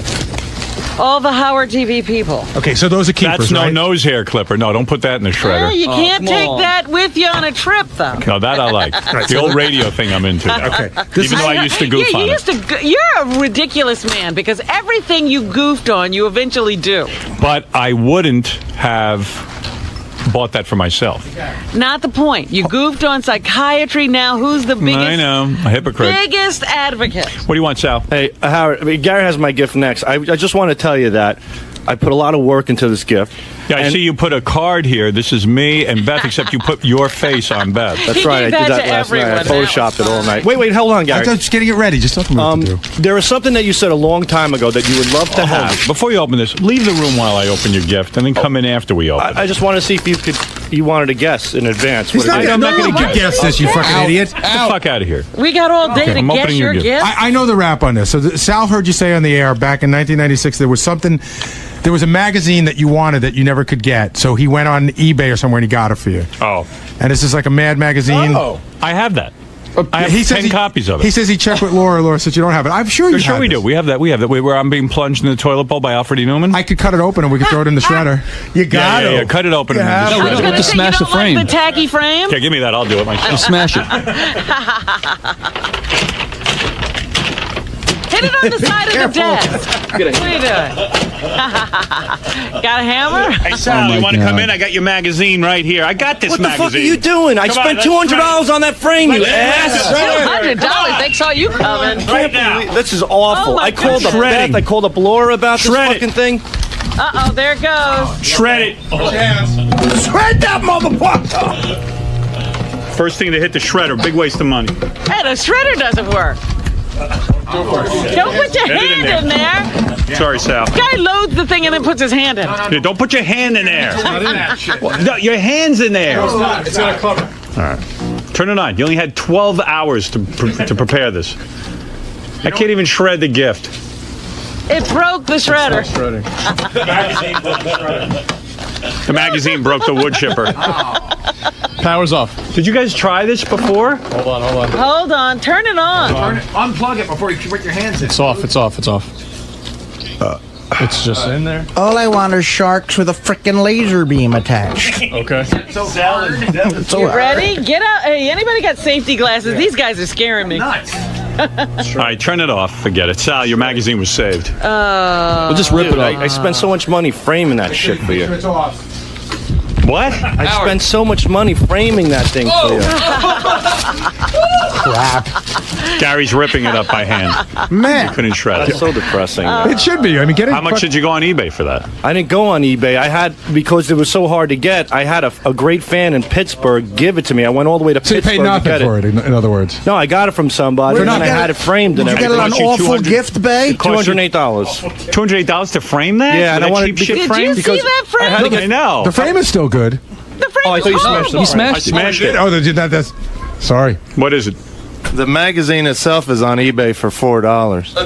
All the Howard TV people. Okay, so those are keepers. That's no right? nose hair clipper. No, don't put that in the shredder. Well, you can't take that with you on a trip, though. No, that I like. The old radio thing I'm into. Okay. Even though I used to goof on it. You're a ridiculous man because everything you goofed on, you eventually do. But I wouldn't have bought that for myself. Not the point. You goofed on psychiatry. Now who's the biggest? I know. A hypocrite. Biggest advocate. What do you want, Sal? Hey, Howard, Gary has my gift next. I just want to tell you that I put a lot of work into this gift. Yeah, I see you put a card here. This is me and Beth, except you put your face on Beth. That's right. I did that last night. I photoshopped it all night. Wait, hold on, Gary. I'm just getting it ready. Just don't tell me what to do. There was something that you said a long time ago that you would love to have. Before you open this, leave the room while I open your gift, and then come in after we open. I just want to see if you wanted to guess in advance. I'm not going to guess this, you fucking idiot. Get the fuck out of here. We got all day to guess your gift. I know the rap on this. So Sal heard you say on the air back in 1996 there was something. There was a magazine that you wanted that you never could get. So he went on eBay or somewhere and he got it for you. Oh. And this is like a Mad magazine. Oh. I have that. I have 10 copies of it. He says he checked with Laura. Laura said you don't have it. I'm sure you have Sure we do. We have that. Where I'm being plunged in the toilet bowl by Alfred E. Newman. I could cut it open and we could throw it in the shredder. You got it. Yeah, cut it open and in the shredder. We'll just smash the frame. Like the tacky frame? Okay, give me that. I'll do it myself. I'll smash it. Hit it on the side of the desk. What are you doing? Got a hammer? Hey, Sal, you want to come in? I got your magazine right here. I got this magazine. What the fuck are you doing? I spent $200 on that frame, you ass. $200? They saw you coming. Right now. This is awful. I called up Beth. I called up Laura about this fucking thing. Uh-oh, there it goes. Shred it. Shred that motherfucker. First thing to hit the shredder. Big waste of money. Hey, the shredder doesn't work. Don't put your hand in there. Sorry, Sal. Guy loads the thing and then puts his hand in. Yeah, don't put your hand in there. It's not in that shit. No, your hand's in there. No, it's not. It's in a cover. All right. Turn it on. You only had 12 hours to prepare this. I can't even shred the gift. It broke the shredder. The magazine broke the wood chipper. Power's off. Did you guys try this before? Hold on. Hold on. Turn it on. Unplug it before you put your hands in. It's off. It's just in there. All I want are sharks with a frickin' laser beam attached. Okay. So hard. You ready? Get out. Hey, anybody got safety glasses? These guys are scaring me. Nuts. All right, turn it off. Forget it. Sal, your magazine was saved. We'll just rip it up. I spent so much money framing that shit for you. It's off. What? I spent so much money framing that thing for you. Crap. Gary's ripping it up by hand. Man. You couldn't shred That's it. so depressing. It should be. I mean, How much did you go on eBay for that? I didn't go on eBay. I had, because it was so hard to get, I had a great fan in Pittsburgh give it to me. I went all the way to So you Pittsburgh paid nothing to get for it, in other words. No, I got it from somebody, Where'd and you I get had it? it framed and Did you get everything. it on Awful Gift Bay? $208. $208 to frame that? Yeah, and I that wanted cheap shit Did frame? you see that frame? I know. The frame is still good. The frame Oh, I is thought you smashed horrible. it. You smashed I it. smashed it. Oh, that's. Sorry. What is it? The magazine itself is on eBay for $4.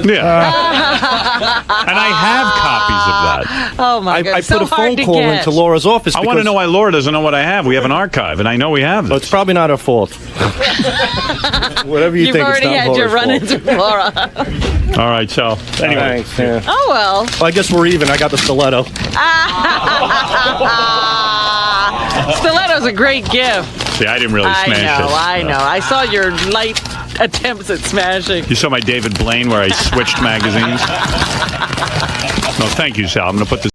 Yeah. And I have copies of that. Oh my I God! put So a phone hard to call get. into Laura's office. I want to know why Laura doesn't know what I have. We have an archive, and I know we have So this. it's probably not her fault. Whatever you You've think, already it's not had your Laura's fault. run-ins with Laura. All right, so anyway. Thanks, yeah. Oh well. Well, I guess we're even. I got the stiletto. Stiletto's a great gift. See, I didn't really smash it. I know. I saw your light attempts at smashing. You saw my David Blaine where I switched magazines? No, thank you, Sal. I'm going to put this